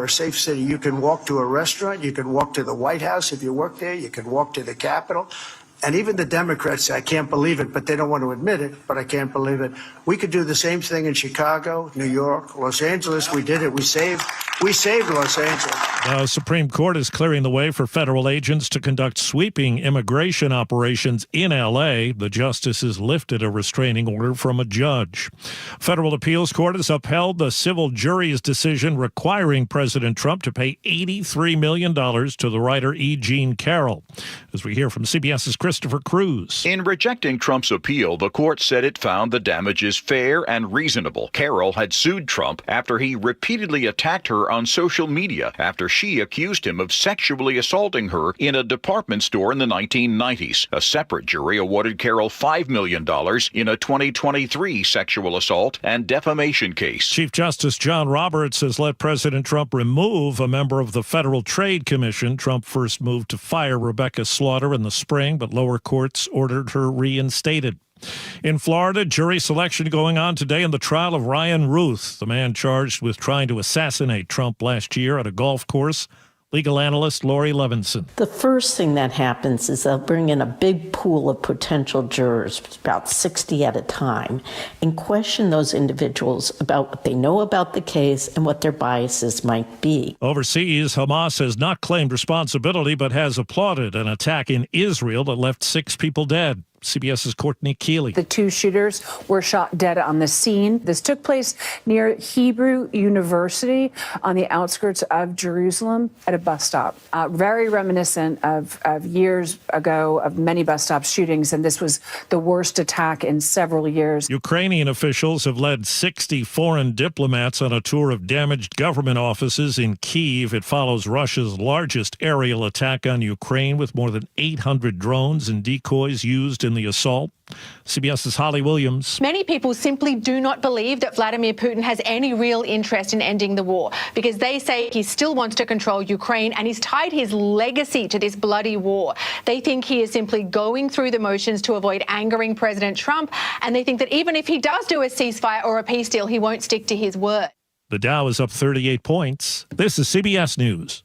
are a safe city. You can walk to a restaurant. You can walk to the White House if you work there. You can walk to the Capitol. And even the Democrats say, I can't believe it, but they don't want to admit it, but I can't believe it. We could do the same thing in Chicago, New York, Los Angeles. We did it. We saved Los Angeles. The Supreme Court is clearing the way for federal agents to conduct sweeping immigration operations in L.A. The justices lifted a restraining order from a judge. Federal appeals court has upheld the civil jury's decision requiring President Trump to pay $83 million to the writer E. Jean Carroll. As we hear from CBS's Christopher Cruz. In rejecting Trump's appeal, the court said it found the damages fair and reasonable. Carroll had sued Trump after he repeatedly attacked her on social media after she accused him of sexually assaulting her in a department store in the 1990s. A separate jury awarded Carroll $5 million in a 2023 sexual assault and defamation case. Chief Justice John Roberts has let President Trump remove a member of the Federal Trade Commission. Trump first moved to fire Rebecca Slaughter in the spring, but lower courts ordered her reinstated. In Florida, jury selection going on today in the trial of Ryan Ruth, the man charged with trying to assassinate Trump last year at a golf course. Legal analyst Lori Levinson. The first thing that happens is they'll bring in a big pool of potential jurors, about 60 at a time, and question those individuals about what they know about the case and what their biases might be. Overseas, Hamas has not claimed responsibility but has applauded an attack in Israel that left 6 people dead. CBS's Courtney Keeley. The 2 shooters were shot dead on the scene. This took place near Hebrew University on the outskirts of Jerusalem at a bus stop. Very reminiscent of years ago of many bus stop shootings, and this was the worst attack in several years. Ukrainian officials have led 60 foreign diplomats on a tour of damaged government offices in Kyiv. It follows Russia's largest aerial attack on Ukraine with more than 800 drones and decoys used in the assault. CBS's Holly Williams. Many people simply do not believe that Vladimir Putin has any real interest in ending the war because they say he still wants to control Ukraine and he's tied his legacy to this bloody war. They think he is simply going through the motions to avoid angering President Trump, and they think that even if he does do a ceasefire or a peace deal, he won't stick to his word. The Dow is up 38 points. This is CBS News.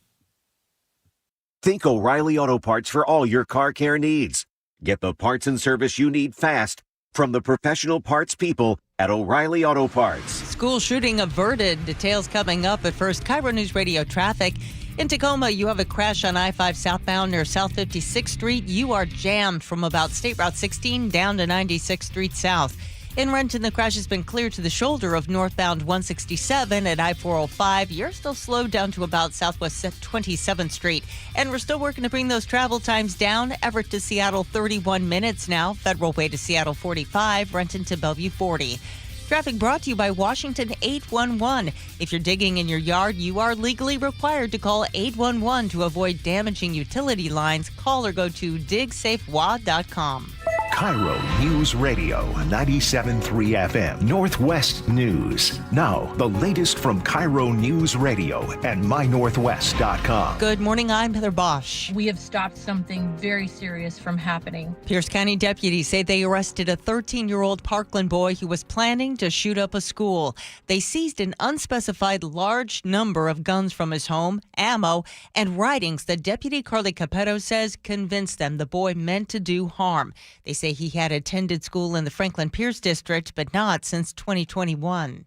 Think O'Reilly Auto Parts for all your car care needs. Get the parts and service you need fast from the professional parts people at O'Reilly Auto Parts. School shooting averted. Details coming up. At first, KIRO Newsradio traffic. In Tacoma, you have a crash on I-5 southbound near South 56th Street. You are jammed from about State Route 16 down to 96th Street South. In Renton, the crash has been cleared to the shoulder of northbound 167 at I-405. You're still slowed down to about Southwest 27th Street. And we're still working to bring those travel times down. Everett to Seattle, 31 minutes now. Federal Way to Seattle, 45. Renton to Bellevue, 40. Traffic brought to you by Washington 811. If you're digging in your yard, you are legally required to call 811 to avoid damaging utility lines. Call or go to digsafewa.com. KIRO Newsradio 97.3 FM Northwest News. Now, the latest from KIRO Newsradio and mynorthwest.com. Good morning, I'm Heather Bosch. We have stopped something very serious from happening. Pierce County deputies say they arrested a 13-year-old Parkland boy who was planning to shoot up a school. They seized an unspecified large number of guns from his home, ammo, and writings that Deputy Carly Capetto says convinced them the boy meant to do harm. They say he had attended school in the Franklin Pierce district, but not since 2021.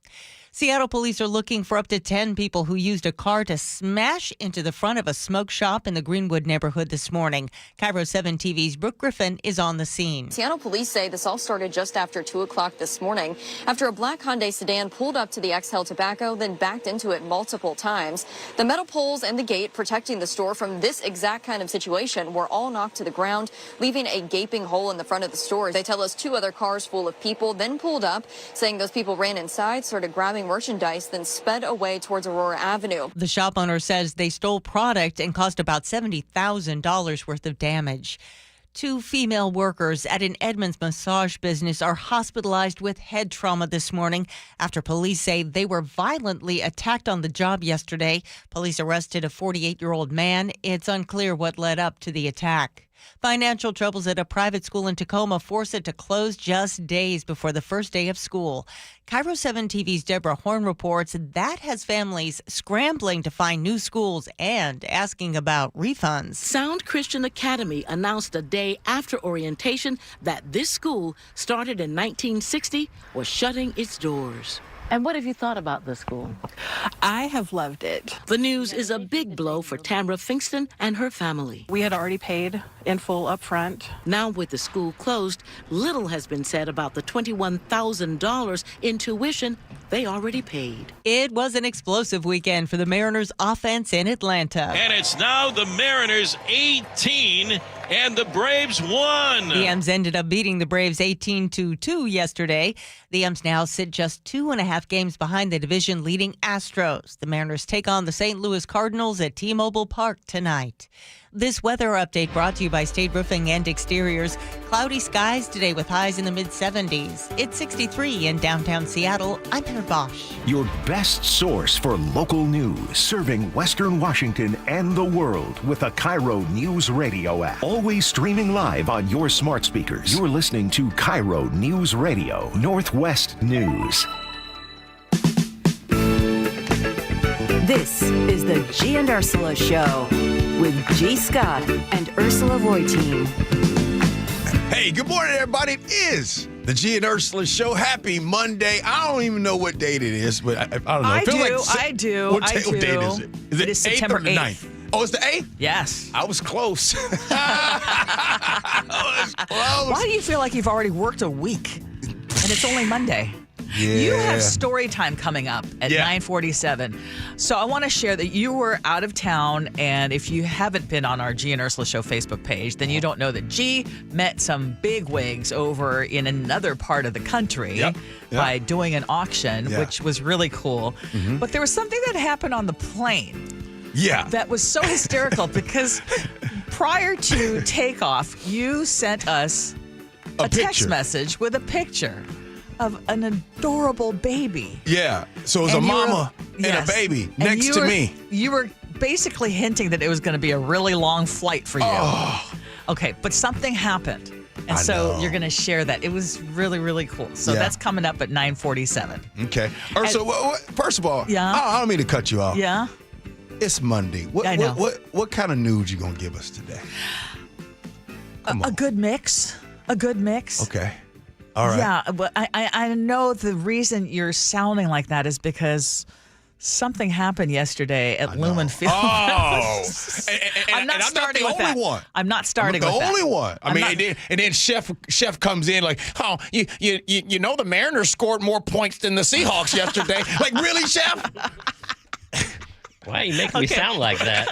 Seattle police are looking for up to 10 people who used a car to smash into the front of a smoke shop in the Greenwood neighborhood this morning. KIRO 7 TV's Brooke Griffin is on the scene. Seattle police say this all started just after 2 o'clock this morning after a black Hyundai sedan pulled up to the Exhale Tobacco, then backed into it multiple times. The metal poles and the gate protecting the store from this exact kind of situation were all knocked to the ground, leaving a gaping hole in the front of the store. They tell us 2 other cars full of people then pulled up, saying those people ran inside, started grabbing merchandise, then sped away towards Aurora Avenue. The shop owner says they stole product and caused about $70,000 worth of damage. 2 female workers at an Edmonds massage business are hospitalized with head trauma this morning after police say they were violently attacked on the job yesterday. Police arrested a 48-year-old man. It's unclear what led up to the attack. Financial troubles at a private school in Tacoma force it to close just days before the first day of school. KIRO 7 TV's Deborah Horn reports that has families scrambling to find new schools and asking about refunds. Sound Christian Academy announced a day after orientation that this school, started in 1960, was shutting its doors. And what have you thought about the school? I have loved it. The news is a big blow for Tamara Finkston and her family. We had already paid in full up front. Now with the school closed, little has been said about the $21,000 in tuition they already paid. It was an explosive weekend for the Mariners offense in Atlanta. And it's now the Mariners 18 and the Braves 1. The M's ended up beating the Braves 18-2 yesterday. The M's now sit just 2.5 games behind the division-leading Astros. The Mariners take on the St. Louis Cardinals at T-Mobile Park tonight. This weather update brought to you by State Roofing and Exteriors. Cloudy skies today with highs in the mid-70s. It's 63 in downtown Seattle. I'm Heather Bosch. Your best source for local news, serving Western Washington and the world with a KIRO Newsradio app. Always streaming live on your smart speakers. You're listening to KIRO Newsradio, Northwest News. This is the Gee and Ursula Show with G. Scott and Ursula Reutin. Hey, good morning, everybody. It is the Gee and Ursula Show. Happy Monday. I don't even know what date it is, but I don't know. I do. What date is it? Is it 8th September or the 9th? Oh, it's the 8th? Yes. I was close. I was close. Why do you feel like you've already worked a week and it's only Monday? Yeah. You have story time coming up at 9:47. So I want to share that you were out of town, and if you haven't been on our Gee and Ursula Show Facebook page, then you don't know that Gee met some bigwigs over in another part of the country by doing an auction, which was really cool. Mm-hmm. But there was something that happened on the plane. Yeah. That was so hysterical because prior to takeoff, you sent us a text message with a picture of an adorable baby. Yeah. So it was a mama and a baby next to me. You were basically hinting that it was going to be a really long flight for you. Oh. Okay, but something happened. And so you're going to share that. It was really, really cool. So that's coming up at 9:47. Okay. Ursula, first of all, Yeah? I don't mean to cut you off. Yeah? It's Monday. I know. What kind of news you going to give us today? A good mix. A good mix. Okay. All right. Yeah, but I know the reason you're sounding like that is because something happened yesterday at Lumen Field. Oh, I'm not starting with that. I'm not the only one. I'm not starting the with that. only one. I mean, and then Chef comes in like, oh, you know the Mariners scored more points than the Seahawks yesterday. Like, really, Chef? Why are you making me sound like that?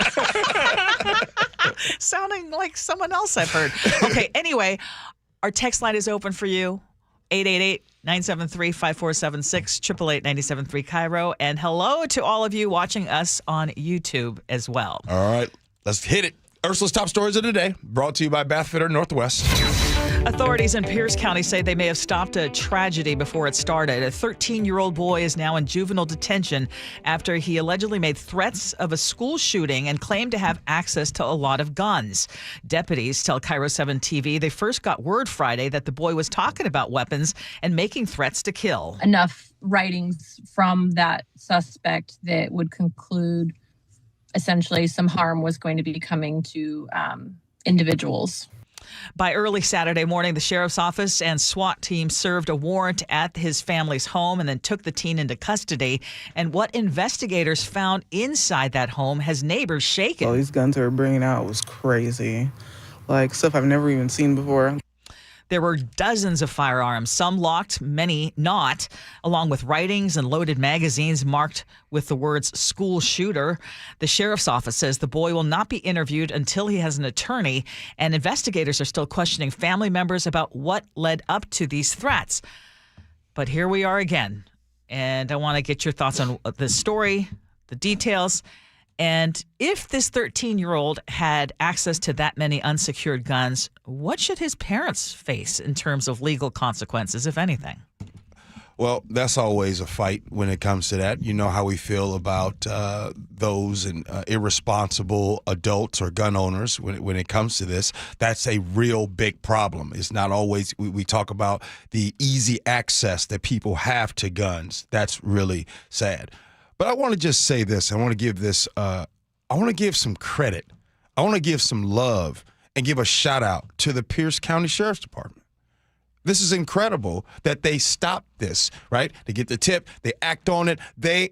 Sounding like someone else I've heard. Okay, anyway, our text line is open for you. 888-973-5476, 888-973 KIRO. And hello to all of you watching us on YouTube as well. All right, let's hit it. Ursula's top stories of the day, brought to you by Bath Fitter Northwest. Authorities in Pierce County say they may have stopped a tragedy before it started. A 13-year-old boy is now in juvenile detention after he allegedly made threats of a school shooting and claimed to have access to a lot of guns. Deputies tell KIRO 7 TV they first got word Friday that the boy was talking about weapons and making threats to kill. Enough writings from that suspect that would conclude essentially some harm was going to be coming to individuals. By early Saturday morning, the sheriff's office and SWAT team served a warrant at his family's home and then took the teen into custody. And what investigators found inside that home has neighbors shaken. All these guns they were bringing out was crazy. Like stuff I've never even seen before. There were dozens of firearms, some locked, many not, along with writings and loaded magazines marked with the words school shooter. The sheriff's office says the boy will not be interviewed until he has an attorney, and investigators are still questioning family members about what led up to these threats. But here we are again, and I want to get your thoughts on the story, the details, and if this 13-year-old had access to that many unsecured guns, what should his parents face in terms of legal consequences, if anything? Well, that's always a fight when it comes to that. You know how we feel about those irresponsible adults or gun owners when it comes to this. That's a real big problem. It's not always, we talk about the easy access that people have to guns. That's really sad. But I want to just say this. I want to give this, I want to give some credit. I want to give some love and give a shout out to the Pierce County Sheriff's Department. This is incredible that they stopped this, right? They get the tip, they act on it.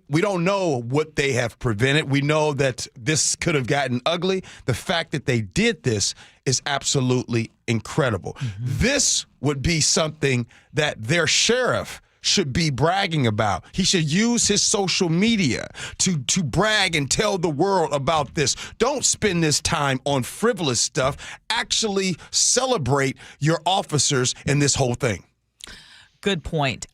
We don't know what they have prevented. We know that this could have gotten ugly. The fact that they did this is absolutely incredible. Mm-hmm. This would be something that their sheriff should be bragging about. He should use his social media to brag and tell the world about this. Don't spend this time on frivolous stuff. Actually celebrate your officers in this whole thing. Good point.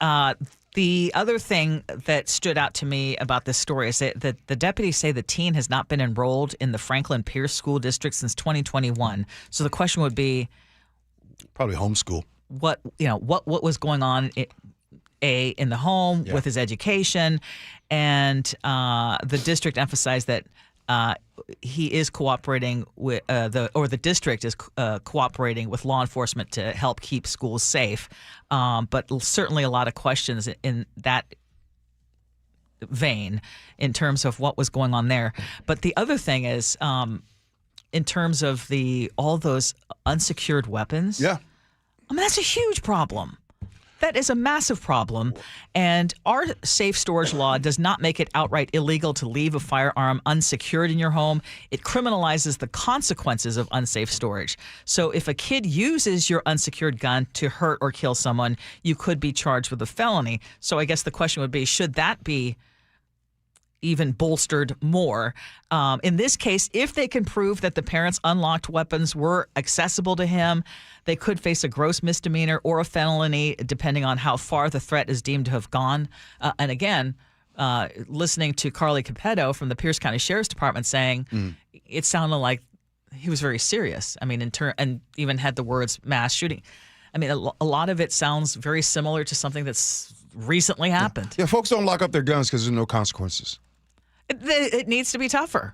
The other thing that stood out to me about this story is that the deputies say the teen has not been enrolled in the Franklin Pierce School District since 2021. So the question would be, probably homeschool. What was going on in the home with his education, and the district emphasized that he is cooperating with the district is cooperating with law enforcement to help keep schools safe. But certainly a lot of questions in that vein in terms of what was going on there. But the other thing is, in terms of all those unsecured weapons. Yeah, I mean, that's a huge problem. That is a massive problem, and our safe storage law does not make it outright illegal to leave a firearm unsecured in your home. It criminalizes the consequences of unsafe storage. So if a kid uses your unsecured gun to hurt or kill someone, you could be charged with a felony. So I guess the question would be, should that be even bolstered more? In this case, if they can prove that the parents' unlocked weapons were accessible to him, they could face a gross misdemeanor or a felony, depending on how far the threat is deemed to have gone. And again, listening to Carly Capetto from the Pierce County Sheriff's Department saying it sounded like he was very serious. I mean, and even had the words mass shooting. I mean, a lot of it sounds very similar to something that's recently happened. Yeah, folks don't lock up their guns because there's no consequences. It needs to be tougher.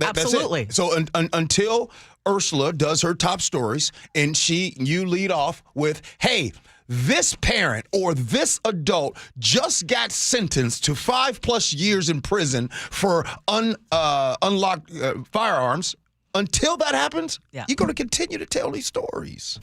Absolutely. So until Ursula does her top stories and you lead off with, hey, this parent or this adult just got sentenced to 5+ years in prison for unlocked firearms. Until that happens, you're going to continue to tell these stories.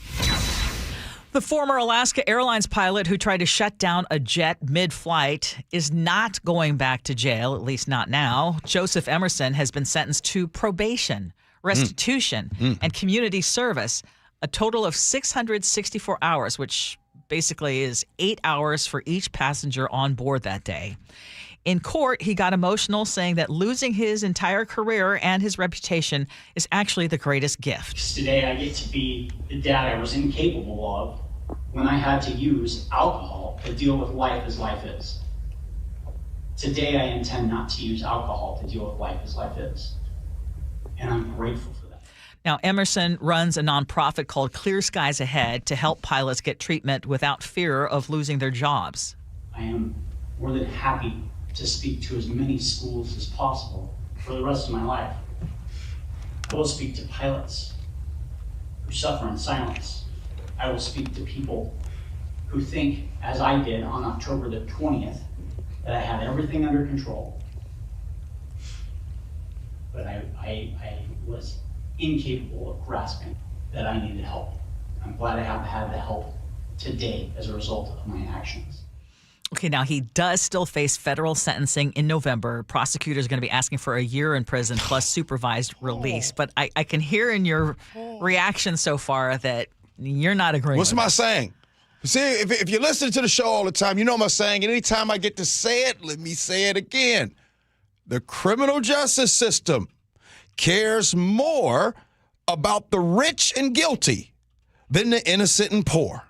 The former Alaska Airlines pilot who tried to shut down a jet mid-flight is not going back to jail, at least not now. Joseph Emerson has been sentenced to probation, restitution, and community service, a total of 664 hours, which basically is 8 hours for each passenger on board that day. In court, he got emotional, saying that losing his entire career and his reputation is actually the greatest gift. Today, I get to be the dad I was incapable of when I had to use alcohol to deal with life as life is. Today, I intend not to use alcohol to deal with life as life is. And I'm grateful for that. Now, Emerson runs a nonprofit called Clear Skies Ahead to help pilots get treatment without fear of losing their jobs. I am more than happy to speak to as many schools as possible for the rest of my life. I will speak to pilots who suffer in silence. I will speak to people who think, as I did on October the 20th, that I had everything under control. But I was incapable of grasping that I needed help. I'm glad I have had the help today as a result of my actions. Okay, now he does still face federal sentencing in November. Prosecutors are going to be asking for a year in prison plus supervised release. But I can hear in your reaction so far that you're not agreeing. What's my saying? See, if you listen to the show all the time, you know my saying. And anytime I get to say it, let me say it again. The criminal justice system cares more about the rich and guilty than the innocent and poor.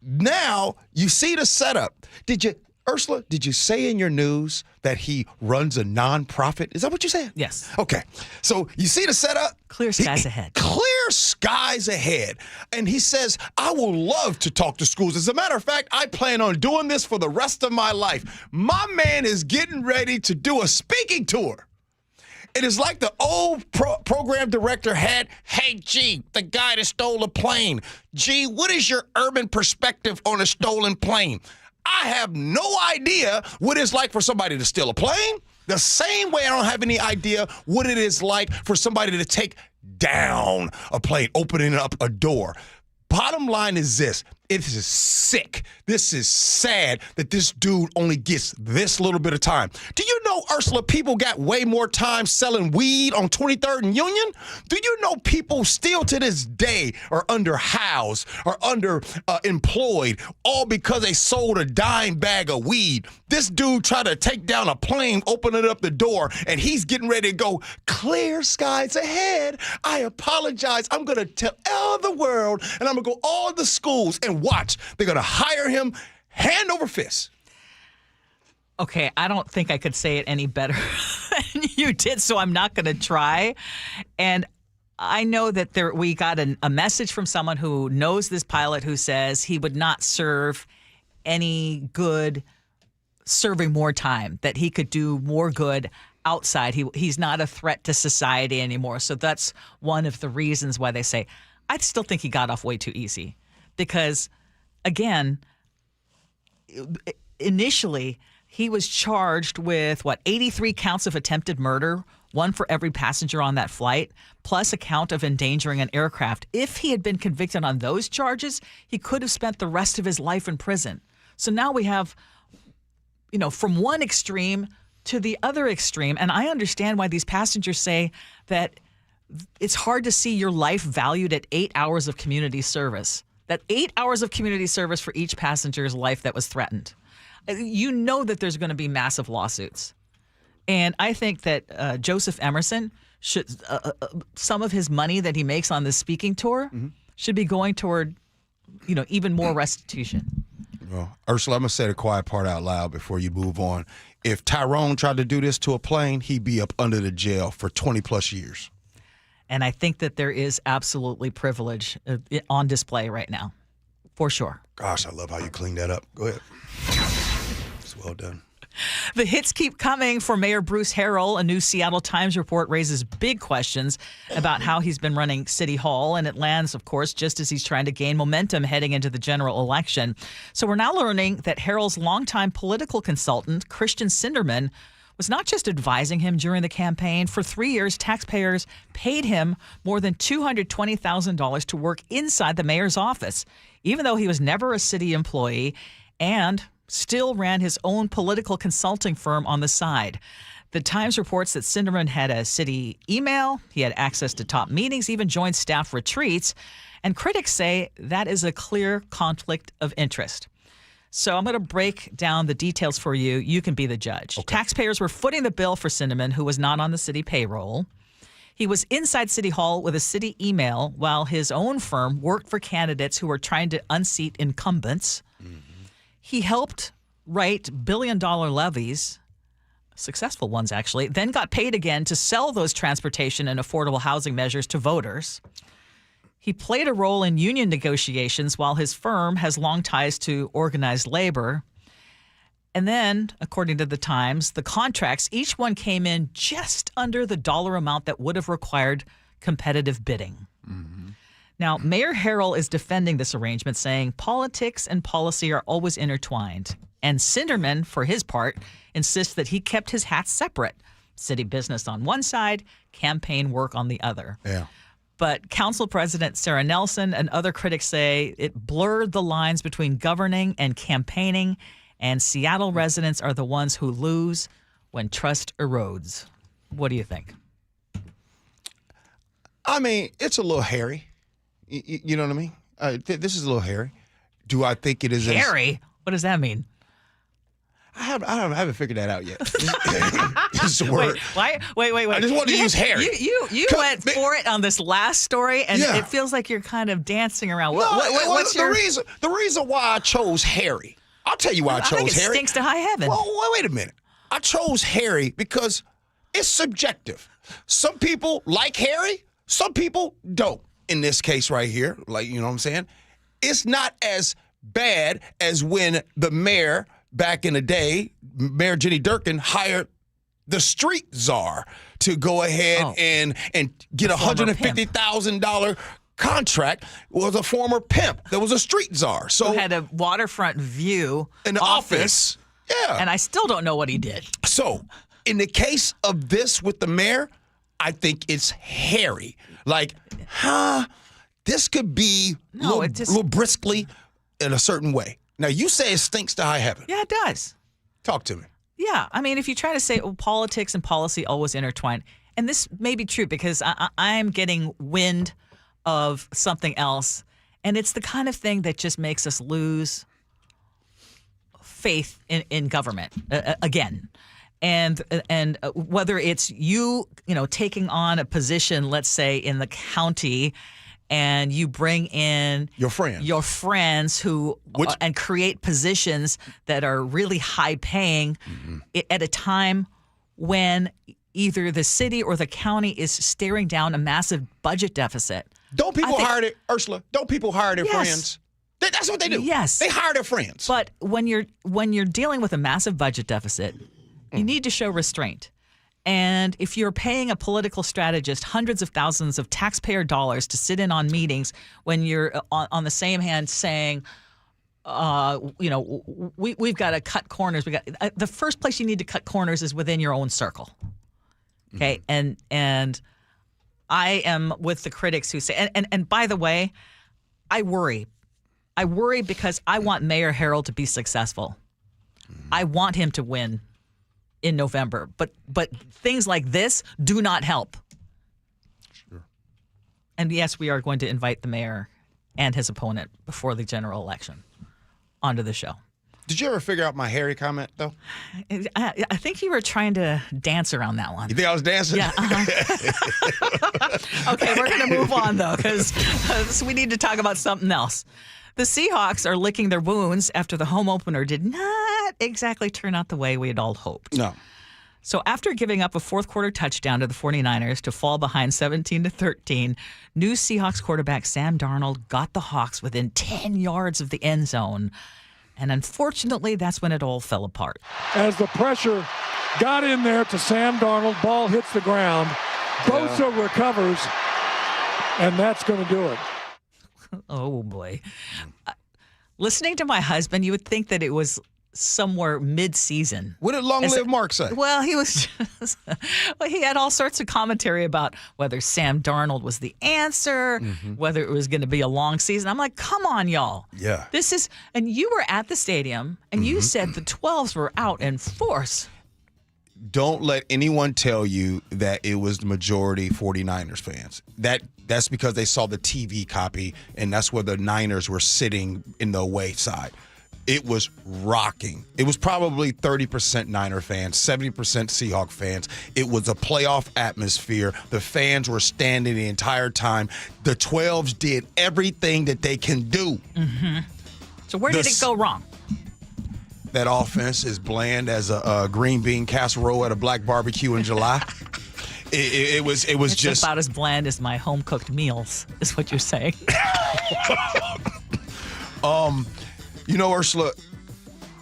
Now, you see the setup. Did you Ursula, did you say in your news that he runs a nonprofit? Is that what you said? Yes. Okay. So you see the setup? Clear skies ahead. Clear skies ahead. And he says, I will love to talk to schools. As a matter of fact, I plan on doing this for the rest of my life. My man is getting ready to do a speaking tour. It is like the old program director had, hey, G, the guy that stole a plane. G, what is your urban perspective on a stolen plane? I have no idea what it's like for somebody to steal a plane. The same way I don't have any idea what it is like for somebody to take down a plane, opening up a door. Bottom line is this. It is sick. This is sad that this dude only gets this little bit of time. Do you know, Ursula, people got way more time selling weed on 23rd and Union? Do you know people still to this day are under housed or under employed all because they sold a dime bag of weed? This dude tried to take down a plane, opening up the door, and he's getting ready to go, clear skies ahead. I apologize. I'm going to tell all the world, and I'm going to go all the schools and watch. They're going to hire him hand over fist. Okay, I don't think I could say it any better than you did, so I'm not going to try. And I know that we got a message from someone who knows this pilot who says he would not serve any good serving more time, that he could do more good outside. He's not a threat to society anymore. So that's one of the reasons why they say, I still think he got off way too easy. Because, again, initially, he was charged with, 83 counts of attempted murder, one for every passenger on that flight, plus a count of endangering an aircraft. If he had been convicted on those charges, he could have spent the rest of his life in prison. So now we have, from one extreme to the other extreme. And I understand why these passengers say that it's hard to see your life valued at 8 hours of community service. That 8 hours of community service for each passenger's life that was threatened. You know that there's going to be massive lawsuits. And I think that Joseph Emerson should, some of his money that he makes on this speaking tour should be going toward, even more restitution. Well, Ursula, I'm going to say the quiet part out loud before you move on. If Tyrone tried to do this to a plane, he'd be up under the jail for 20 plus years. And I think that there is absolutely privilege on display right now, for sure. Gosh, I love how you cleaned that up. Go ahead. It's well done. The hits keep coming for Mayor Bruce Harrell. A new Seattle Times report raises big questions about how he's been running City Hall, and it lands, of course, just as he's trying to gain momentum heading into the general election. So we're now learning that Harrell's longtime political consultant, Christian Sinderman, was not just advising him during the campaign. For 3 years, taxpayers paid him more than $220,000 to work inside the mayor's office, even though he was never a city employee and still ran his own political consulting firm on the side. The Times reports that Sinderman had a city email, he had access to top meetings, even joined staff retreats, and critics say that is a clear conflict of interest. So I'm going to break down the details for you. You can be the judge. Okay. Taxpayers were footing the bill for Sinderman, who was not on the city payroll. He was inside City Hall with a city email while his own firm worked for candidates who were trying to unseat incumbents. He helped write billion-dollar levies, successful ones actually, then got paid again to sell those transportation and affordable housing measures to voters. He played a role in union negotiations while his firm has long ties to organized labor. And then, according to the Times, the contracts, each one came in just under the dollar amount that would have required competitive bidding. Now, Mayor Harrell is defending this arrangement, saying politics and policy are always intertwined. And Sinderman, for his part, insists that he kept his hats separate. City business on one side, campaign work on the other. Yeah. But Council President Sarah Nelson and other critics say it blurred the lines between governing and campaigning, and Seattle residents are the ones who lose when trust erodes. What do you think? I mean, it's a little hairy. You know what I mean? This is a little hairy. Do I think it is hairy? What does that mean? I haven't figured that out yet. This is a word. Wait. I just wanted to use hairy. You went for it on this last story, and Yeah. It feels like you're kind of dancing around. The reason why I chose hairy I'll tell you why I chose think it Harry. stinks to high heaven. Well, wait a minute. I chose Harry because it's subjective. Some people like Harry, some people don't. In this case right here, like, you know what I'm saying? It's not as bad as when the mayor back in the day, Mayor Jenny Durkin, hired the street czar to go ahead and get a $150,000 contract. Was a former pimp. There was a street czar. So who had a waterfront view in the office. Yeah. And I still don't know what he did. So in the case of this with the mayor, I think it's Harry. Like, this could be a little briskly in a certain way. Now, you say it stinks to high heaven. Yeah, it does. Talk to me. Yeah. I mean, if you try to say, politics and policy always intertwine, and this may be true because I'm getting wind of something else, and it's the kind of thing that just makes us lose faith in government again. And whether it's you taking on a position, let's say in the county, and you bring in your friends who and create positions that are really high paying at a time when either the city or the county is staring down a massive budget deficit. Don't people hire their Ursula? Don't people hire their friends? That's what they do. Yes, they hire their friends. But when you're dealing with a massive budget deficit, you need to show restraint. And if you're paying a political strategist hundreds of thousands of taxpayer dollars to sit in on meetings when you're on the same hand saying, we've got to cut corners. The first place you need to cut corners is within your own circle. Okay. And I am with the critics who say, and by the way, I worry because I want Mayor Harrell to be successful. I want him to win in November, but things like this do not help. Sure. And yes, we are going to invite the mayor and his opponent before the general election onto the show. Did you ever figure out my Harry comment, though? I think you were trying to dance around that one. You think I was dancing? Yeah. Okay, we're going to move on, though, because we need to talk about something else. The Seahawks are licking their wounds after the home opener did not exactly turn out the way we had all hoped. No. So after giving up a fourth quarter touchdown to the 49ers to fall behind 17-13, new Seahawks quarterback Sam Darnold got the Hawks within 10 yards of the end zone. And unfortunately, that's when it all fell apart. As the pressure got in there to Sam Darnold, ball hits the ground. Bosa recovers, and that's going to do it. Oh, boy. Listening to my husband, you would think that it was somewhere mid-season. What did Long Live Mark say? Well, he was just, he had all sorts of commentary about whether Sam Darnold was the answer, whether it was going to be a long season. I'm like, come on, y'all. Yeah. This is, and you were at the stadium, and you said the 12s were out in force. Don't let anyone tell you that it was the majority 49ers fans. That's because they saw the TV copy, and that's where the Niners were sitting in the away side. It was rocking. It was probably 30% Niner fans, 70% Seahawk fans. It was a playoff atmosphere. The fans were standing the entire time. The 12s did everything that they can do. So where did it go wrong? That offense is bland as a green bean casserole at a black barbecue in July. It was It's just about as bland as my home cooked meals, is what you're saying. Ursula,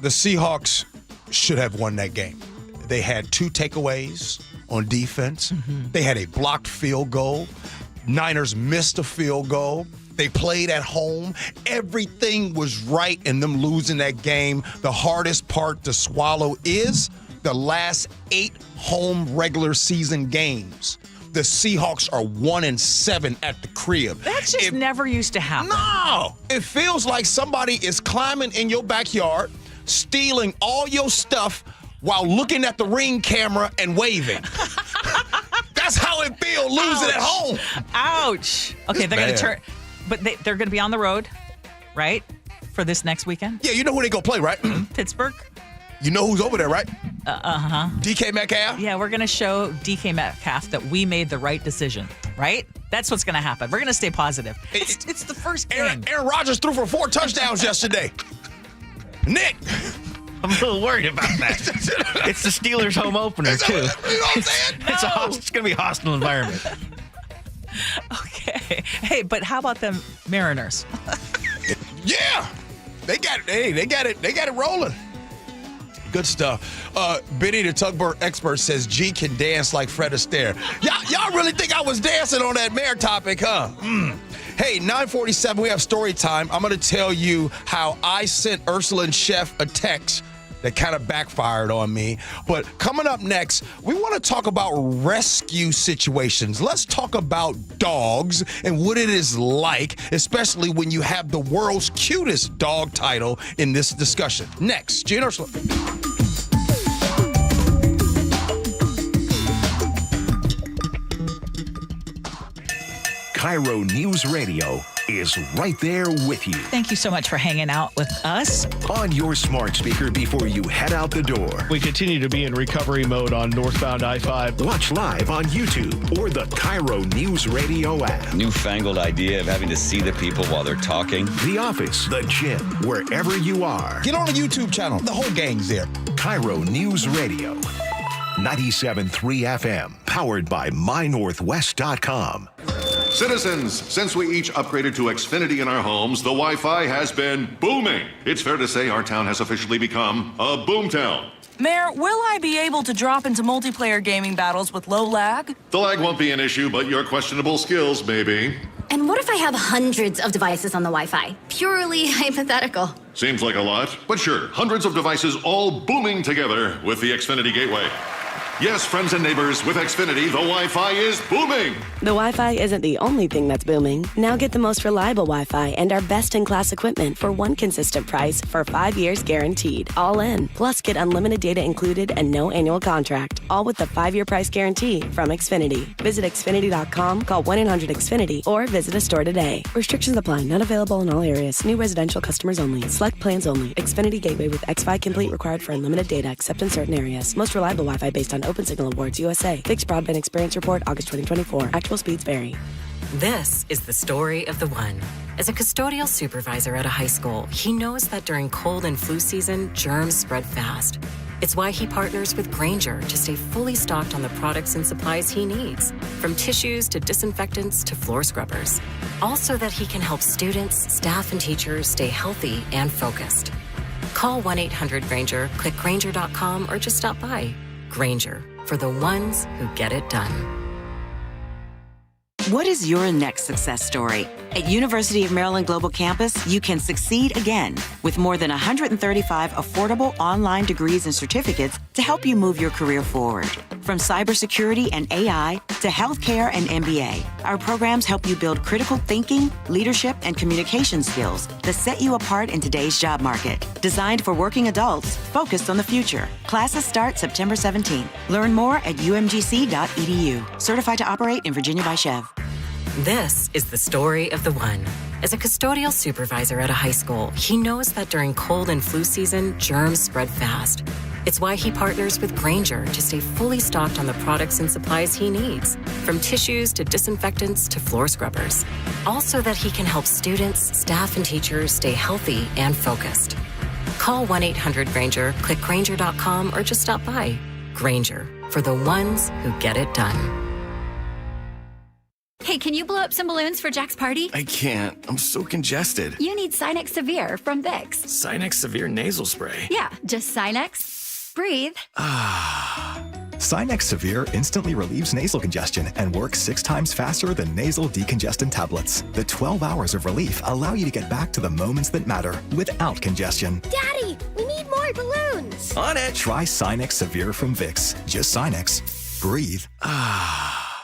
the Seahawks should have won that game. They had 2 takeaways on defense. They had a blocked field goal. Niners missed a field goal. They played at home. Everything was right in them losing that game. The hardest part to swallow is the last 8 home regular season games. The Seahawks are 1-7 at the crib. That just never used to happen. No! It feels like somebody is climbing in your backyard, stealing all your stuff while looking at the Ring camera and waving. That's how it feels losing at home. Ouch. Okay, It's they're going bad. to turn, but they're going to be on the road, right, for this next weekend? Yeah, you know who they going to play, right? Pittsburgh. You know who's over there, right? DK Metcalf? Yeah, we're going to show DK Metcalf that we made the right decision, right? That's what's going to happen. We're going to stay positive. It's the first game. Aaron Rodgers threw for 4 touchdowns yesterday. Nick. I'm a little worried about that. It's the Steelers' home opener, too. You know what I'm saying? No. It's going to be a hostile environment. Okay. Hey, but how about them Mariners? Yeah. They got it. Hey, they got it rolling. Good stuff. Benny, the tugboat expert, says G can dance like Fred Astaire. Y'all really think I was dancing on that mare topic, huh? Hey, 9:47, we have story time. I'm going to tell you how I sent Ursula and Chef a text that kind of backfired on me. But coming up next, we want to talk about rescue situations. Let's talk about dogs and what it is like, especially when you have the world's cutest dog title in this discussion. Next, Gee and Ursula. KIRO News Radio is right there with you. Thank you so much for hanging out with us. On your smart speaker before you head out the door. We continue to be in recovery mode on northbound I-5. Watch live on YouTube or the KIRO News Radio app. Newfangled idea of having to see the people while they're talking. The office, the gym, wherever you are. Get on the YouTube channel. The whole gang's there. KIRO News Radio. 97.3 FM. Powered by MyNorthwest.com. Citizens, since we each upgraded to Xfinity in our homes, the Wi-Fi has been booming. It's fair to say our town has officially become a boomtown. Mayor, will I be able to drop into multiplayer gaming battles with low lag? The lag won't be an issue, but your questionable skills may be. And what if I have hundreds of devices on the Wi-Fi? Purely hypothetical. Seems like a lot, but sure, hundreds of devices all booming together with the Xfinity Gateway. Yes, friends and neighbors, with Xfinity, the Wi-Fi is booming. The Wi-Fi isn't the only thing that's booming. Now get the most reliable Wi-Fi and our best-in-class equipment for one consistent price for 5 years guaranteed. All in. Plus, get unlimited data included and no annual contract. All with the 5-year price guarantee from Xfinity. Visit Xfinity.com, call 1-800-XFINITY, or visit a store today. Restrictions apply. Not available in all areas. New residential customers only. Select plans only. Xfinity Gateway with X5 Complete required for unlimited data except in certain areas. Most reliable Wi-Fi based on Open Signal Awards USA. Fixed Broadband Experience Report, August 2024. Actual speeds vary. This is the story of the one. As a custodial supervisor at a high school, he knows that during cold and flu season, germs spread fast. It's why he partners with Grainger to stay fully stocked on the products and supplies he needs, from tissues to disinfectants to floor scrubbers. All so that he can help students, staff, and teachers stay healthy and focused. Call 1-800-GRAINGER, click Grainger.com, or just stop by. Grainger, for the ones who get it done. What is your next success story? At University of Maryland Global Campus, you can succeed again with more than 135 affordable online degrees and certificates to help you move your career forward. From cybersecurity and AI to healthcare and MBA, our programs help you build critical thinking, leadership, and communication skills that set you apart in today's job market. Designed for working adults focused on the future. Classes start September 17th. Learn more at umgc.edu. Certified to operate in Virginia by Chev. This is the story of the one. As a custodial supervisor at a high school, he knows that during cold and flu season, germs spread fast. It's why he partners with Grainger to stay fully stocked on the products and supplies he needs, from tissues to disinfectants to floor scrubbers. All so that he can help students, staff, and teachers stay healthy and focused. Call 1-800-GRAINGER, click Grainger.com, or just stop by. Grainger, for the ones who get it done. Hey, can you blow up some balloons for Jack's party? I can't. I'm so congested. You need Sinex Severe from Vicks. Sinex Severe Nasal Spray. Yeah, just Sinex. Breathe. Sinex Severe instantly relieves nasal congestion and works 6 times faster than nasal decongestant tablets. The 12 hours of relief allow you to get back to the moments that matter without congestion. Daddy, we need more balloons. On it. Try Sinex Severe from Vicks. Just Sinex. Breathe.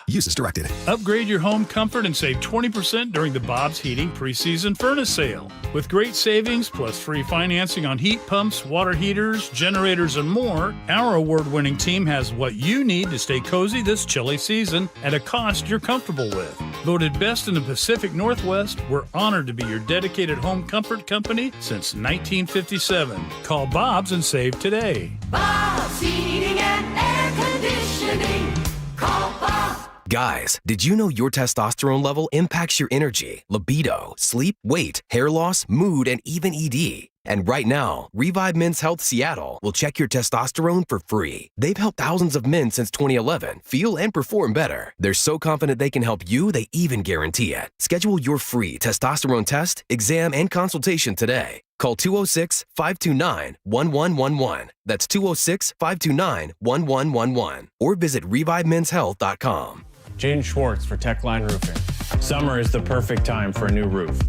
Use as directed. Upgrade your home comfort and save 20% during the Bob's Heating preseason furnace sale. With great savings plus free financing on heat pumps, water heaters, generators, and more, our award-winning team has what you need to stay cozy this chilly season at a cost you're comfortable with. Voted best in the Pacific Northwest, we're honored to be your dedicated home comfort company since 1957. Call Bob's and save today. Bob's Heating and Air Conditioning. Call Bob. Guys, did you know your testosterone level impacts your energy, libido, sleep, weight, hair loss, mood, and even ED? And right now, Revive Men's Health Seattle will check your testosterone for free. They've helped thousands of men since 2011 feel and perform better. They're so confident they can help you, they even guarantee it. Schedule your free testosterone test, exam, and consultation today. Call 206-529-1111. That's 206-529-1111. Or visit ReviveMen'sHealth.com. Jaden Schwartz for Techline Roofing. Summer is the perfect time for a new roof.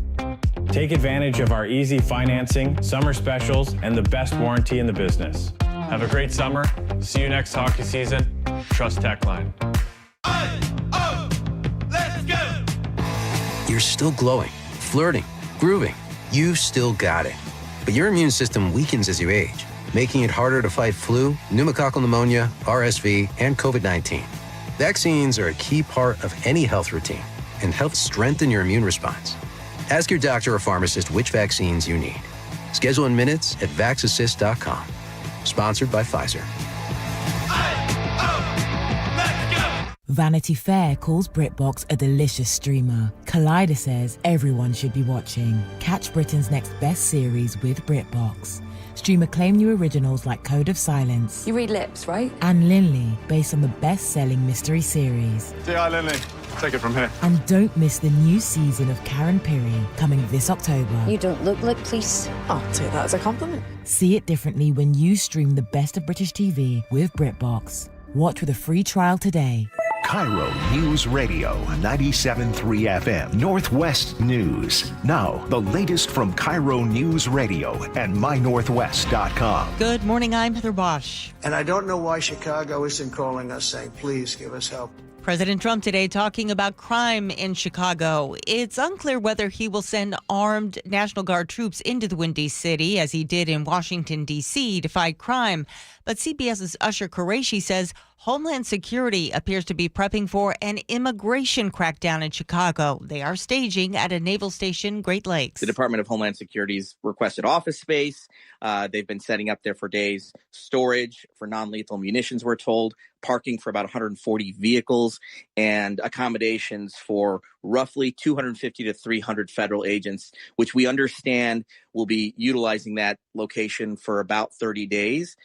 Take advantage of our easy financing, summer specials, and the best warranty in the business. Have a great summer. See you next hockey season. Trust Techline. Let's go! You're still glowing, flirting, grooving. You still got it. But your immune system weakens as you age, making it harder to fight flu, pneumococcal pneumonia, RSV, and COVID-19. Vaccines are a key part of any health routine and help strengthen your immune response. Ask your doctor or pharmacist which vaccines you need. Schedule in minutes at vaxassist.com. Sponsored by Pfizer. Vanity Fair calls BritBox a delicious streamer. Collider says everyone should be watching. Catch Britain's next best series with BritBox. Stream acclaimed new originals like Code of Silence. You read lips, right? And Linley, based on the best-selling mystery series. Say hi, Linley. Take it from here. And don't miss the new season of Karen Piri, coming this October. You don't look like police. I'll take that as a compliment. See it differently when you stream the best of British TV with BritBox. Watch with a free trial today. KIRO News Radio 97.3 FM Northwest News. Now, the latest from KIRO News Radio and mynorthwest.com. Good morning, I'm Heather Bosch. And I don't know why Chicago isn't calling us saying, please give us help. President Trump today talking about crime in Chicago. It's unclear whether he will send armed National Guard troops into the Windy City, as he did in Washington, D.C., to fight crime. But CBS's Usher Qureshi says Homeland Security appears to be prepping for an immigration crackdown in Chicago. They are staging at a naval station, Great Lakes. The Department of Homeland Security's requested office space. They've been setting up there for days. Storage for non-lethal munitions, we're told. Parking for about 140 vehicles, and accommodations for roughly 250 to 300 federal agents, which we understand will be utilizing that location for about 30 days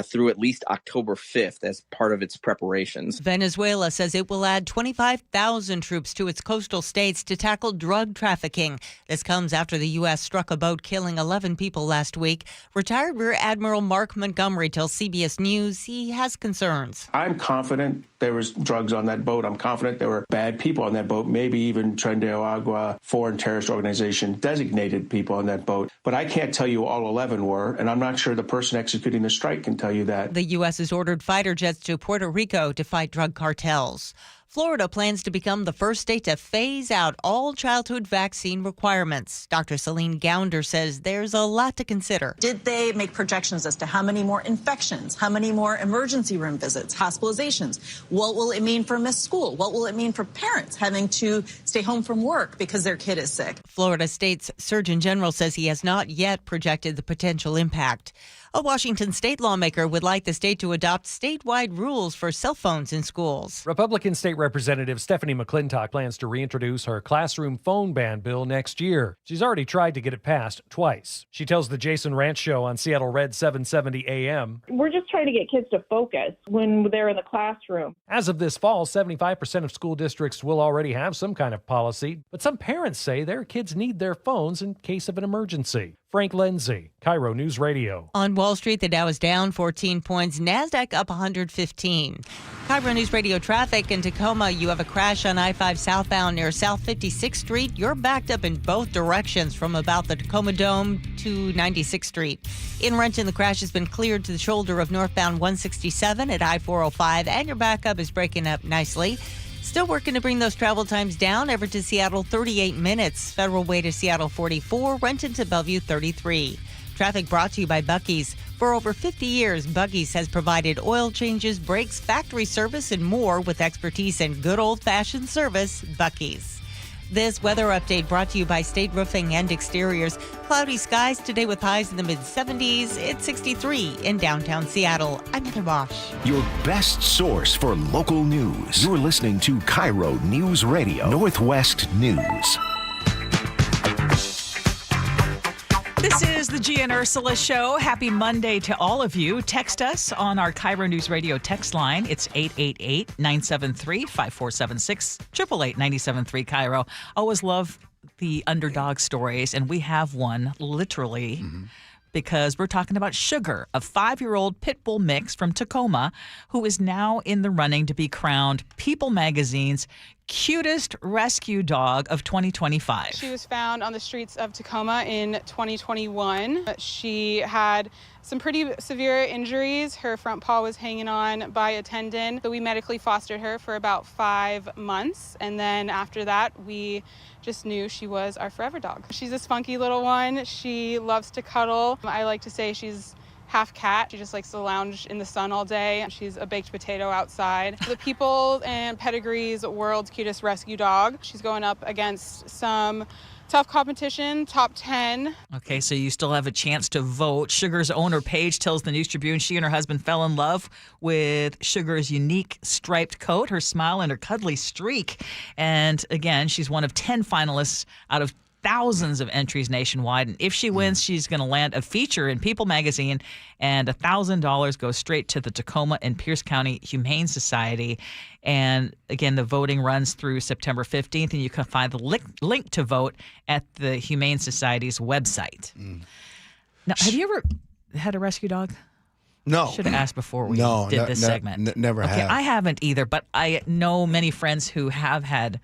through at least October 5th as part of its preparations. Venezuela says it will add 25,000 troops to its coastal states to tackle drug trafficking. This comes after the U.S. struck a boat killing 11 people last week. Retired Rear Admiral Mark Montgomery tells CBS News he has concerns. I'm confident there was drugs on that boat. I'm confident there were bad people on that boat, maybe even Tren de Agua, foreign terrorist organization, designated people on that boat. But I can't tell you all 11 were, and I'm not sure the person executing the strike can tell you that. The U.S. has ordered fighter jets to Puerto Rico to fight drug cartels. Florida plans to become the first state to phase out all childhood vaccine requirements. Dr. Celine Gounder says there's a lot to consider. Did they make projections as to how many more infections, how many more emergency room visits, hospitalizations? What will it mean for missed school? What will it mean for parents having to stay home from work because their kid is sick? Florida State's Surgeon General says he has not yet projected the potential impact. A Washington state lawmaker would like the state to adopt statewide rules for cell phones in schools. Republican State Representative Stephanie McClintock plans to reintroduce her classroom phone ban bill next year. She's already tried to get it passed twice. She tells the Jason Ranch Show on Seattle Red 770 AM. We're just trying to get kids to focus when they're in the classroom. As of this fall, 75% of school districts will already have some kind of policy, but some parents say their kids need their phones in case of an emergency. Frank Lindsay, KIRO News Radio. On Wall Street, the Dow is down 14 points. NASDAQ up 115. KIRO News Radio traffic in Tacoma. You have a crash on I-5 southbound near South 56th Street. You're backed up in both directions from about the Tacoma Dome to 96th Street. In Renton, the crash has been cleared to the shoulder of northbound 167 at I-405, and your backup is breaking up nicely. Still working to bring those travel times down. Everett to Seattle, 38 minutes. Federal Way to Seattle, 44. Renton to Bellevue, 33. Traffic brought to you by Buc-ee's. For over 50 years, Buc-ee's has provided oil changes, brakes, factory service, and more with expertise and good old-fashioned service. Buc-ee's. This weather update brought to you by State Roofing and Exteriors. Cloudy skies today with highs in the mid-70s. It's 63 in downtown Seattle. I'm Heather Bosch. Your best source for local news. You're listening to KIRO News Radio, Northwest News. This is the Gee and Ursula Show. Happy Monday to all of you. Text us on our KIRO News Radio text line. It's 888-973-5476, 888-973 KIRO. Always love the underdog stories, and we have one literally because we're talking about Sugar, a 5-year-old pit bull mix from Tacoma who is now in the running to be crowned People Magazine's cutest rescue dog of 2025. She was found on the streets of Tacoma in 2021. She had some pretty severe injuries. Her front paw was hanging on by a tendon. So we medically fostered her for about 5 months. And then after that, we just knew she was our forever dog. She's a spunky little one. She loves to cuddle. I like to say she's half cat. She just likes to lounge in the sun all day. She's a baked potato outside. The People and Pedigree's World's Cutest Rescue Dog. She's going up against some tough competition, top 10. Okay, so you still have a chance to vote. Sugar's owner, Paige, tells the News Tribune she and her husband fell in love with Sugar's unique striped coat, her smile, and her cuddly streak. And again, she's one of 10 finalists out of thousands of entries nationwide. And if she wins, she's going to land a feature in People Magazine, and $1,000 goes straight to the Tacoma and Pierce County Humane Society. And again, the voting runs through September 15th, and you can find the link to vote at the Humane Society's website. Now, have you ever had a rescue dog? No. Should have asked before we did this segment. Never have. I haven't either, but I know many friends who have had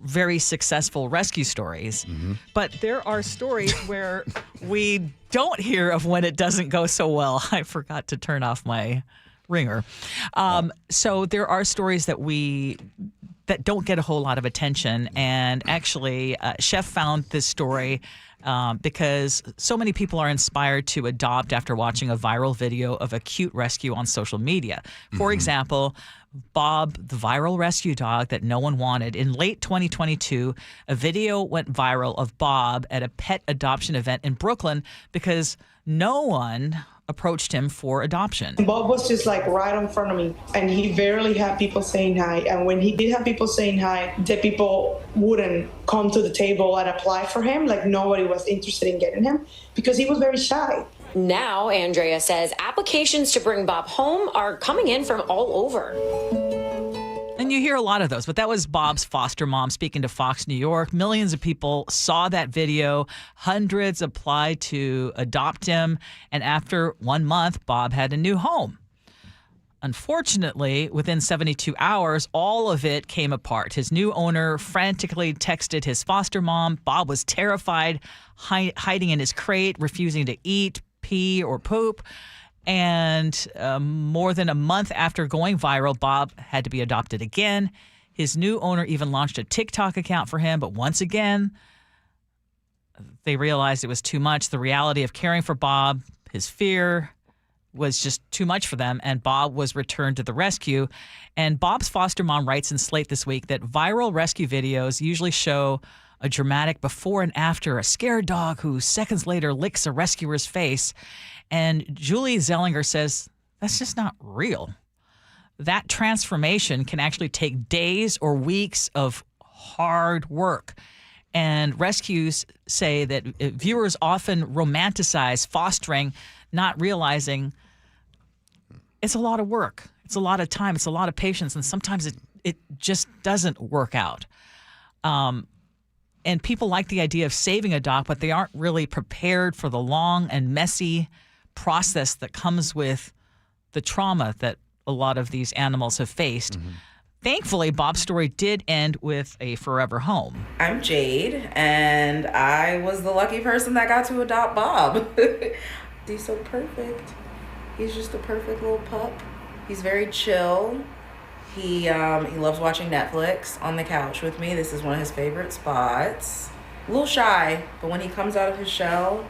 very successful rescue stories. But there are stories where we don't hear of when it doesn't go so well. I forgot to turn off my ringer. So there are stories that don't get a whole lot of attention. And actually, Chef found this story because so many people are inspired to adopt after watching a viral video of a cute rescue on social media. For example, Bob, the viral rescue dog that no one wanted. In late 2022, a video went viral of Bob at a pet adoption event in Brooklyn because no one approached him for adoption. Bob was just like right in front of me, and he barely had people saying hi. And when he did have people saying hi, the people wouldn't come to the table and apply for him. Like nobody was interested in getting him because he was very shy. Now, Andrea says applications to bring Bob home are coming in from all over. And you hear a lot of those, but that was Bob's foster mom speaking to Fox New York. Millions of people saw that video. Hundreds applied to adopt him. And after 1 month, Bob had a new home. Unfortunately, within 72 hours, all of it came apart. His new owner frantically texted his foster mom. Bob was terrified, hiding in his crate, refusing to eat, pee, or poop. And more than a month after going viral, Bob had to be adopted again. His new owner even launched a TikTok account for him. But once again, they realized it was too much. The reality of caring for Bob, his fear, was just too much for them, and Bob was returned to the rescue. And Bob's foster mom writes in Slate this week that viral rescue videos usually show a dramatic before and after, a scared dog who seconds later licks a rescuer's face. And Julie Zellinger says that's just not real. That transformation can actually take days or weeks of hard work. And rescues say that viewers often romanticize fostering, not realizing it's a lot of work. It's a lot of time. It's a lot of patience. And sometimes it just doesn't work out. And people like the idea of saving a dog, but they aren't really prepared for the long and messy process that comes with the trauma that a lot of these animals have faced. Thankfully, Bob's story did end with a forever home. I'm Jade, and I was the lucky person that got to adopt Bob. He's so perfect. He's just a perfect little pup. He's very chill. He loves watching Netflix on the couch with me. This is one of his favorite spots. A little shy, but when he comes out of his shell,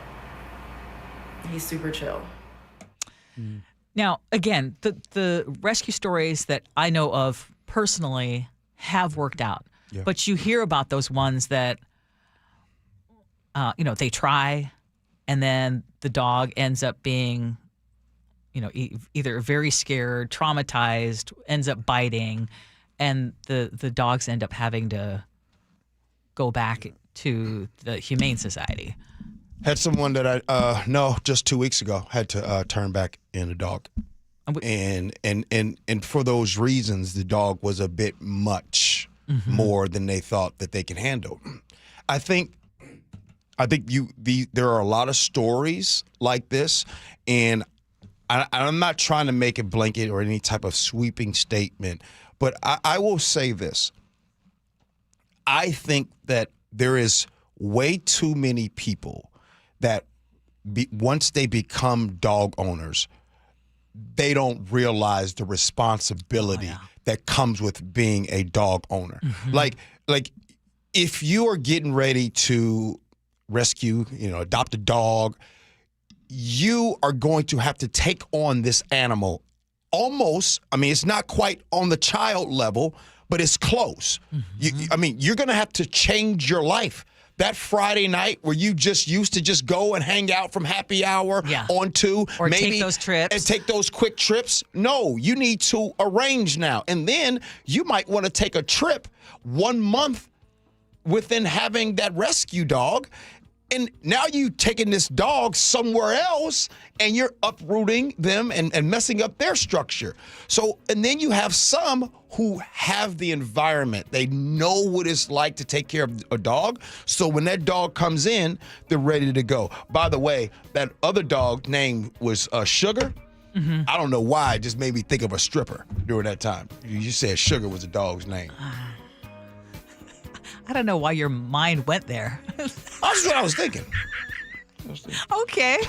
he's super chill. Now, again, the rescue stories that I know of personally have worked out. Yeah. But you hear about those ones that, they try, and then the dog ends up being, either very scared, traumatized, ends up biting, and the dogs end up having to go back to the Humane Society. Had someone that just 2 weeks ago, had to turn back in a dog. And for those reasons, the dog was a bit much more than they thought that they could handle. I think there are a lot of stories like this, and I'm not trying to make a blanket or any type of sweeping statement, but I will say this. I think that there is way too many people that once they become dog owners, they don't realize the responsibility that comes with being a dog owner. Like if you are getting ready to rescue, adopt a dog, you are going to have to take on this animal almost, it's not quite on the child level, but it's close. You're going to have to change your life. That Friday night where you just used to just go and hang out from happy hour on to or maybe take those trips and take those quick trips. No, you need to arrange now. And then you might want to take a trip 1 month within having that rescue dog. And now you taking this dog somewhere else and you're uprooting them and messing up their structure. So, and then you have some who have the environment. They know what it's like to take care of a dog. So when that dog comes in, they're ready to go. By the way, that other dog name was Sugar. I don't know why. It just made me think of a stripper during that time. You said Sugar was the dog's name. I don't know why your mind went there. That's what I was thinking. Okay.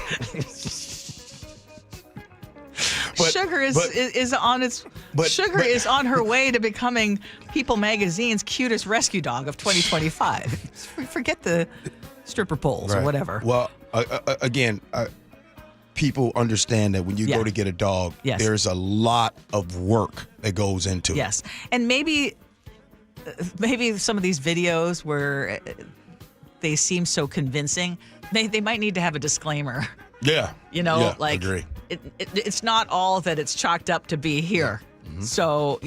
Sugar is on her way to becoming People Magazine's cutest rescue dog of 2025. Forget the stripper poles or whatever. Well, again, people understand that when you go to get a dog, there's a lot of work that goes into it. Yes, and maybe some of these videos where they seem so convincing, they might need to have a disclaimer. Yeah. Agree. It's not all that it's chalked up to be here. So,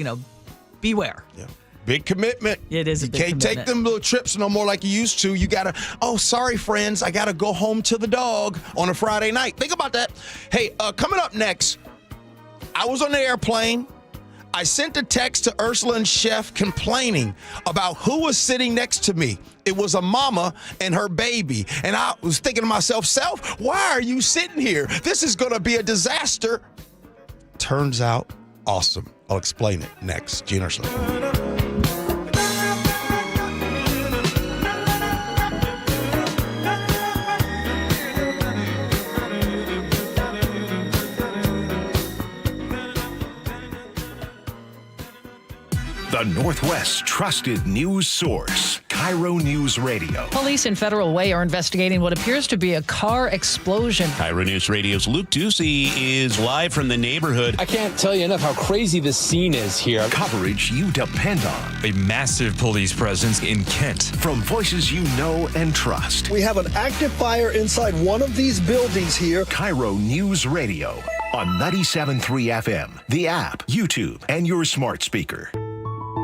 beware. Yeah. Big commitment. It is a big commitment. You can't take them little trips no more like you used to. You got to, sorry, friends, I got to go home to the dog on a Friday night. Think about that. Hey, coming up next, I was on the airplane. I sent a text to Ursula and Chef complaining about who was sitting next to me. It was a mama and her baby. And I was thinking to myself, Self, why are you sitting here? This is going to be a disaster. Turns out, awesome. I'll explain it next. Gee Ursula. The Northwest's trusted news source, KIRO Newsradio. Police in Federal Way are investigating what appears to be a car explosion. KIRO News Radio's Luke Ducey is live from the neighborhood. I can't tell you enough how crazy this scene is here. Coverage you depend on. A massive police presence in Kent. From voices you know and trust. We have an active fire inside one of these buildings here. KIRO News Radio on 97.3 FM, the app, YouTube, and your smart speaker.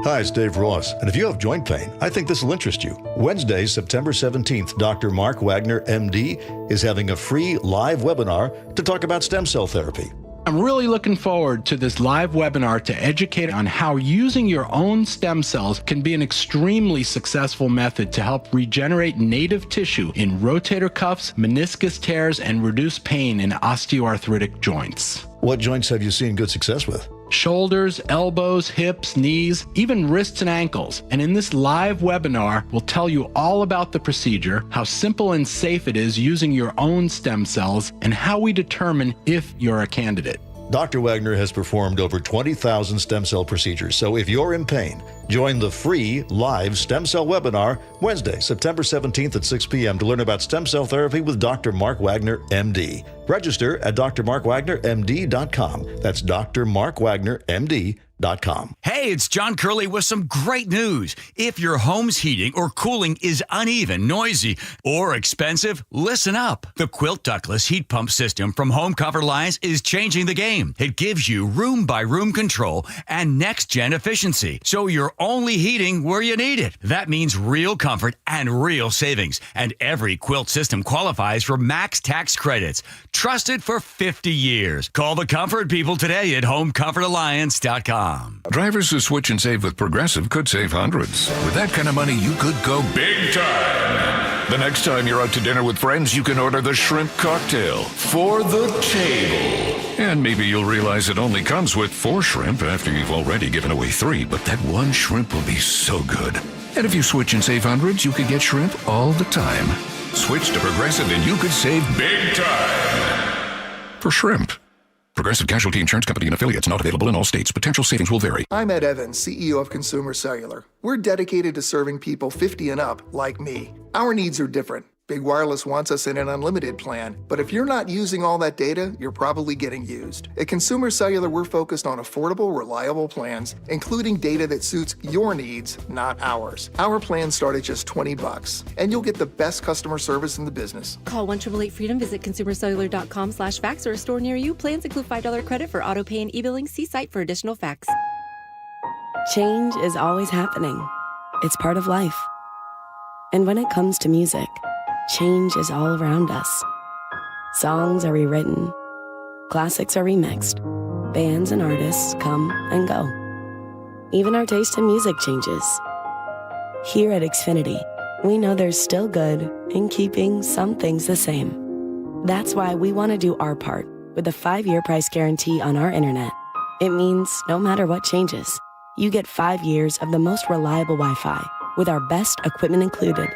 Hi, it's Dave Ross, and if you have joint pain, I think this will interest you. Wednesday, September 17th, Dr. Mark Wagner, MD, is having a free live webinar to talk about stem cell therapy. I'm really looking forward to this live webinar to educate on how using your own stem cells can be an extremely successful method to help regenerate native tissue in rotator cuffs, meniscus tears, and reduce pain in osteoarthritic joints. What joints have you seen good success with? Shoulders, elbows, hips, knees, even wrists and ankles. And in this live webinar, we'll tell you all about the procedure, how simple and safe it is using your own stem cells, and how we determine if you're a candidate. Dr. Wagner has performed over 20,000 stem cell procedures, so if you're in pain, join the free live stem cell webinar Wednesday, September 17th at 6 p.m. to learn about stem cell therapy with Dr. Mark Wagner, MD. Register at drmarkwagnermd.com. That's drmarkwagnermd.com. Hey, it's John Curley with some great news. If your home's heating or cooling is uneven, noisy, or expensive, listen up. The Quilt Ductless Heat Pump System from Home Comfort Alliance is changing the game. It gives you room-by-room control and next-gen efficiency, so you're only heating where you need it. That means real comfort and real savings, and every Quilt system qualifies for max tax credits. Trusted for 50 years. Call the comfort people today at homecomfortalliance.com. Drivers who switch and save with Progressive could save hundreds. With that kind of money, you could go big time. The next time you're out to dinner with friends, you can order the shrimp cocktail for the table. And maybe you'll realize it only comes with 4 shrimp after you've already given away 3, but that one shrimp will be so good. And if you switch and save hundreds, you could get shrimp all the time. Switch to Progressive and you could save big time. For shrimp. Progressive Casualty Insurance Company and affiliates, not available in all states. Potential savings will vary. I'm Ed Evans, CEO of Consumer Cellular. We're dedicated to serving people 50 and up, like me. Our needs are different. Big Wireless wants us in an unlimited plan, but if you're not using all that data, you're probably getting used. At Consumer Cellular, we're focused on affordable, reliable plans, including data that suits your needs, not ours. Our plans start at just $20, and you'll get the best customer service in the business. Call 1-888-FREEDOM, visit consumercellular.com/facts or a store near you. Plans include $5 credit for auto pay and e-billing. See site for additional facts. Change is always happening. It's part of life. And when it comes to music, change is all around us. Songs are rewritten. Classics are remixed. Bands and artists come and go. Even our taste in music changes. Here at Xfinity, we know there's still good in keeping some things the same. That's why we want to do our part with a 5-year price guarantee on our internet. It means no matter what changes, you get 5 years of the most reliable Wi-Fi with our best equipment included,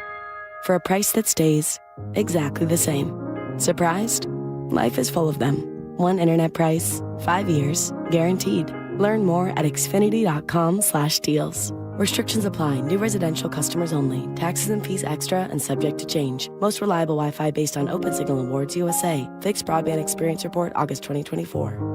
for a price that stays exactly the same. Surprised? Life is full of them. One internet price, 5 years, guaranteed. Learn more at xfinity.com/deals. Restrictions apply. New residential customers only. Taxes and fees extra and subject to change. Most reliable Wi-Fi based on Open Signal Awards USA. Fixed Broadband Experience Report, August 2024.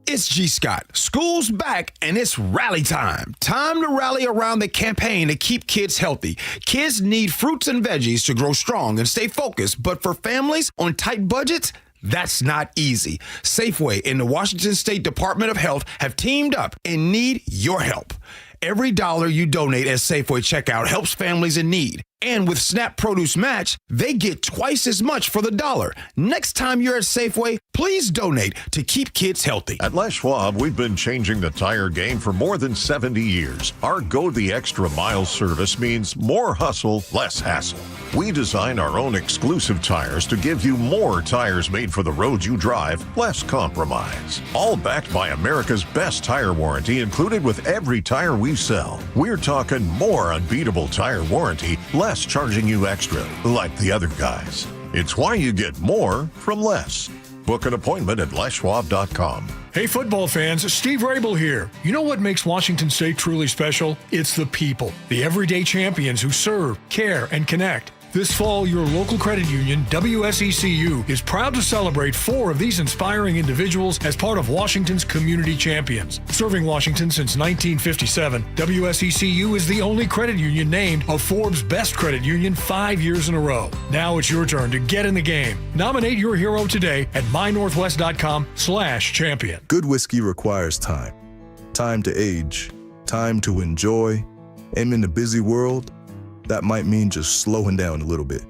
It's G. Scott. School's back and it's rally time. Time to rally around the campaign to keep kids healthy. Kids need fruits and veggies to grow strong and stay focused, but for families on tight budgets, that's not easy. Safeway and the Washington State Department of Health have teamed up and need your help. Every dollar you donate at Safeway checkout helps families in need. And with SNAP Produce Match, they get twice as much for the dollar. Next time you're at Safeway, please donate to keep kids healthy. At Les Schwab, we've been changing the tire game for more than 70 years. Our Go the Extra Mile service means more hustle, less hassle. We design our own exclusive tires to give you more tires made for the road you drive, less compromise. All backed by America's best tire warranty included with every tire we sell. We're talking more unbeatable tire warranty, less charging you extra, like the other guys. It's why you get more from less. Book an appointment at leschwab.com. Hey, football fans, Steve Rabel here. You know what makes Washington State truly special? It's the people, the everyday champions who serve, care, and connect. This fall, your local credit union, WSECU, is proud to celebrate 4 of these inspiring individuals as part of Washington's Community Champions. Serving Washington since 1957, WSECU is the only credit union named a Forbes Best Credit Union 5 years in a row. Now it's your turn to get in the game. Nominate your hero today at mynorthwest.com/champion. Good whiskey requires time. Time to age, time to enjoy, and in a busy world, that might mean just slowing down a little bit.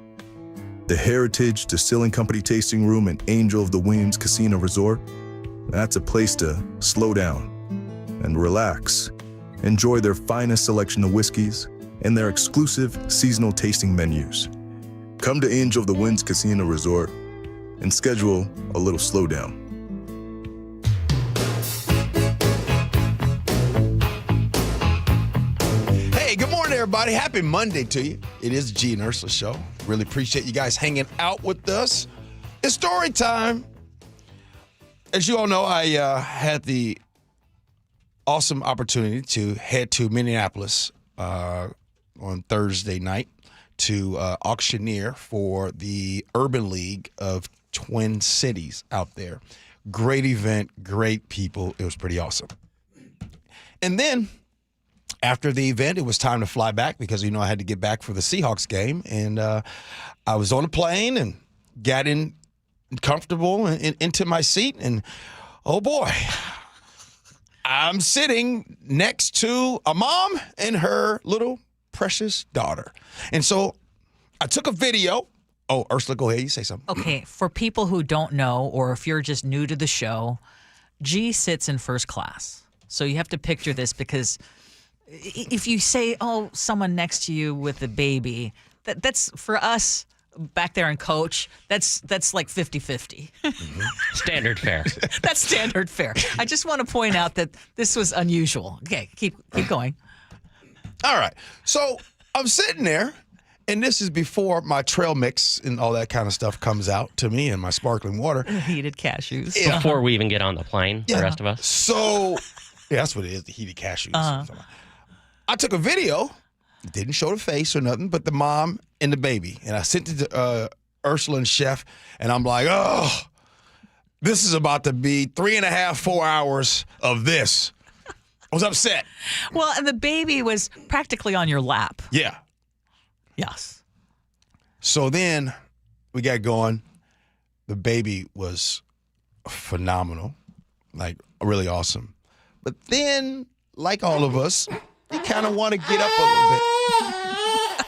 The Heritage Distilling Company Tasting Room and Angel of the Winds Casino Resort, that's a place to slow down and relax. Enjoy their finest selection of whiskeys and their exclusive seasonal tasting menus. Come to Angel of the Winds Casino Resort and schedule a little slowdown. Good morning, everybody. Happy Monday to you. It is Gee and Ursula Show. Really appreciate you guys hanging out with us. It's story time. As you all know, I had the awesome opportunity to head to Minneapolis on Thursday night to auctioneer for the Urban League of Twin Cities out there. Great event, great people. It was pretty awesome. And then after the event, it was time to fly back because, I had to get back for the Seahawks game. And I was on a plane and got in comfortable and into my seat. And, oh, boy, I'm sitting next to a mom and her little precious daughter. And so I took a video. Oh, Ursula, go ahead. You say something. Okay, for people who don't know, or if you're just new to the show, Gee sits in first class. So you have to picture this because if you say, someone next to you with a baby, that's for us back there in coach, that's like 50-50. Standard fare. That's standard fare. I just want to point out that this was unusual. Okay, keep going. All right. So I'm sitting there, and this is before my trail mix and all that kind of stuff comes out to me and my sparkling water. Heated cashews. Yeah. Before we even get on the plane, the rest of us. So, that's what it is, the heated cashews. I took a video. Didn't show the face or nothing, but the mom and the baby. And I sent it to Ursula and Chef, and I'm like, this is about to be 3.5, 4 hours of this. I was upset. Well, and the baby was practically on your lap. Yeah. Yes. So then we got going. The baby was phenomenal, like really awesome. But then, like all of us, you kind of want to get up a little bit.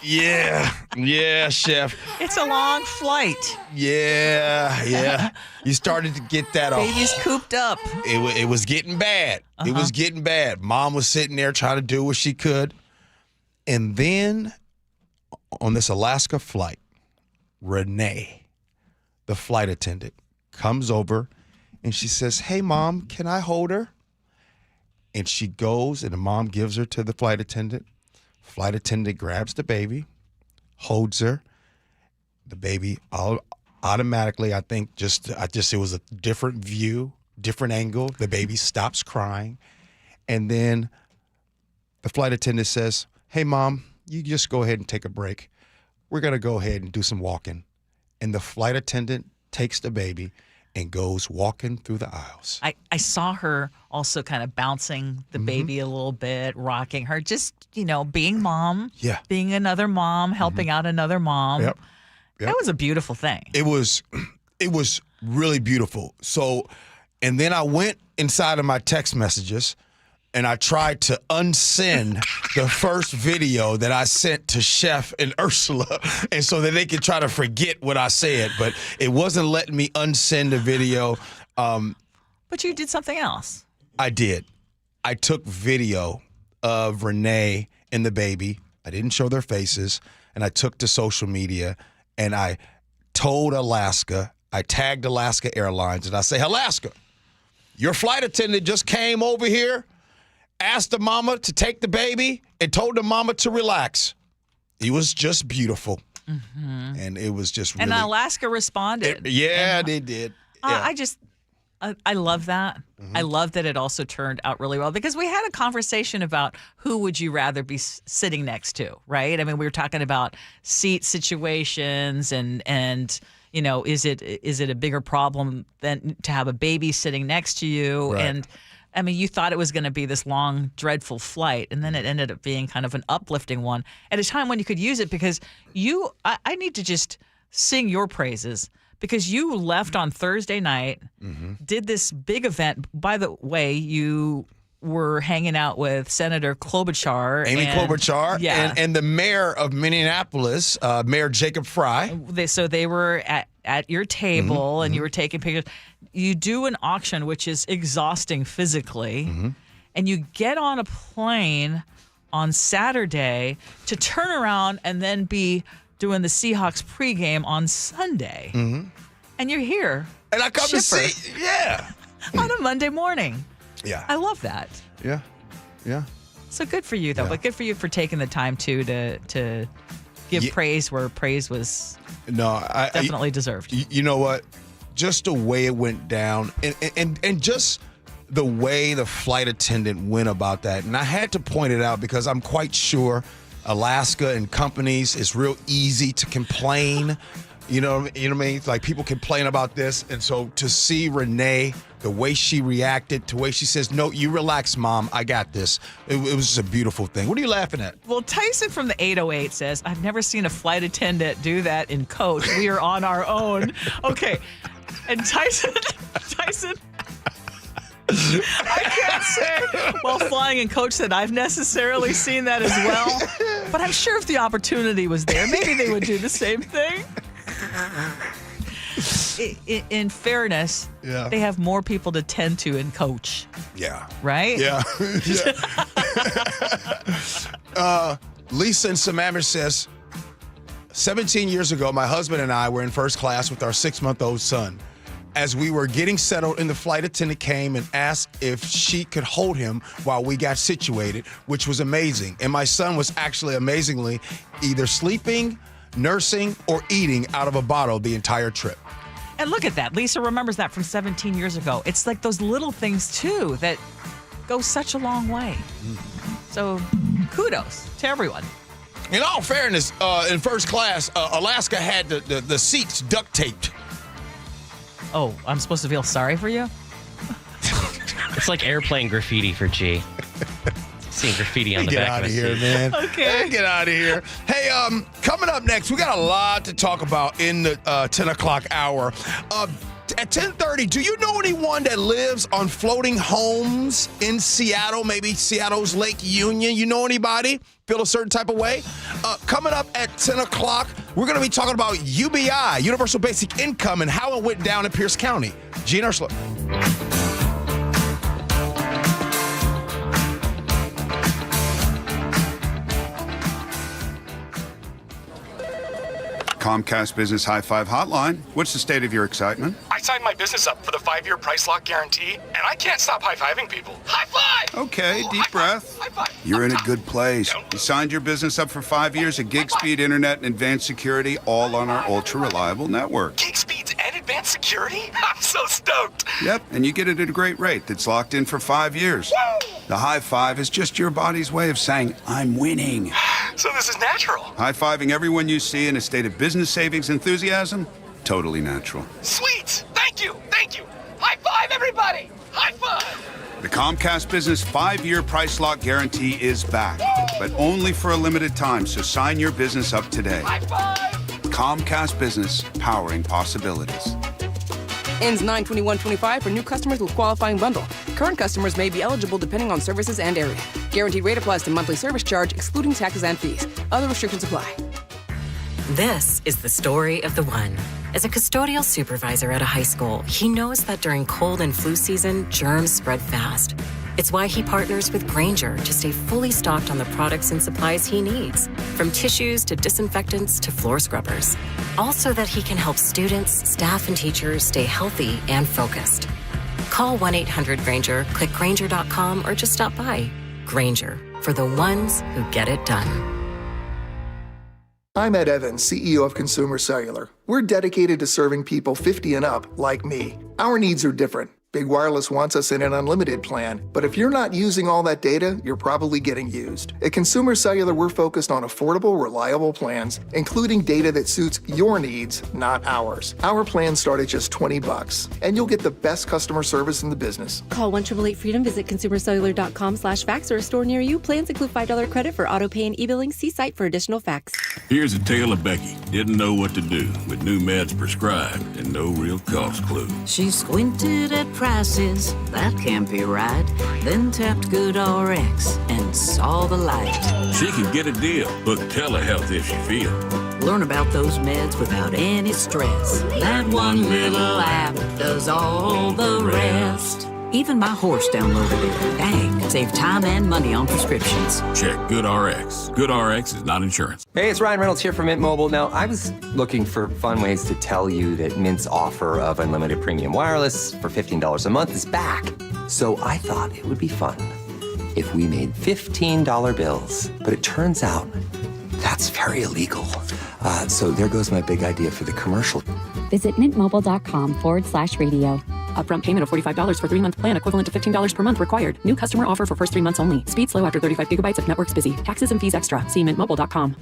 Yeah, Chef. It's a long flight. Yeah. You started to get that off. Baby's cooped up. It was getting bad. It was getting bad. Mom was sitting there trying to do what she could. And then on this Alaska flight, Renee, the flight attendant, comes over and she says, "Hey, Mom, can I hold her?" And she goes, and the mom gives her to the flight attendant. Flight attendant grabs the baby, holds her. The baby automatically, I think, it was a different view, different angle. The baby stops crying. And then the flight attendant says, "Hey, Mom, you just go ahead and take a break. We're going to go ahead and do some walking." And the flight attendant takes the baby and goes walking through the aisles. I saw her also kind of bouncing the baby a little bit, rocking her, just, being mom, being another mom, helping out another mom. Yep. That was a beautiful thing. It was really beautiful. So, and then I went inside of my text messages and I tried to unsend the first video that I sent to Chef and Ursula, and so that they could try to forget what I said, but it wasn't letting me unsend the video. But you did something else. I did. I took video of Renee and the baby. I didn't show their faces, and I took to social media, and I told Alaska, I tagged Alaska Airlines, and I say, "Alaska, your flight attendant just came over here, asked the mama to take the baby, and told the mama to relax." It was just beautiful. And it was just really... And Alaska responded. They did. I love that. I love that it also turned out really well because we had a conversation about who would you rather be sitting next to, right? I mean, we were talking about seat situations and is it a bigger problem than to have a baby sitting next to you? Right. And I mean, you thought it was going to be this long, dreadful flight, and then it ended up being kind of an uplifting one at a time when you could use it because I need to just sing your praises because you left on Thursday night, did this big event. By the way, you were hanging out with Senator Klobuchar. Amy Klobuchar and the mayor of Minneapolis, Mayor Jacob Fry. So they were at your table and you were taking pictures. You do an auction, which is exhausting physically, and you get on a plane on Saturday to turn around and then be doing the Seahawks pregame on Sunday. And you're here. And I come to see, on a Monday morning. Yeah. I love that. Yeah. So good for you, though. But good for you for taking the time, too, to give praise where praise was definitely deserved. You know what? Just the way it went down and just the way the flight attendant went about that. And I had to point it out because I'm quite sure Alaska and companies, it's real easy to complain You know what I mean? Like, people complain about this. And so to see Renee, the way she reacted, the way she says, no, you relax, Mom. I got this. It was just a beautiful thing. What are you laughing at? Well, Tyson from the 808 says, I've never seen a flight attendant do that in coach. We are on our own. Okay. And Tyson, I can't say while flying in coach that I've necessarily seen that as well. But I'm sure if the opportunity was there, maybe they would do the same thing. In fairness, they have more people to tend to in coach. Yeah. Right? Yeah. Lisa in Sammamish says, 17 years ago, my husband and I were in first class with our 6-month-old son. As we were getting settled in, the flight attendant came and asked if she could hold him while we got situated, which was amazing. And my son was actually amazingly either sleeping, nursing, or eating out of a bottle the entire trip. And look at that. Lisa remembers that from 17 years ago. It's like those little things, too, that go such a long way. So kudos to everyone. In all fairness, in first class, Alaska had the seats duct taped. Oh, I'm supposed to feel sorry for you? It's like airplane graffiti for G. Seeing graffiti on the Get back out of of a here, seat. man. Okay. Get out of here. Hey, coming up next, we got a lot to talk about in the 10 o'clock hour. At 10:30, do you know anyone that lives on floating homes in Seattle? Maybe Seattle's Lake Union. You know anybody? Feel a certain type of way? Coming up at 10 o'clock, we're going to be talking about UBI, Universal Basic Income, and how it went down in Pierce County. Gee and Ursula. Comcast Business High Five Hotline. What's the state of your excitement? I signed my business up for the 5-year price lock guarantee, and I can't stop high-fiving people. High five! Okay, deep breath. You're in a good place. You signed your business up for 5 years of gig speed internet and advanced security, all on our ultra-reliable network. Gig speeds and advanced security? I'm so stoked. Yep, and you get it at a great rate that's locked in for 5 years. Woo! The high five is just your body's way of saying, I'm winning. So this is natural. High-fiving everyone you see in a state of business savings enthusiasm? Totally natural. Sweet! Thank you! Thank you! High five, everybody! High five! The Comcast Business 5-year price lock guarantee is back, but only for a limited time, so sign your business up today. High five! Comcast Business, powering possibilities. Ends 9/21/25 for new customers with qualifying bundle. Current customers may be eligible depending on services and area. Guaranteed rate applies to monthly service charge, excluding taxes and fees. Other restrictions apply. This is the story of the one. As a custodial supervisor at a high school, he knows that during cold and flu season, germs spread fast. It's why he partners with Grainger to stay fully stocked on the products and supplies he needs, from tissues to disinfectants to floor scrubbers. Also that he can help students, staff, and teachers stay healthy and focused. Call 1-800-GRAINGER, click Grainger.com, or just stop by. Grainger, for the ones who get it done. I'm Ed Evans, CEO of Consumer Cellular. We're dedicated to serving people 50 and up like me. Our needs are different. Big Wireless wants us in an unlimited plan, but if you're not using all that data, you're probably getting used. At Consumer Cellular, we're focused on affordable, reliable plans, including data that suits your needs, not ours. Our plans start at just $20, and you'll get the best customer service in the business. Call 1-888-FREEDOM, visit consumercellular.com/fax or a store near you. Plans include $5 credit for auto pay and e-billing. See site for additional facts. Here's a tale of Becky. Didn't know what to do with new meds prescribed and no real cost clue. She squinted at prices, that can't be right. Then tapped GoodRx and saw the light. She can get a deal. Book telehealth if she feels. Learn about those meds without any stress. That one little app does all the rest. Even my horse downloaded it. Dang, save time and money on prescriptions. Check GoodRx. GoodRx is not insurance. Hey, it's Ryan Reynolds here from Mint Mobile. Now, I was looking for fun ways to tell you that Mint's offer of unlimited premium wireless for $15 a month is back. So I thought it would be fun if we made $15 bills. But it turns out that's very illegal. So there goes my big idea for the commercial. Visit mintmobile.com/radio. Upfront payment of $45 for 3-month plan, equivalent to $15 per month required. New customer offer for first 3 months only. Speed slow after 35 gigabytes if network's busy. Taxes and fees extra. See mintmobile.com.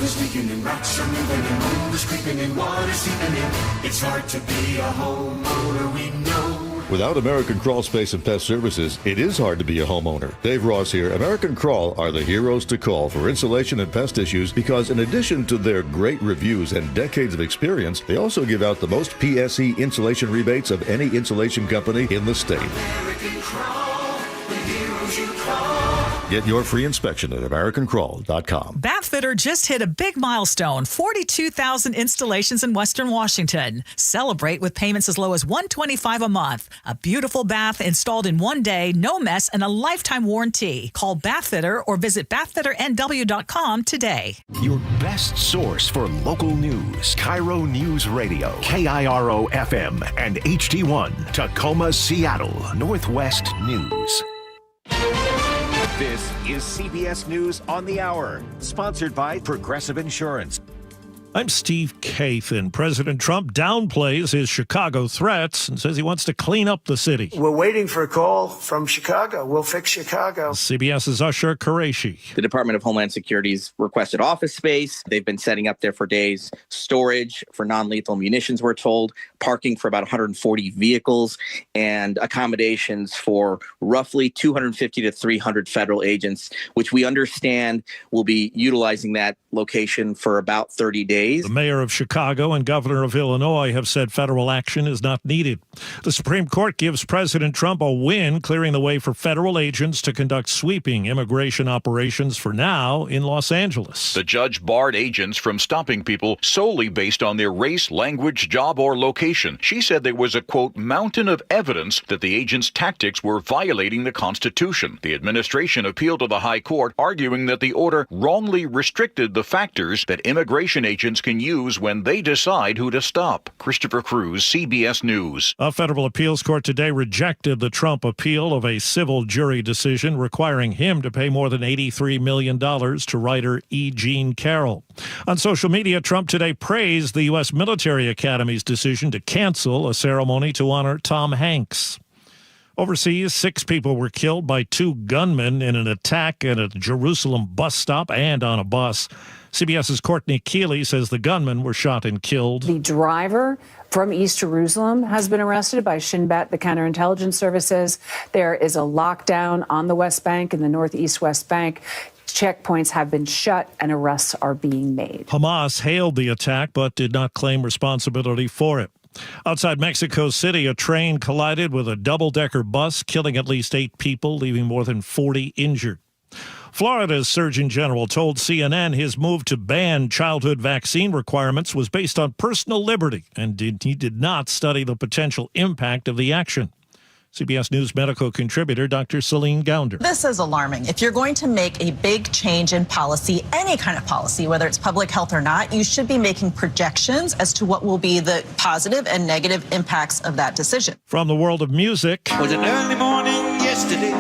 Shoulders leaking and rocks are moving and mold is creeping and water seeping in. It's hard to be a homeowner, we know. Without American Crawl Space and Pest Services, it is hard to be a homeowner. Dave Ross here. American Crawl are the heroes to call for insulation and pest issues because in addition to their great reviews and decades of experience, they also give out the most PSE insulation rebates of any insulation company in the state. American Crawl, the heroes you call. Get your free inspection at AmericanCrawl.com. Bathfitter just hit a big milestone, 42,000 installations in Western Washington. Celebrate with payments as low as $125 a month. A beautiful bath installed in one day, no mess, and a lifetime warranty. Call Bathfitter or visit bathfitternw.com today. Your best source for local news. KIRO Newsradio, KIRO FM, and HD1, Tacoma, Seattle, Northwest News. This is CBS News on the Hour, sponsored by Progressive Insurance. I'm Steve Kathan. President Trump downplays his Chicago threats and says he wants to clean up the city. We're waiting for a call from Chicago. We'll fix Chicago. CBS's Usher Qureshi. The Department of Homeland Security's requested office space. They've been setting up there for days. Storage for non-lethal munitions, we're told. Parking for about 140 vehicles. And accommodations for roughly 250 to 300 federal agents, which we understand will be utilizing that location for about 30 days. The mayor of Chicago and governor of Illinois have said federal action is not needed. The Supreme Court gives President Trump a win, clearing the way for federal agents to conduct sweeping immigration operations for now in Los Angeles. The judge barred agents from stopping people solely based on their race, language, job, or location. She said there was a, quote, mountain of evidence that the agents' tactics were violating the Constitution. The administration appealed to the High Court, arguing that the order wrongly restricted the factors that immigration agents can use when they decide who to stop. Christopher Cruz, CBS News. A federal appeals court today rejected the Trump appeal of a civil jury decision requiring him to pay more than $83 million to writer E. Jean Carroll. On social media, Trump today praised the U.S. Military Academy's decision to cancel a ceremony to honor Tom Hanks. Overseas, 6 people were killed by 2 gunmen in an attack at a Jerusalem bus stop and on a bus. CBS's Courtney Keeley says the gunmen were shot and killed. The driver from East Jerusalem has been arrested by Shin Bet, the counterintelligence services. There is a lockdown on the West Bank and the Northeast West Bank. Checkpoints have been shut and arrests are being made. Hamas hailed the attack but did not claim responsibility for it. Outside Mexico City, a train collided with a double-decker bus, killing at least 8 people, leaving more than 40 injured. Florida's Surgeon General told CNN his move to ban childhood vaccine requirements was based on personal liberty, and he did not study the potential impact of the action. CBS News medical contributor Dr. Celine Gounder. This is alarming. If you're going to make a big change in policy, any kind of policy, whether it's public health or not, you should be making projections as to what will be the positive and negative impacts of that decision. From the world of music. It was an early morning yesterday.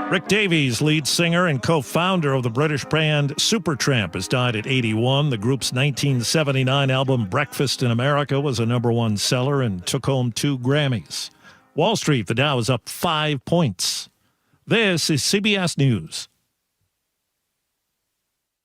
Rick Davies, lead singer and co-founder of the British band Supertramp, has died at 81. The group's 1979 album Breakfast in America was a #1 seller and took home 2 Grammys. Wall Street, the Dow is up 5 points. This is CBS News.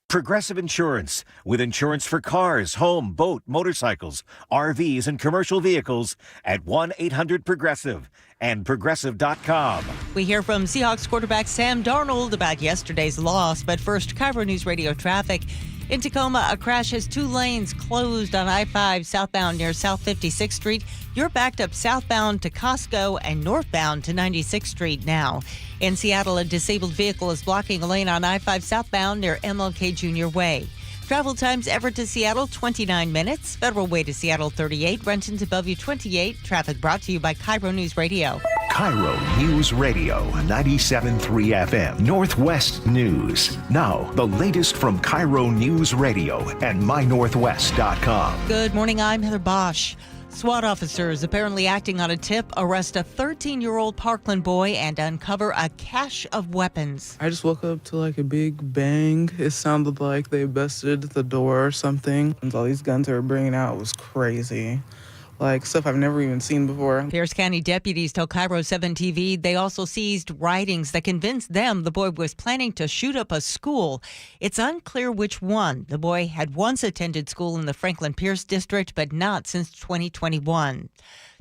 Progressive Insurance, with insurance for cars, home, boat, motorcycles, RVs, and commercial vehicles at 1-800-PROGRESSIVE and Progressive.com. We hear from Seahawks quarterback Sam Darnold about yesterday's loss, but first, KIRO News Radio traffic. In Tacoma, a crash has 2 lanes closed on I-5 southbound near South 56th Street. You're backed up southbound to Costco and northbound to 96th Street now. In Seattle, a disabled vehicle is blocking a lane on I-5 southbound near MLK Junior Way. Travel times Everett to Seattle, 29 minutes. Federal Way to Seattle, 38. Renton to Bellevue, 28. Traffic brought to you by KIRO News Radio. KIRO News Radio, 97.3 FM, Northwest News. Now, the latest from KIRO News Radio and mynorthwest.com. Good morning, I'm Heather Bosch. SWAT officers apparently acting on a tip arrest a 13-year-old Parkland boy and uncover a cache of weapons. I just woke up to like a big bang. It sounded like they busted the door or something. And all these guns they were bringing out was crazy. like stuff I've never even seen before. Pierce County deputies tell KIRO 7 TV they also seized writings that convinced them the boy was planning to shoot up a school. It's unclear which one. The boy had once attended school in the Franklin Pierce district, but not since 2021.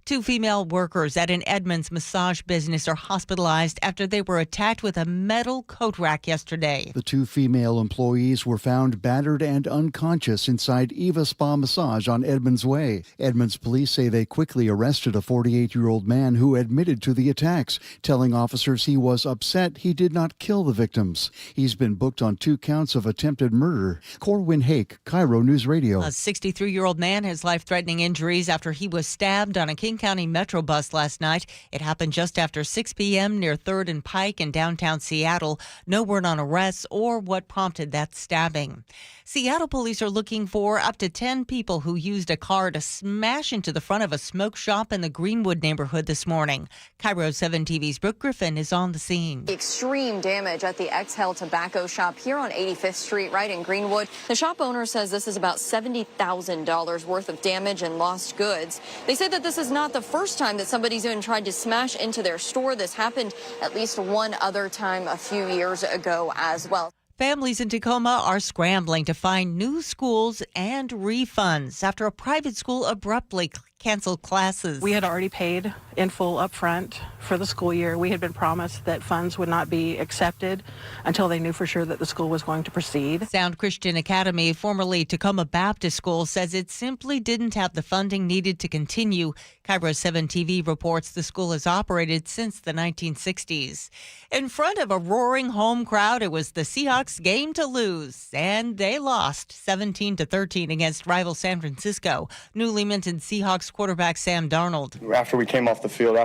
2 female workers at an Edmonds massage business are hospitalized after they were attacked with a metal coat rack yesterday. The 2 female employees were found battered and unconscious inside Eva Spa Massage on Edmonds Way. Edmonds police say they quickly arrested a 48-year-old man who admitted to the attacks, telling officers he was upset he did not kill the victims. He's been booked on 2 counts of attempted murder. Corwin Hake, KIRO News Radio. A 63-year-old man has life-threatening injuries after he was stabbed on a King County Metro bus last night. It happened just after 6 p.m. near 3rd and Pike in downtown Seattle. No word on arrests or what prompted that stabbing. Seattle police are looking for up to 10 people who used a car to smash into the front of a smoke shop in the Greenwood neighborhood this morning. KIRO 7 TV's Brooke Griffin is on the scene. Extreme damage at the Exhale Tobacco shop here on 85th Street, right in Greenwood. The shop owner says this is about $70,000 worth of damage and lost goods. They say that this is not the first time that somebody's even tried to smash into their store. This happened at least one other time a few years ago as well. Families in Tacoma are scrambling to find new schools and refunds after a private school abruptly canceled classes. We had already paid in full up front for the school year. We had been promised that funds would not be accepted until they knew for sure that the school was going to proceed. Sound Christian Academy, formerly Tacoma Baptist School, says it simply didn't have the funding needed to continue. KIRO 7 TV reports the school has operated since the 1960s. In front of a roaring home crowd, it was the Seahawks' game to lose, and they lost 17-13 against rival San Francisco. Newly minted Seahawks quarterback Sam Darnold. After I came off the field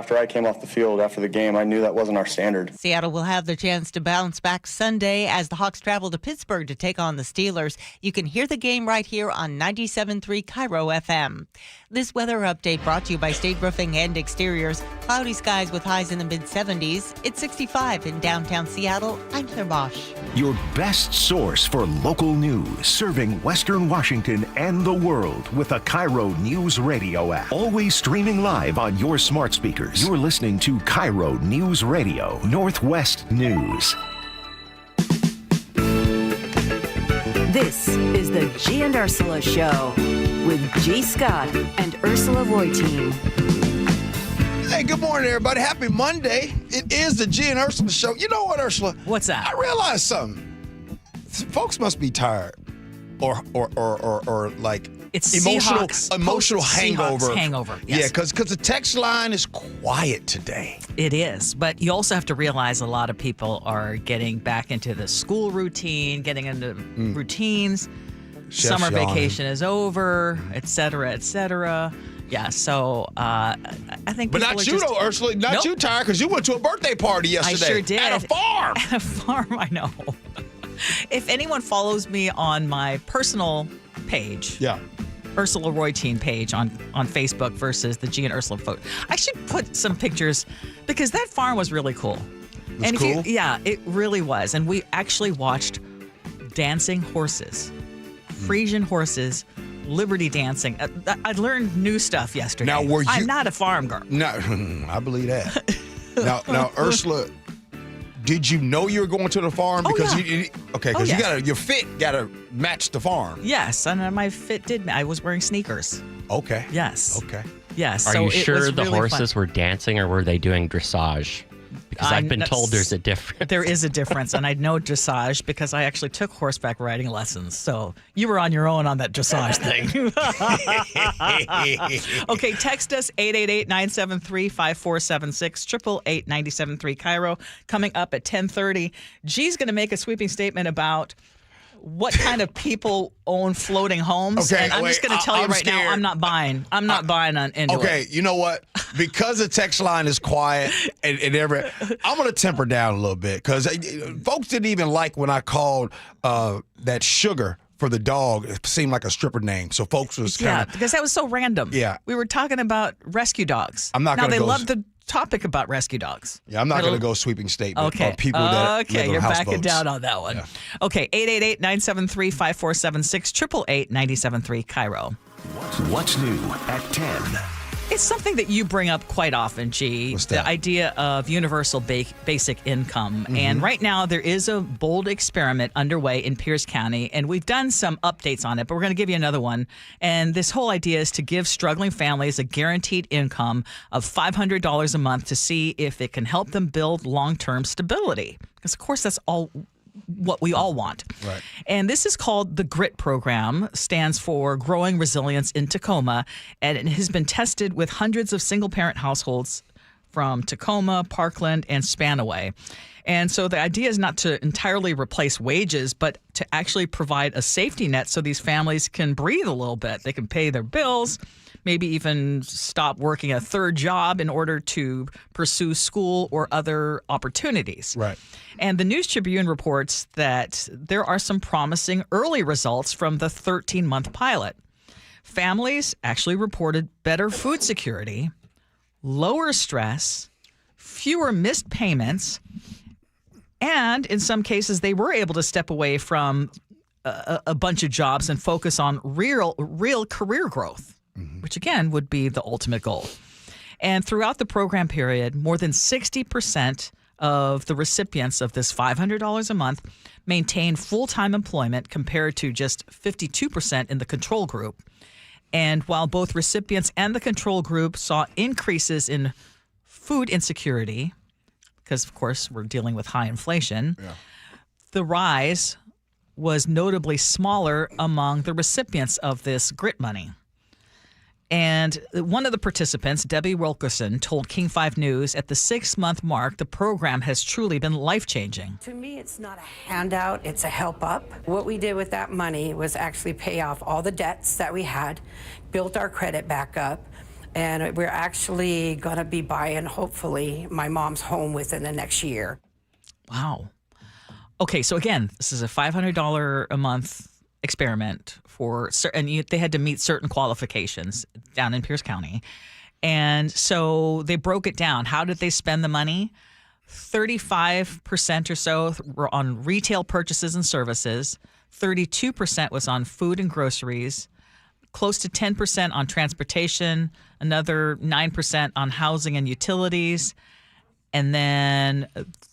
after the game, I knew that wasn't our standard. Seattle will have the chance to bounce back Sunday as the Hawks travel to Pittsburgh to take on the Steelers. You can hear the game right here on 97.3 KIRO FM. This weather update brought to you by State Roofing and Exteriors. Cloudy skies with highs in the mid-70s. It's 65 in downtown Seattle. I'm Claire Bosch. Your best source for local news, serving Western Washington and the world with the KIRO Newsradio app. Always streaming live on your smart speakers. You're listening to KIRO Newsradio, Northwest News. This is the Gee and Ursula Show with G. Scott and Ursula Reutin. Hey, good morning, everybody. Happy Monday. It is the Gee and Ursula Show. You know what, Ursula? What's that? I realized something. Folks must be tired or like it's emotional hangover. Seahawks hangover. Yes. Yeah, because the text line is quiet today. It is, but you also have to realize a lot of people are getting back into the school routine, getting into routines. Chef's Summer yawning. vacation is over, et cetera, et cetera. Yeah, so I think. But not you, though, Ursula. Not you tired because you went to a birthday party yesterday. I sure did. At a farm. At a farm, I know. If anyone follows me on my personal page, Ursula Reutin page on Facebook versus the Gee and Ursula photo, I should put some pictures because that farm was really cool. Cool? It really was. And we actually watched dancing horses, Frisian horses, Liberty dancing. I learned new stuff yesterday. Now, I'm not a farm girl. No, I believe that. now, Ursula, did you know you were going to the farm? Because your fit got to match the farm. Yes, and my fit did. I was wearing sneakers. Okay. Yes. Okay. Yes. Are so you it sure was the really horses fun. were dancing or were they doing dressage? Because I've been told there's a difference. There is a difference, and I know dressage because I actually took horseback riding lessons. So you were on your own on that dressage thing. Okay, text us 888-973-5476, 888-973 KIRO. Coming up at 10:30, G's going to make a sweeping statement about what kind of people own floating homes. Okay, and I'm just going to tell you right now, I'm not buying. I'm not buying into it. Okay, you know what? Because the text line is quiet and I'm going to temper down a little bit because folks didn't even like when I called that Sugar for the dog. It seemed like a stripper name. So folks was kind of... because that was so random. Yeah. We were talking about rescue dogs. I'm not going to Now, go... they love the topic about rescue dogs. Yeah, I'm not going to go sweeping statement okay. on people that live on you're houseboats. backing down on that one. Yeah. Okay, 888-973-5476, 888-973 KIRO. What's new at 10? It's something that you bring up quite often, Gee. What's that? The idea of universal basic income. Mm-hmm. And right now there is a bold experiment underway in Pierce County, and we've done some updates on it, but we're going to give you another one. And this whole idea is to give struggling families a guaranteed income of $500 a month to see if it can help them build long-term stability. Because, of course, that's all what we all want. Right. And this is called the GRIT program, stands for Growing Resilience in Tacoma, and it has been tested with hundreds of single-parent households from Tacoma, Parkland, and Spanaway. And so the idea is not to entirely replace wages, but to actually provide a safety net so these families can breathe a little bit. They can pay their bills, maybe even stop working a third job in order to pursue school or other opportunities. Right. And the News Tribune reports that there are some promising early results from the 13-month pilot. Families actually reported better food security, lower stress, fewer missed payments, and in some cases, they were able to step away from a bunch of jobs and focus on real career growth, which again would be the ultimate goal. And throughout the program period, more than 60% of the recipients of this $500 a month maintained full-time employment compared to just 52% in the control group. And while both recipients and the control group saw increases in food insecurity, because, of course, we're dealing with high inflation, the rise was notably smaller among the recipients of this GRIT money. And one of the participants, Debbie Wilkerson, told King 5 News at the 6-month mark, the program has truly been life-changing. To me, it's not a handout, it's a help up. What we did with that money was actually pay off all the debts that we had, built our credit back up, and we're actually going to be buying, hopefully, my mom's home within the next year. Wow. Okay, so again, this is a $500 a month experiment and they had to meet certain qualifications down in Pierce County. And so they broke it down. How did they spend the money? 35% or so were on retail purchases and services. 32% was on food and groceries. Close to 10% on transportation. Another 9% on housing and utilities. And then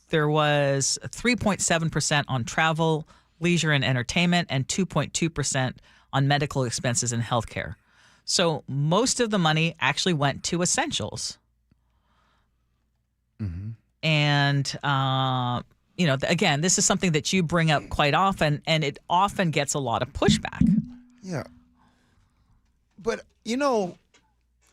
there was 3.7% on travel, leisure and entertainment, and 2.2% on medical expenses and healthcare. So most of the money actually went to essentials. Mm-hmm. And, again, this is something that you bring up quite often, and it often gets a lot of pushback. Yeah. But,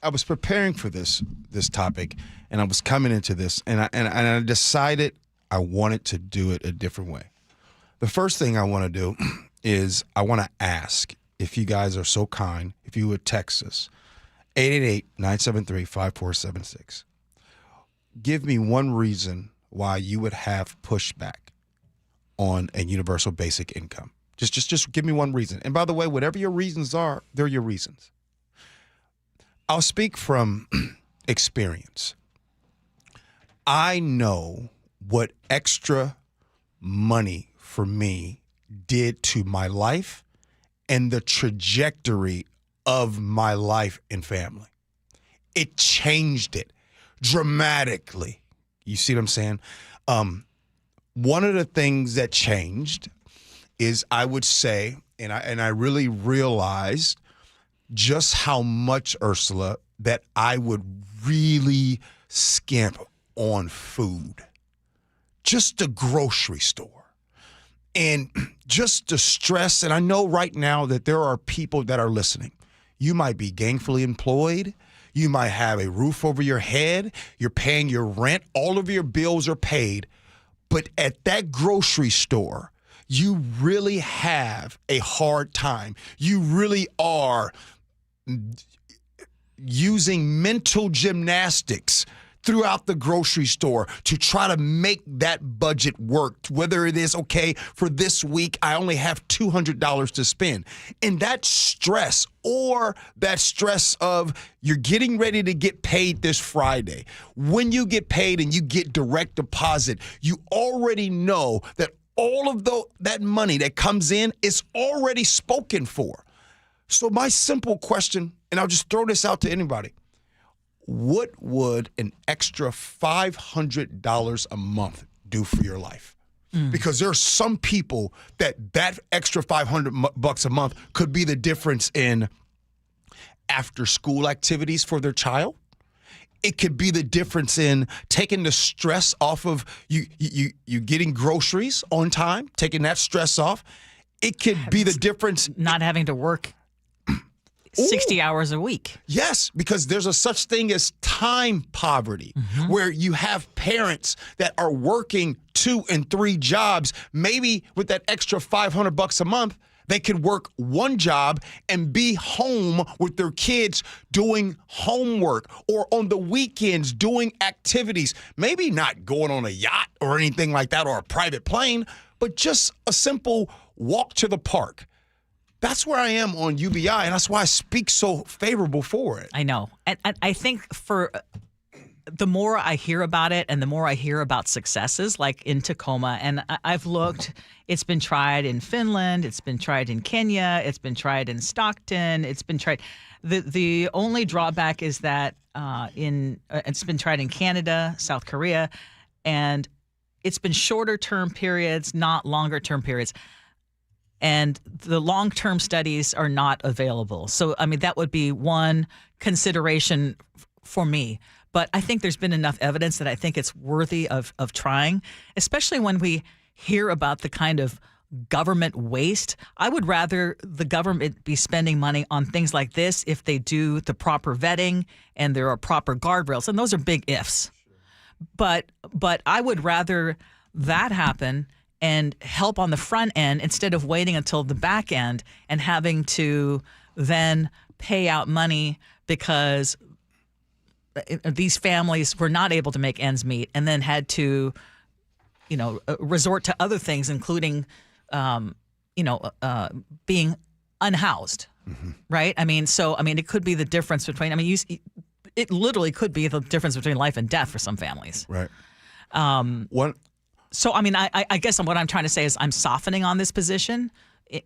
I was preparing for this topic, and I was coming into this, and I decided I wanted to do it a different way. The first thing I want to do is I want to ask if you guys are so kind, if you would text us, 888-973-5476. Give me one reason why you would have pushback on a universal basic income. Just give me one reason. And by the way, whatever your reasons are, they're your reasons. I'll speak from experience. I know what extra money for me did to my life and the trajectory of my life and family. It changed it dramatically. You see what I'm saying? One of the things that changed is, I would say, and I really realized just how much, Ursula, that I would really skimp on food. Just the grocery store. And just the stress, and I know right now that there are people that are listening. You might be gainfully employed. You might have a roof over your head. You're paying your rent. All of your bills are paid. But at that grocery store, you really have a hard time. You really are using mental gymnastics throughout the grocery store to try to make that budget work, whether it is, okay, for this week, I only have $200 to spend. And that stress, or that stress of you're getting ready to get paid this Friday. When you get paid and you get direct deposit, you already know that all of that money that comes in is already spoken for. So my simple question, and I'll just throw this out to anybody, what would an extra $500 a month do for your life? Because there are some people that extra $500 a month could be the difference in after-school activities for their child. It could be the difference in taking the stress off of you getting groceries on time, taking that stress off. It could be the difference. Not having to work 60 hours a week. Yes, because there's a such thing as time poverty, where you have parents that are working 2 and 3 jobs. Maybe with that extra $500 a month, they could work one job and be home with their kids doing homework, or on the weekends doing activities. Maybe not going on a yacht or anything like that, or a private plane, but just a simple walk to the park. That's where I am on UBI, and that's why I speak so favorable for it. I know. And I think for the more I hear about it and the more I hear about successes like in Tacoma, and I've looked, it's been tried in Finland, it's been tried in Kenya, it's been tried in Stockton, it's been tried. The only drawback is that it's been tried in Canada, South Korea, and it's been shorter term periods, not longer term periods. And the long-term studies are not available. So, I mean, that would be one consideration for me. But I think there's been enough evidence that I think it's worthy of trying, especially when we hear about the kind of government waste. I would rather the government be spending money on things like this if they do the proper vetting and there are proper guardrails. And those are big ifs. But I would rather that happen and help on the front end instead of waiting until the back end and having to then pay out money because these families were not able to make ends meet and then had to, resort to other things, including, being unhoused, right? It could be the difference between, it literally could be the difference between life and death for some families. Right. So, I guess what I'm trying to say is I'm softening on this position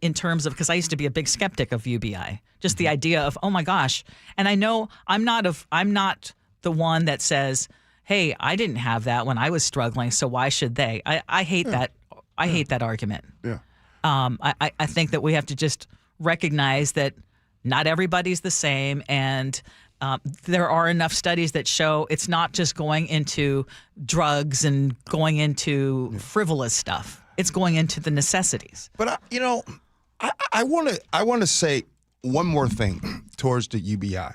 in terms of, because I used to be a big skeptic of UBI, just the idea of, oh my gosh. And I know I'm not the one that says, hey, I didn't have that when I was struggling, so why should they? I hate that. I hate that argument. Yeah. I think that we have to just recognize that not everybody's the same, and there are enough studies that show it's not just going into drugs and going into frivolous stuff. It's going into the necessities. But I want to say one more thing towards the UBI.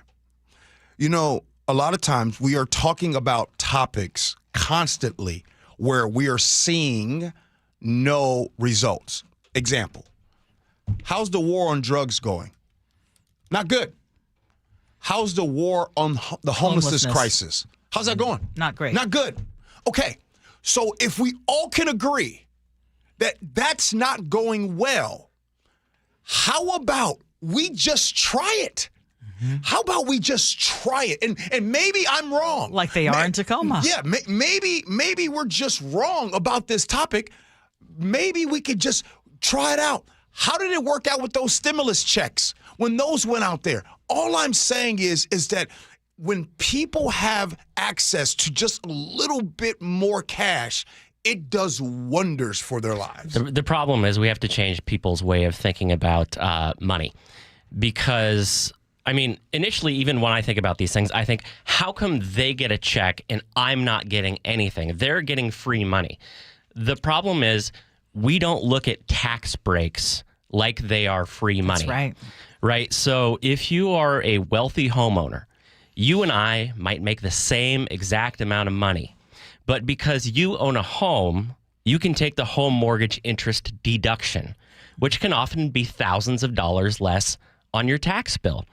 A lot of times we are talking about topics constantly where we are seeing no results. Example: how's the war on drugs going? Not good. How's the war on the homelessness crisis? How's that going? Not great. Not good. Okay, so if we all can agree that that's not going well, how about we just try it? How about we just try it? And maybe I'm wrong. Like they are in Tacoma. Yeah, maybe we're just wrong about this topic. Maybe we could just try it out. How did it work out with those stimulus checks when those went out there? All I'm saying is that when people have access to just a little bit more cash, it does wonders for their lives. The problem is we have to change people's way of thinking about money, because initially, even when I think about these things, I think, how come they get a check and I'm not getting anything? They're getting free money. The problem is we don't look at tax breaks like they are free money. That's right. Right? So if you are a wealthy homeowner, you and I might make the same exact amount of money. But because you own a home, you can take the home mortgage interest deduction, which can often be thousands of dollars less on your tax bill.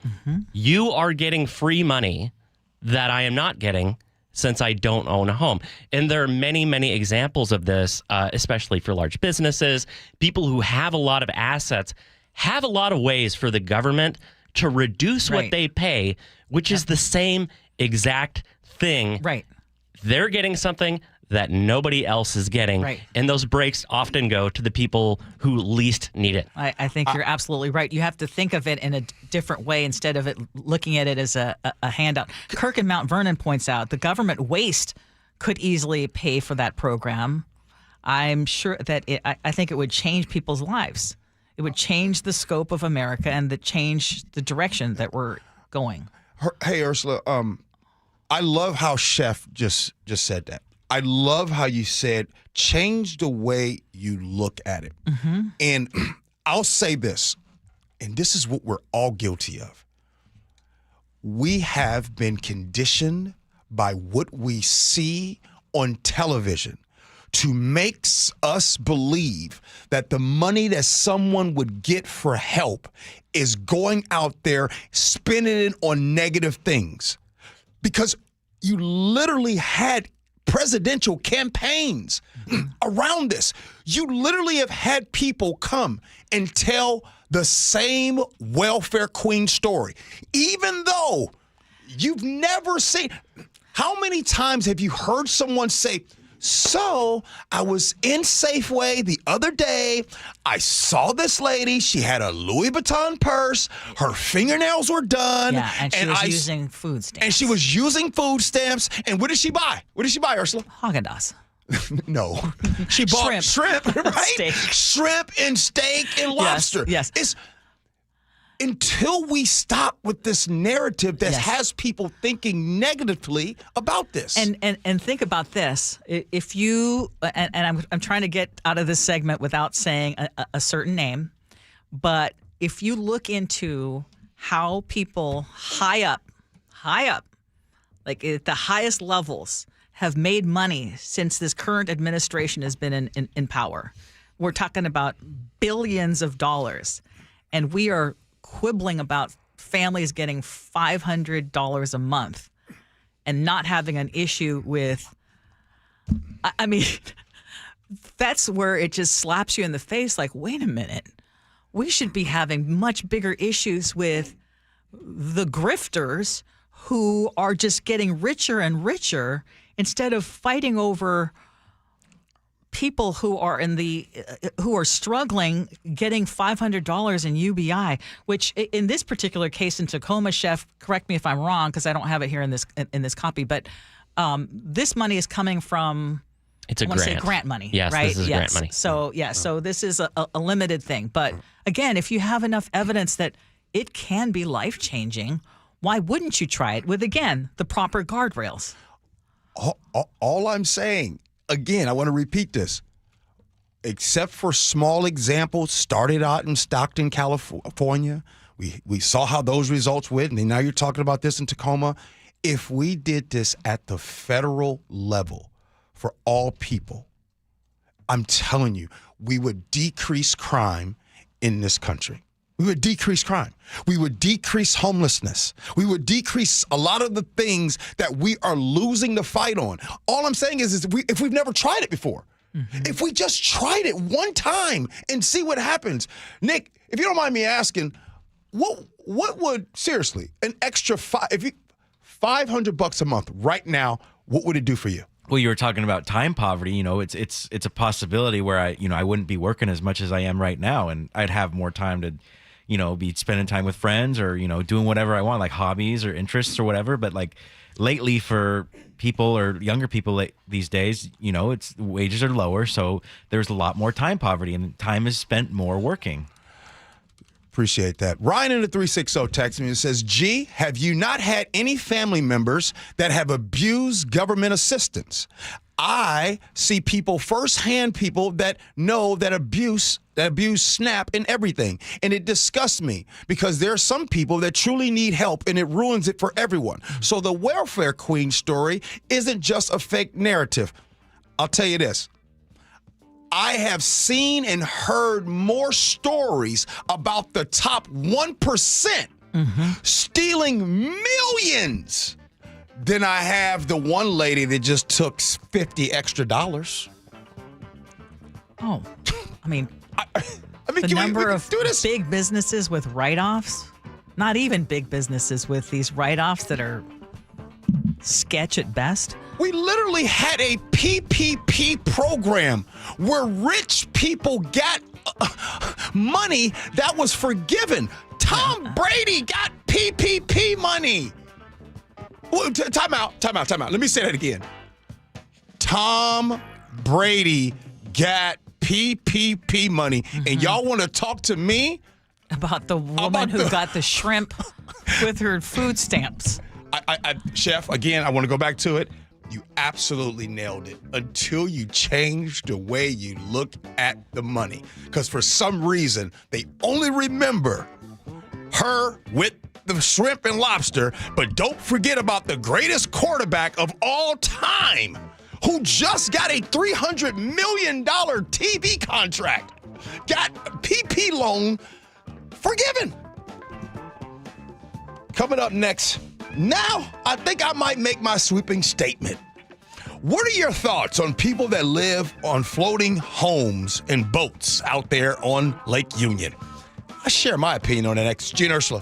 You are getting free money that I am not getting since I don't own a home. And there are many, many examples of this, especially for large businesses. People who have a lot of assets have a lot of ways for the government to reduce what they pay, which is the same exact thing. Right. They're getting something that nobody else is getting. Right. And those breaks often go to the people who least need it. I think you're absolutely right. You have to think of it in a different way instead of it looking at it as a handout. Kirk in Mount Vernon points out the government waste could easily pay for that program. I'm sure that I think it would change people's lives. It would change the scope of America and change the direction that we're going. Hey, Ursula, I love how Chef just said that. I love how you said change the way you look at it. Mm-hmm. And I'll say this, and this is what we're all guilty of. We have been conditioned by what we see on television to make us believe that the money that someone would get for help is going out there spending it on negative things. Because you literally had presidential campaigns around this. You literally have had people come and tell the same welfare queen story, even though you've never seen. How many times have you heard someone say, so I was in Safeway the other day. I saw this lady. She had a Louis Vuitton purse. Her fingernails were done. Yeah, and she was using food stamps. And she was using food stamps. And what did she buy? What did she buy, Ursula? Haagen-Dazs. No. She bought shrimp, right? Steak. Shrimp and steak and lobster. Yes. It's until we stop with this narrative that has people thinking negatively about this. And think about this. If you and I'm trying to get out of this segment without saying a certain name, but if you look into how people high up, like at the highest levels, have made money since this current administration has been in power, we're talking about billions of dollars, and we are quibbling about families getting $500 a month and not having an issue with, I mean, that's where it just slaps you in the face like, wait a minute, we should be having much bigger issues with the grifters who are just getting richer and richer instead of fighting over people who are who are struggling getting $500 in UBI, which in this particular case in Tacoma, Chef, correct me if I'm wrong because I don't have it here in this copy, but this money is coming from, it's a I want to say grant. Grant money, Yes, right? this is grant money. So so this is a limited thing. But again, if you have enough evidence that it can be life-changing, why wouldn't you try it with, again, the proper guardrails? All I'm saying, again, I want to repeat this. Except for small examples, started out in Stockton, California. We saw how those results went, and now you're talking about this in Tacoma. If we did this at the federal level for all people, I'm telling you, we would decrease crime in this country. We would decrease crime. We would decrease homelessness. We would decrease a lot of the things that we are losing the fight on. All I'm saying is if we've never tried it before, if we just tried it one time and see what happens. Nick, if you don't mind me asking, what would, seriously, an extra $500 a month right now, what would it do for you? Well, you were talking about time poverty. You know, it's a possibility where I wouldn't be working as much as I am right now, and I'd have more time to, be spending time with friends or, doing whatever I want, like hobbies or interests or whatever. But like lately for people or younger people these days, it's wages are lower. So there's a lot more time poverty and time is spent more working. Appreciate that. Ryan in the 360 texts me and says, Gee, have you not had any family members that have abused government assistance? I see firsthand people that know that abuse SNAP and everything. And it disgusts me because there are some people that truly need help and it ruins it for everyone. So the welfare queen story isn't just a fake narrative. I'll tell you this. I have seen and heard more stories about the top 1% stealing millions than I have the one lady that just took $50 extra. Oh, I mean, the number of big businesses with write-offs, not even big businesses with these write-offs that are sketch at best. We literally had a PPP program where rich people got money that was forgiven. Tom Brady got PPP money. Time out. Let me say that again. Tom Brady got PPP money, and y'all want to talk to me about the woman who got the shrimp with her food stamps. Chef, again, I want to go back to it. You absolutely nailed it until you changed the way you look at the money. Because for some reason, they only remember her with the shrimp and lobster, but don't forget about the greatest quarterback of all time who just got a $300 million TV contract, got a PP loan forgiven. Coming up next, now I think I might make my sweeping statement. What are your thoughts on people that live on floating homes and boats out there on Lake Union? I share my opinion on the next. Gee and Ursula.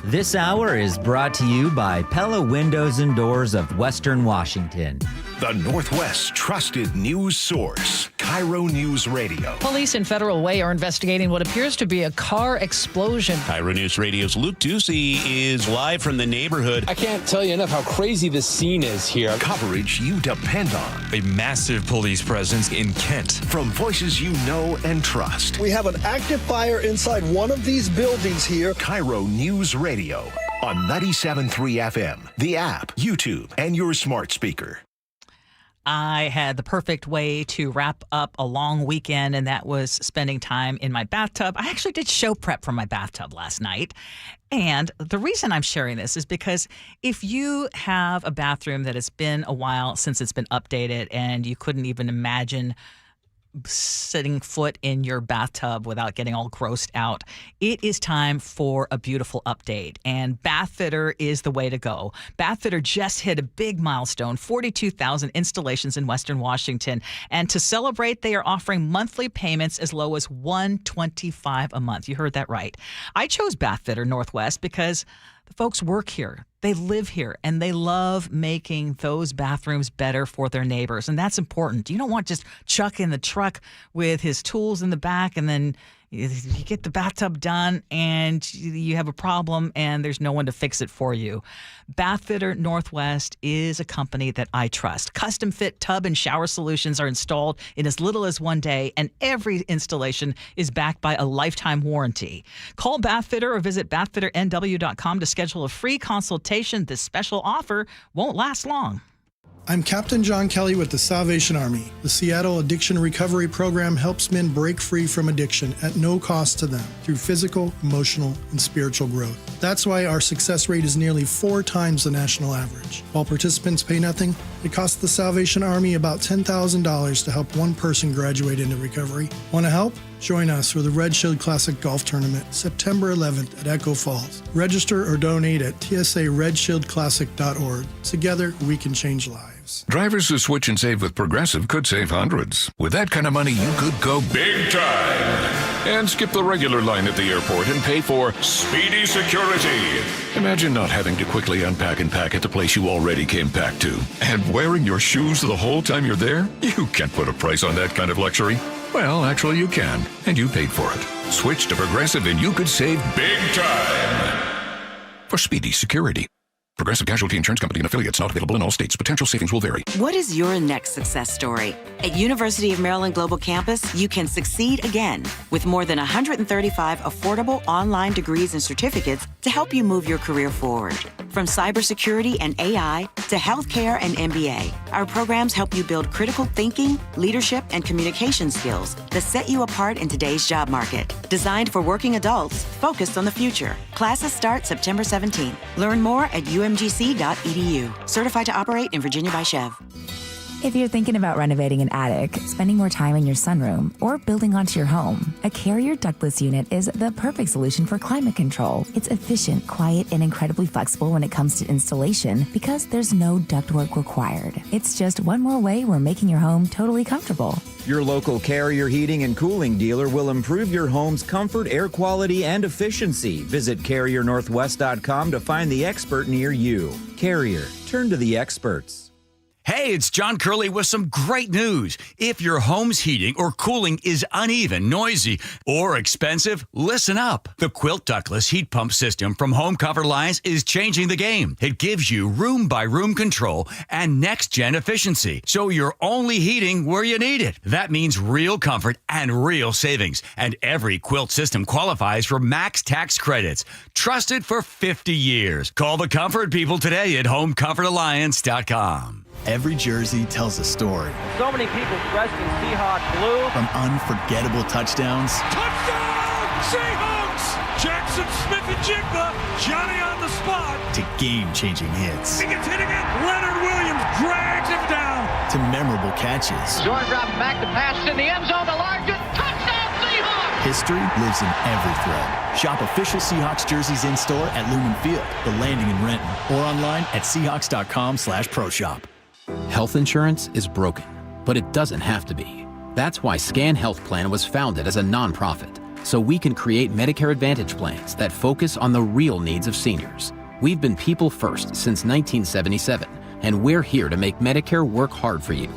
This hour is brought to you by Pella Windows and Doors of Western Washington. The Northwest's trusted news source, KIRO Newsradio. Police in Federal Way are investigating what appears to be a car explosion. KIRO News Radio's Luke Ducey is live from the neighborhood. I can't tell you enough how crazy this scene is here. Coverage you depend on. A massive police presence in Kent. From voices you know and trust. We have an active fire inside one of these buildings here. KIRO News Radio on 97.3 FM, the app, YouTube, and your smart speaker. I had the perfect way to wrap up a long weekend, and that was spending time in my bathtub. I actually did show prep from my bathtub last night. And the reason I'm sharing this is because if you have a bathroom that has been a while since it's been updated and you couldn't even imagine setting foot in your bathtub without getting all grossed out, it is time for a beautiful update. And Bathfitter is the way to go. Bathfitter just hit a big milestone, 42,000 installations in Western Washington. And to celebrate, they are offering monthly payments as low as $125 a month. You heard that right. I chose Bathfitter Northwest because the folks work here. They live here, and they love making those bathrooms better for their neighbors. And that's important. You don't want just Chuck in the truck with his tools in the back, and then you get the bathtub done and you have a problem and there's no one to fix it for you. Bathfitter Northwest is a company that I trust. Custom fit tub and shower solutions are installed in as little as 1 day, and every installation is backed by a lifetime warranty. Call Bathfitter or visit bathfitternw.com to schedule a free consultation. This special offer won't last long. I'm Captain John Kelly with the Salvation Army. The Seattle Addiction Recovery Program helps men break free from addiction at no cost to them through physical, emotional, and spiritual growth. That's why our success rate is nearly 4 times the national average. While participants pay nothing, it costs the Salvation Army about $10,000 to help one person graduate into recovery. Want to help? Join us for the Red Shield Classic Golf Tournament, September 11th at Echo Falls. Register or donate at tsaredshieldclassic.org. Together, we can change lives. Drivers who switch and save with Progressive could save hundreds. With that kind of money, you could go big time and skip the regular line at the airport and pay for speedy security. Imagine not having to quickly unpack and pack at the place you already came packed to. And wearing your shoes the whole time you're there? You can't put a price on that kind of luxury. Well, actually you can, and you paid for it. Switch to Progressive and you could save big time for speedy security. Progressive Casualty Insurance Company and affiliates, not available in all states. Potential savings will vary. What is your next success story? At University of Maryland Global Campus, you can succeed again with more than 135 affordable online degrees and certificates to help you move your career forward. From cybersecurity and AI to healthcare and MBA, our programs help you build critical thinking, leadership, and communication skills that set you apart in today's job market. Designed for working adults, focused on the future. Classes start September 17th. Learn more at umgc.edu. Certified to operate in Virginia by Chev. If you're thinking about renovating an attic, spending more time in your sunroom, or building onto your home, a Carrier ductless unit is the perfect solution for climate control. It's efficient, quiet, and incredibly flexible when it comes to installation because there's no ductwork required. It's just one more way we're making your home totally comfortable. Your local Carrier heating and cooling dealer will improve your home's comfort, air quality, and efficiency. Visit CarrierNorthwest.com to find the expert near you. Carrier, turn to the experts. Hey, it's John Curley with some great news. If your home's heating or cooling is uneven, noisy, or expensive, listen up. The Quilt Ductless Heat Pump System from Home Comfort Alliance is changing the game. It gives you room-by-room control and next-gen efficiency, so you're only heating where you need it. That means real comfort and real savings, and every Quilt system qualifies for max tax credits. Trusted for 50 years. Call the comfort people today at HomeComfortAlliance.com. Every jersey tells a story. So many people dressed in Seahawks blue. From unforgettable touchdowns. Touchdown, Seahawks! Jackson Smith-Njigba, Johnny on the spot. To game-changing hits. He gets hitting it. Leonard Williams drags him down. To memorable catches. Jordan dropping back to pass in the end zone to Larkin. Touchdown, Seahawks! History lives in every thread. Shop official Seahawks jerseys in-store at Lumen Field, The Landing in Renton, or online at Seahawks.com/pro-shop. Health insurance is broken, but it doesn't have to be. That's why Scan Health Plan was founded as a nonprofit, so we can create Medicare Advantage plans that focus on the real needs of seniors. We've been people first since 1977, and we're here to make Medicare work hard for you,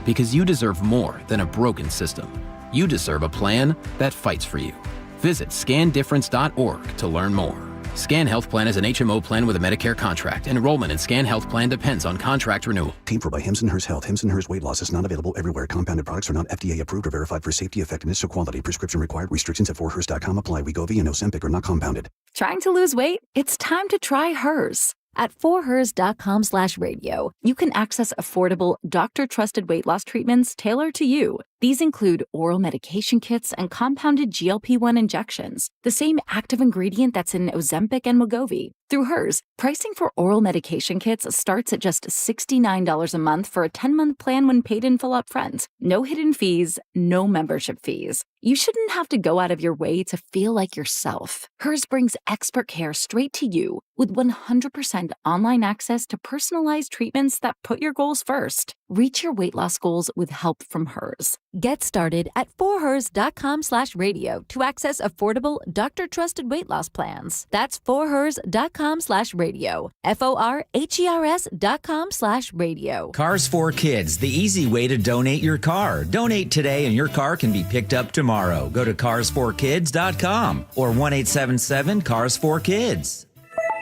because you deserve more than a broken system. You deserve a plan that fights for you. Visit scandifference.org to learn more. Scan Health Plan is an HMO plan with a Medicare contract. Enrollment in Scan Health Plan depends on contract renewal. Paid for by Hims & Hers Health. Hims & Hers weight loss is not available everywhere. Compounded products are not FDA approved or verified for safety, effectiveness, or quality. Prescription required. Restrictions at 4hers.com apply. Wegovy and Ozempic are not compounded. Trying to lose weight? It's time to try Hers. At 4hers.com/radio, you can access affordable, doctor-trusted weight loss treatments tailored to you. These include oral medication kits and compounded GLP-1 injections, the same active ingredient that's in Ozempic and Wegovy. Through Hers, pricing for oral medication kits starts at just $69 a month for a 10-month plan when paid in full upfront. No hidden fees, no membership fees. You shouldn't have to go out of your way to feel like yourself. Hers brings expert care straight to you with 100% online access to personalized treatments that put your goals first. Reach your weight loss goals with help from Hers. Get started at 4hers.com/radio to access affordable, doctor-trusted weight loss plans. That's 4hers.com/radio. FORHERS.com/radio. Cars for Kids, the easy way to donate your car. Donate today and your car can be picked up tomorrow. Go to carsforkids.com or 1-877-CARS4KIDS.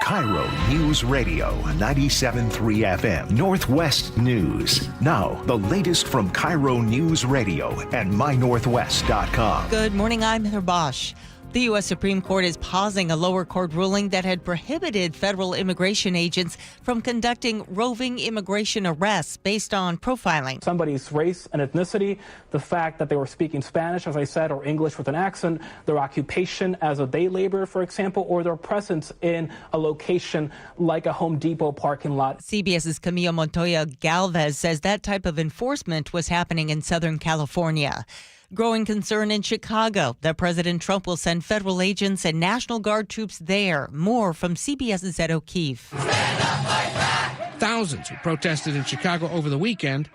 KIRO News Radio 97.3 FM Northwest News. Now, the latest from KIRO News Radio and mynorthwest.com. Good morning, I'm Heather Bosch. The U.S. Supreme Court is pausing a lower court ruling that had prohibited federal immigration agents from conducting roving immigration arrests based on profiling. Somebody's race and ethnicity, the fact that they were speaking Spanish, as I said, or English with an accent, their occupation as a day laborer, for example, or their presence in a location like a Home Depot parking lot. CBS's Camille Montoya Galvez says that type of enforcement was happening in Southern California. Growing concern in Chicago that President Trump will send federal agents and National Guard troops there. More from CBS's Ed O'Keefe. Thousands who protested in Chicago over the weekend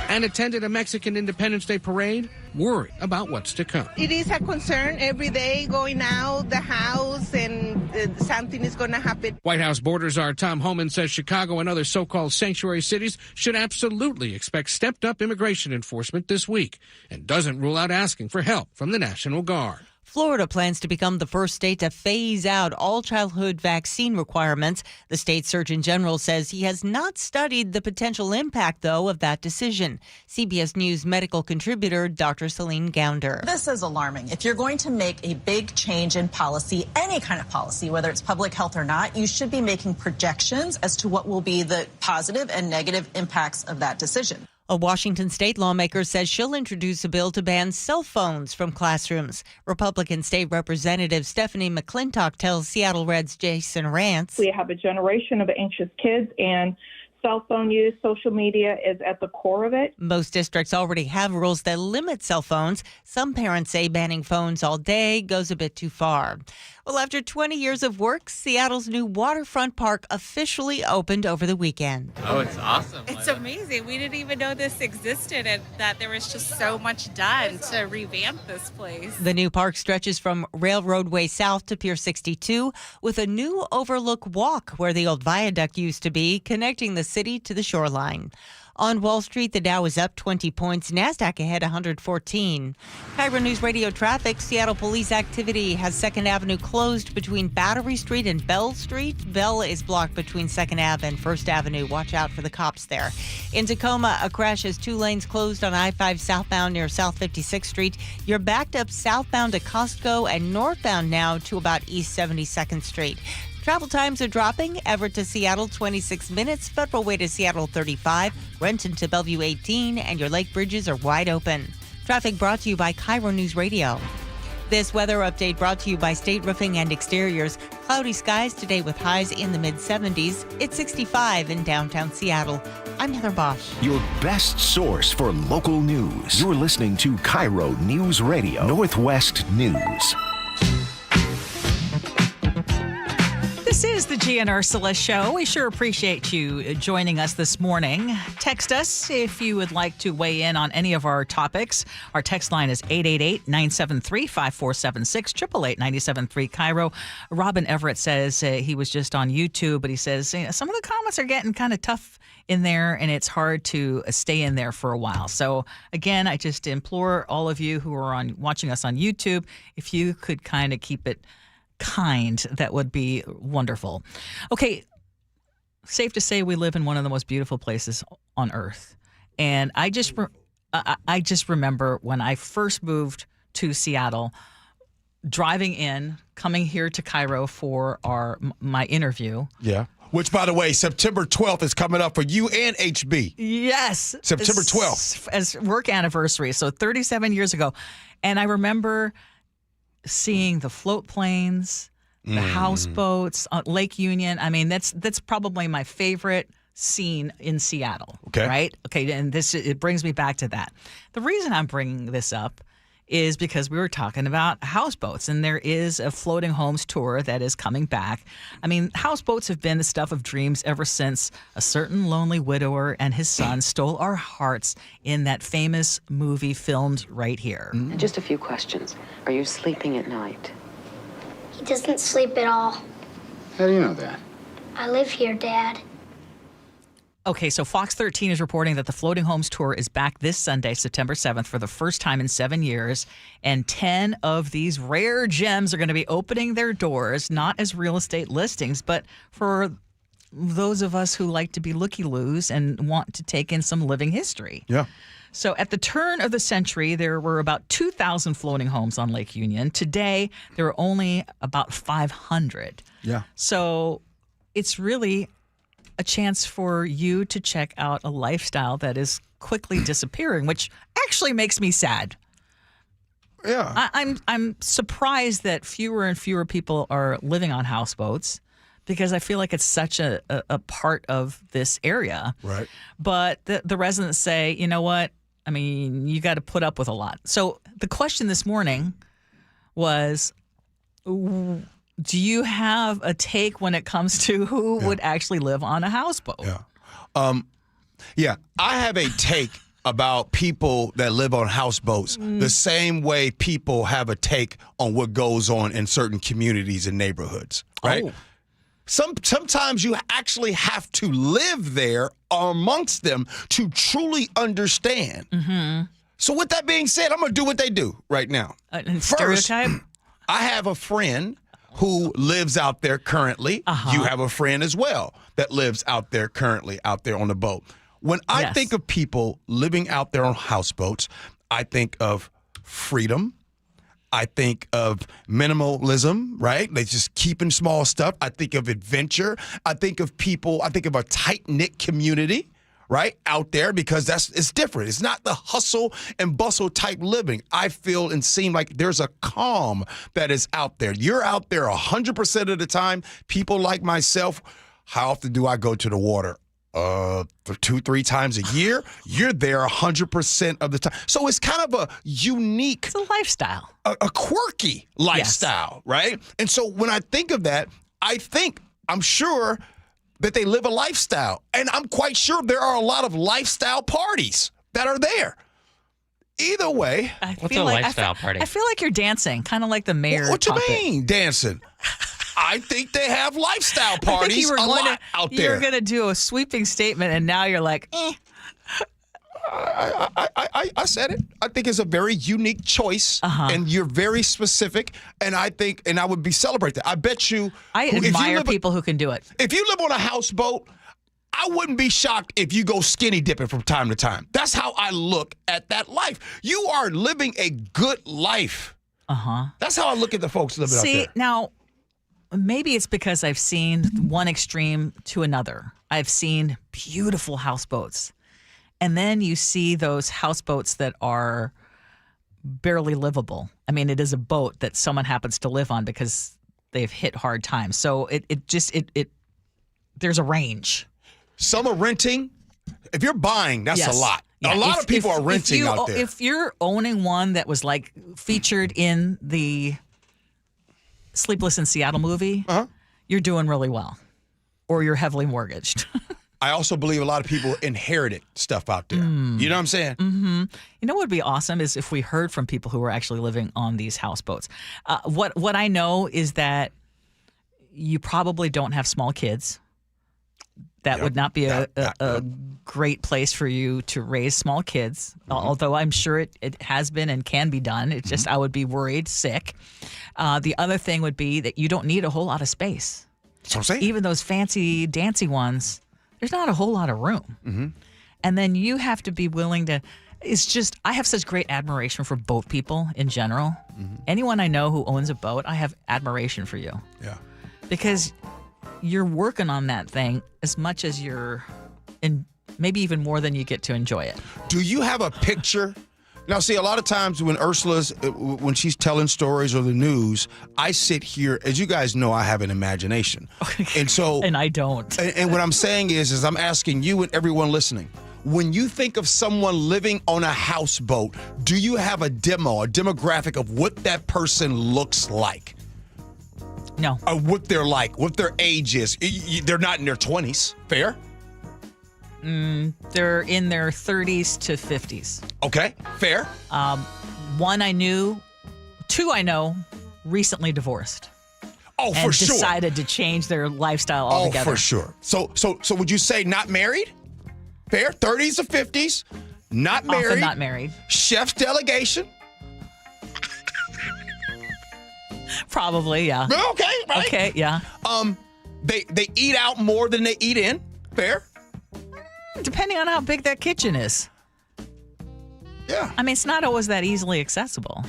and attended a Mexican Independence Day parade worried about what's to come. It is a concern every day going out the house and something is going to happen. White House border czar Tom Homan says Chicago and other so-called sanctuary cities should absolutely expect stepped-up immigration enforcement this week and doesn't rule out asking for help from the National Guard. Florida plans to become the first state to phase out all childhood vaccine requirements. The state Surgeon General says he has not studied the potential impact, though, of that decision. CBS News medical contributor Dr. Celine Gounder. This is alarming. If you're going to make a big change in policy, any kind of policy, whether it's public health or not, you should be making projections as to what will be the positive and negative impacts of that decision. A Washington state lawmaker says she'll introduce a bill to ban cell phones from classrooms. Republican State Representative Stephanie McClintock tells Seattle Red's Jason Rantz. We have a generation of anxious kids, and cell phone use, social media is at the core of it. Most districts already have rules that limit cell phones. Some parents say banning phones all day goes a bit too far. Well, after 20 years of work, Seattle's new waterfront park officially opened over the weekend. Oh, it's awesome. It's amazing. We didn't even know this existed and that there was just so much done to revamp this place. The new park stretches from Railroad Way South to Pier 62 with a new overlook walk where the old viaduct used to be, connecting the city to the shoreline. On Wall Street, the Dow is up 20 points. NASDAQ ahead 114. KIRO News Radio traffic. Seattle police activity has 2nd Avenue closed between Battery Street and Bell Street. Bell is blocked between 2nd Ave and 1st Avenue. Watch out for the cops there. In Tacoma, a crash has 2 lanes closed on I-5 southbound near South 56th Street. You're backed up southbound to Costco and northbound now to about East 72nd Street. Travel times are dropping. Everett to Seattle, 26 minutes. Federal Way to Seattle, 35. Renton to Bellevue, 18. And your lake bridges are wide open. Traffic brought to you by KIRO News Radio. This weather update brought to you by State Roofing and Exteriors. Cloudy skies today with highs in the mid-70s. It's 65 in downtown Seattle. I'm Heather Bosch. Your best source for local news. You're listening to KIRO News Radio, Northwest News. This is the Gee and Ursula Show. We sure appreciate you joining us this morning. Text us if you would like to weigh in on any of our topics. Our text line is 888-973-5476, 888-973 KIRO. Robin Everett says he was just on YouTube, but he says some of the comments are getting kind of tough in there, and it's hard to stay in there for a while. So, again, I just implore all of you who are watching us on YouTube, if you could kind of keep it kind, that would be wonderful. Okay, safe to say we live in one of the most beautiful places on earth. And I just remember when I first moved to Seattle, driving in, coming here to KIRO for my interview. Yeah. Which, by the way, September 12th is coming up for you and HB. Yes. September 12th. As work anniversary, so 37 years ago. And I remember seeing the float planes, the houseboats, Lake Union. I mean, that's probably my favorite scene in Seattle. Okay. Right? Okay, and it brings me back to that. The reason I'm bringing this up is because we were talking about houseboats, and there is a floating homes tour that is coming back. I mean, houseboats have been the stuff of dreams ever since a certain lonely widower and his son stole our hearts in that famous movie filmed right here. Just a few questions. Are you sleeping at night? He doesn't sleep at all. How do you know that? I live here, Dad. Okay, so Fox 13 is reporting that the Floating Homes Tour is back this Sunday, September 7th, for the first time in 7 years. And 10 of these rare gems are going to be opening their doors, not as real estate listings, but for those of us who like to be looky-loos and want to take in some living history. Yeah. So at the turn of the century, there were about 2,000 floating homes on Lake Union. Today, there are only about 500. Yeah. So it's really a chance for you to check out a lifestyle that is quickly disappearing, which actually makes me sad. Yeah. I'm surprised that fewer and fewer people are living on houseboats, because I feel like it's such a part of this area. Right. But the residents say, you know what? I mean, you got to put up with a lot. So the question this morning was, do you have a take when it comes to who would actually live on a houseboat? Yeah. I have a take about people that live on houseboats the same way people have a take on what goes on in certain communities and neighborhoods, right? Oh. Sometimes you actually have to live there amongst them to truly understand. Mm-hmm. So with that being said, I'm going to do what they do right now. Stereotype? First, I have a friend who lives out there currently. You have a friend as well that lives out there currently, out there on the boat. When I think of people living out there on houseboats, I think of freedom. I think of minimalism, right? They just keeping small stuff. I think of adventure. I think of people, I think of a tight-knit community, right, out there, because it's different. It's not the hustle and bustle type living. I feel and seem like there's a calm that is out there. You're out there 100% of the time. People like myself, how often do I go to the water? 2-3 times a year, you're there 100% of the time. So it's kind of a unique, it's a lifestyle, a quirky lifestyle, right? And so when I think of that, I'm sure that they live a lifestyle, and I'm quite sure there are a lot of lifestyle parties that are there. Either way, what's a lifestyle party? I feel like you're dancing, kind of like the mayor. What you mean dancing? I think they have lifestyle parties out there. You were going to do a sweeping statement, and now you're like, eh. I said it. I think it's a very unique choice, and you're very specific, and I would be celebrated. I bet you. I admire people who can do it. If you live on a houseboat, I wouldn't be shocked if you go skinny dipping from time to time. That's how I look at that life. You are living a good life. That's how I look at the folks living out there. See, now, maybe it's because I've seen one extreme to another. I've seen beautiful houseboats. And then you see those houseboats that are barely livable. I mean, it is a boat that someone happens to live on because they've hit hard times. So there's a range. Some are renting. If you're buying, that's a lot. Yeah. A lot of people are renting out there. If you're owning one that was like featured in the Sleepless in Seattle movie, you're doing really well. Or you're heavily mortgaged. I also believe a lot of people inherited stuff out there. You know what I'm saying? Mm-hmm. You know what would be awesome is if we heard from people who were actually living on these houseboats. What I know is that you probably don't have small kids. That would not be a great place for you to raise small kids, although I'm sure it has been and can be done. It's just I would be worried, sick. The other thing would be that you don't need a whole lot of space. That's what I'm saying. Even those fancy, dancy ones, there's not a whole lot of room. And then you have to be willing to, I have such great admiration for boat people in general. Anyone I know who owns a boat, I have admiration for you. Yeah. Because you're working on that thing as much as maybe even more than you get to enjoy it. Do you have a picture? Now, see, a lot of times when she's telling stories or the news, I sit here, as you guys know, I have an imagination. And so. And I don't. And what I'm saying is I'm asking you and everyone listening, when you think of someone living on a houseboat, do you have a demographic of what that person looks like? No. Or what they're like, what their age is. They're not in their 20s. Fair? They're in their 30s to 50s. Okay, fair. One I knew, two I know, recently divorced. Oh, for sure. And decided to change their lifestyle altogether. Oh, for sure. So would you say not married? Fair? 30s to 50s? Not married? Often not married. Chef's delegation? Probably, yeah. Okay, right. Okay, yeah. They eat out more than they eat in. Fair? Depending on how big that kitchen is. Yeah. I mean, it's not always that easily accessible.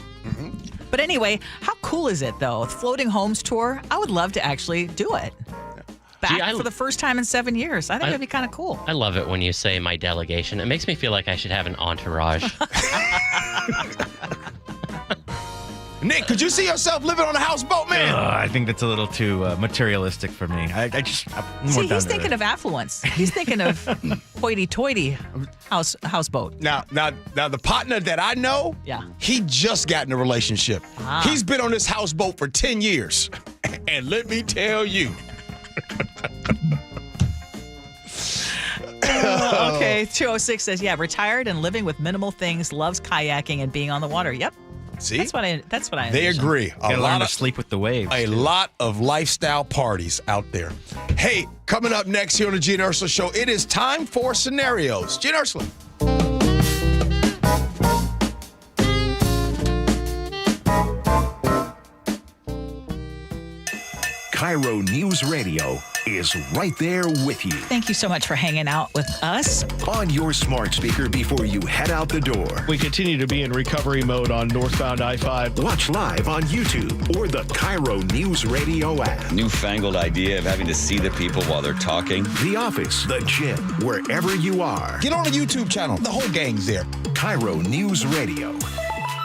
But anyway, how cool is it, though? Floating Homes Tour, I would love to actually do it. Back for the first time in 7 years. I think that'd be kind of cool. I love it when you say my delegation. It makes me feel like I should have an entourage. Nick, could you see yourself living on a houseboat, man? I think that's a little too materialistic for me. He's thinking of affluence. He's thinking of hoity-toity houseboat. Now, the partner that I know, he just got in a relationship. He's been on this houseboat for 10 years. And let me tell you. Okay, 206 says, retired and living with minimal things, loves kayaking and being on the water. Yep. See? That's what I They envision. agree. A lot of sleep with the waves. A lot of lifestyle parties out there. Hey, coming up next here on the Gee and Ursula Show, it is time for scenarios. Gee and Ursula. KIRO News Radio is right there with you. Thank you so much for hanging out with us. On your smart speaker before you head out the door. We continue to be in recovery mode on northbound I-5. Watch live on YouTube or the KIRO News Radio app. Newfangled idea of having to see the people while they're talking. The office, the gym, wherever you are. Get on the YouTube channel. The whole gang's there. KIRO News Radio.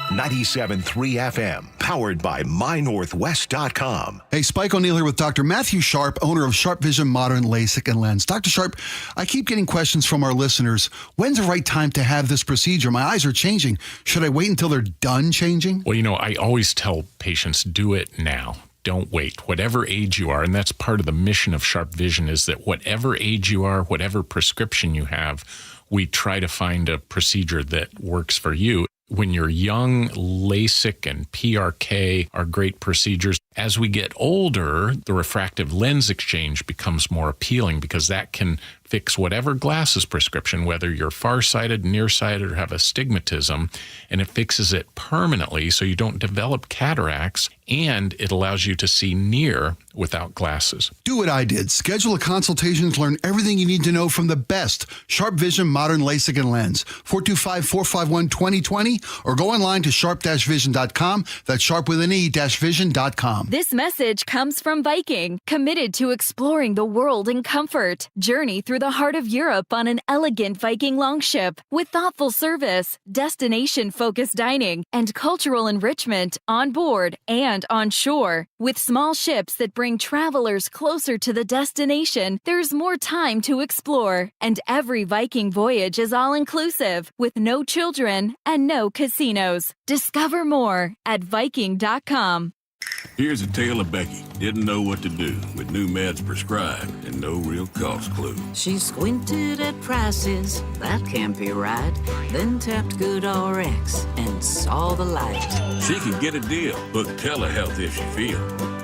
97.3 FM, powered by MyNorthwest.com. Hey, Spike O'Neill here with Dr. Matthew Sharp, owner of Sharp Vision Modern LASIK and Lens. Dr. Sharp, I keep getting questions from our listeners. When's the right time to have this procedure? My eyes are changing. Should I wait until they're done changing? Well, I always tell patients, do it now. Don't wait. Whatever age you are, and that's part of the mission of Sharp Vision, is that whatever age you are, whatever prescription you have, we try to find a procedure that works for you. When you're young, LASIK and PRK are great procedures. As we get older, the refractive lens exchange becomes more appealing because that can fix whatever glasses prescription, whether you're farsighted, nearsighted, or have astigmatism, and it fixes it permanently so you don't develop cataracts, and it allows you to see near without glasses. Do what I did. Schedule a consultation to learn everything you need to know from the best Sharp Vision Modern LASIK and Lens. 425-451-2020, or go online to sharp-vision.com. That's sharp with an E-vision.com. This message comes from Viking, committed to exploring the world in comfort. Journey through the heart of Europe on an elegant Viking longship with thoughtful service, destination-focused dining, and cultural enrichment on board and on shore. With small ships that bring travelers closer to the destination, there's more time to explore. And every Viking voyage is all-inclusive, with no children and no casinos. Discover more at Viking.com. Here's a tale of Becky. Didn't know what to do with new meds prescribed and no real cost clue. She squinted at prices, that can't be right. Then tapped GoodRx and saw the light. She can get a deal. Book telehealth if she feel.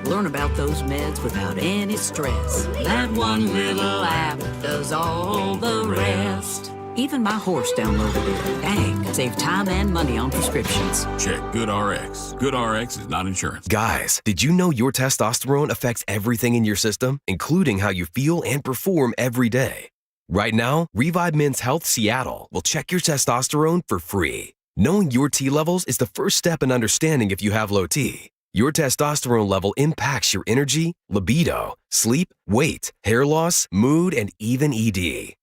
Learn about those meds without any stress. That one little app does all the rest. Even my horse downloaded it. Dang, save time and money on prescriptions. Check GoodRx. GoodRx is not insurance. Guys, did you know your testosterone affects everything in your system, including how you feel and perform every day? Right now, Revive Men's Health Seattle will check your testosterone for free. Knowing your T levels is the first step in understanding if you have low T. Your testosterone level impacts your energy, libido, sleep, weight, hair loss, mood, and even ED.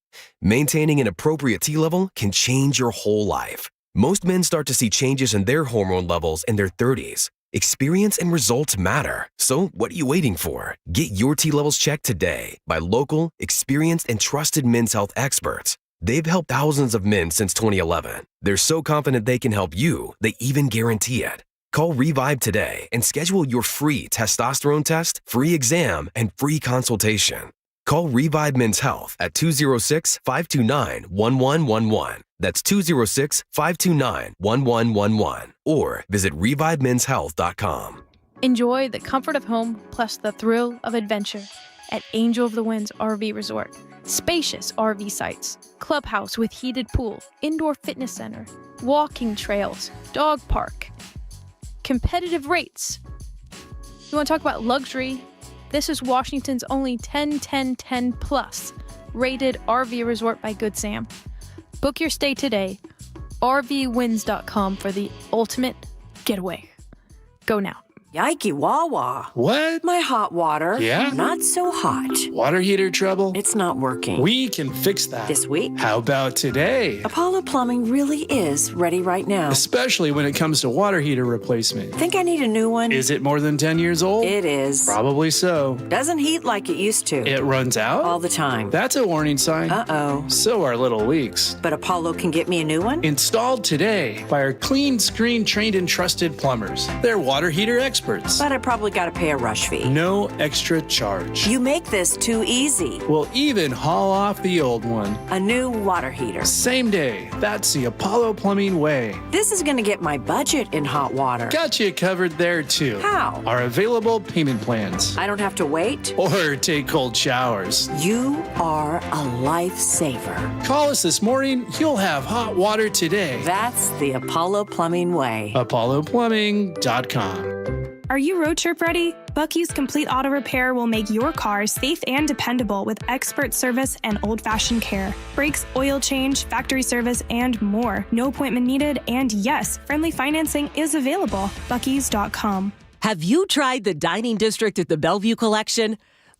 Maintaining an appropriate T level can change your whole life. Most men start to see changes in their hormone levels in their 30s. Experience and results matter. So what are you waiting for? Get your T levels checked today by local, experienced, and trusted men's health experts. They've helped thousands of men since 2011. They're so confident they can help you, they even guarantee it. Call Revive today and schedule your free testosterone test, free exam, and free consultation. Call Revive Men's Health at 206-529-1111. That's 206-529-1111. Or visit ReviveMen'sHealth.com. Enjoy the comfort of home plus the thrill of adventure at Angel of the Winds RV Resort. Spacious RV sites, clubhouse with heated pool, indoor fitness center, walking trails, dog park, competitive rates. You want to talk about luxury? This is Washington's only 10-10-10 plus rated RV resort by Good Sam. Book your stay today. RVwinds.com for the ultimate getaway. Go now. Yikey Wawa. What? My hot water. Yeah? Not so hot. Water heater trouble? It's not working. We can fix that. This week? How about today? Apollo Plumbing really is ready right now. Especially when it comes to water heater replacement. Think I need a new one? Is it more than 10 years old? It is. Probably so. Doesn't heat like it used to. It runs out? All the time. That's a warning sign. Uh-oh. So are little leaks. But Apollo can get me a new one? Installed today by our clean screen trained and trusted plumbers. They're water heater experts. But I probably got to pay a rush fee. No extra charge. You make this too easy. We'll even haul off the old one. A new water heater. Same day. That's the Apollo Plumbing way. This is going to get my budget in hot water. Got you covered there too. How? Our available payment plans. I don't have to wait? Or take cold showers. You are a lifesaver. Call us this morning. You'll have hot water today. That's the Apollo Plumbing way. ApolloPlumbing.com. Are you road trip ready? Bucky's Complete Auto Repair will make your car safe and dependable with expert service and old-fashioned care. Brakes, oil change, factory service, and more. No appointment needed, and yes, friendly financing is available. Bucky's.com. Have you tried the dining district at the Bellevue Collection?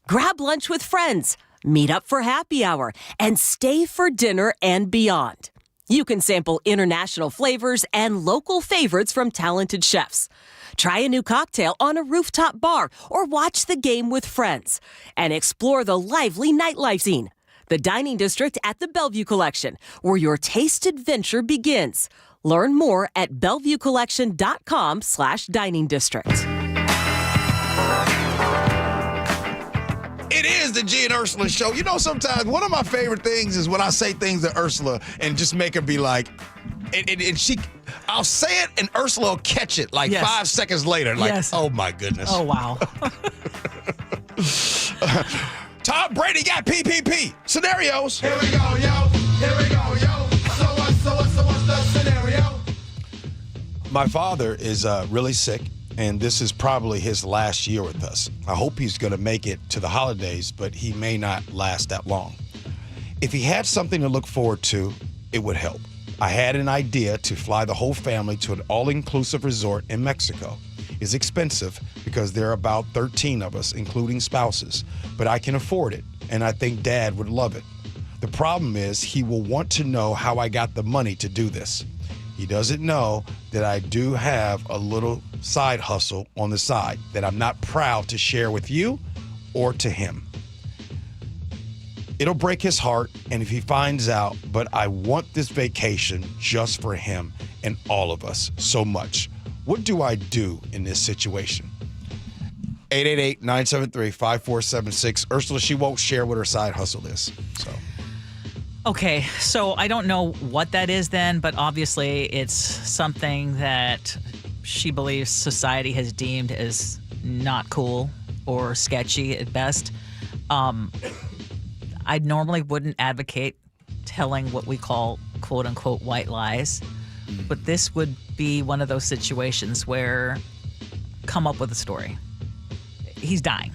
Grab lunch with friends, meet up for happy hour, and stay for dinner and beyond. You can sample international flavors and local favorites from talented chefs. Try a new cocktail on a rooftop bar or watch the game with friends. And explore the lively nightlife scene. The Dining District at the Bellevue Collection, where your taste adventure begins. Learn more at BellevueCollection.com/Dining District. It is the Gee and Ursula Show. You know, sometimes one of my favorite things is when I say things to Ursula and just make her be like, I'll say it and Ursula will catch it like 5 seconds later. Like, oh my goodness. Oh, wow. Tom Brady got PPP. Scenarios. Here we go, yo. Here we go, yo. So what's the scenario? My father is really sick, and this is probably his last year with us. I hope he's going to make it to the holidays, but he may not last that long. If he had something to look forward to, it would help. I had an idea to fly the whole family to an all-inclusive resort in Mexico. It's expensive because there are about 13 of us, including spouses, but I can afford it, and I think Dad would love it. The problem is he will want to know how I got the money to do this. He doesn't know that I do have a little side hustle on the side that I'm not proud to share with you or to him. It'll break his heart, and if he finds out, but I want this vacation just for him and all of us so much. What do I do in this situation? 888-973-5476. Ursula, she won't share what her side hustle is. So. Okay, so I don't know what that is then, but obviously it's something that she believes society has deemed as not cool or sketchy at best. I normally wouldn't advocate telling what we call quote unquote white lies, but this would be one of those situations where come up with a story. He's dying.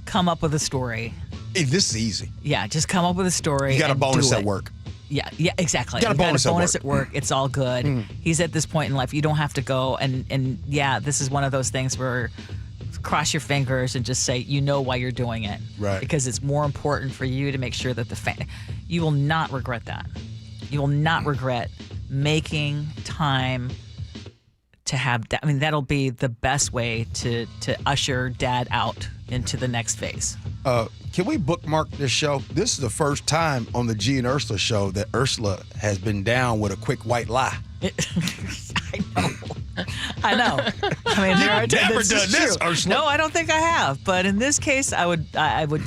Come up with a story. Hey, this is easy. Yeah, just come up with a story. You got a bonus at work. Yeah, exactly. You got a bonus at work. It's all good. He's at this point in life. You don't have to go. And yeah, this is one of those things where cross your fingers and just say, you know why you're doing it. Right. Because it's more important for you to make sure that you will not regret that. You will not regret making time to have, I mean, that'll be the best way to usher Dad out into the next phase. Can we bookmark this show? This is the first time on the Gee and Ursula Show that Ursula has been down with a quick white lie. I know. I mean, You've never done this, Ursula. No, I don't think I have. But in this case, I would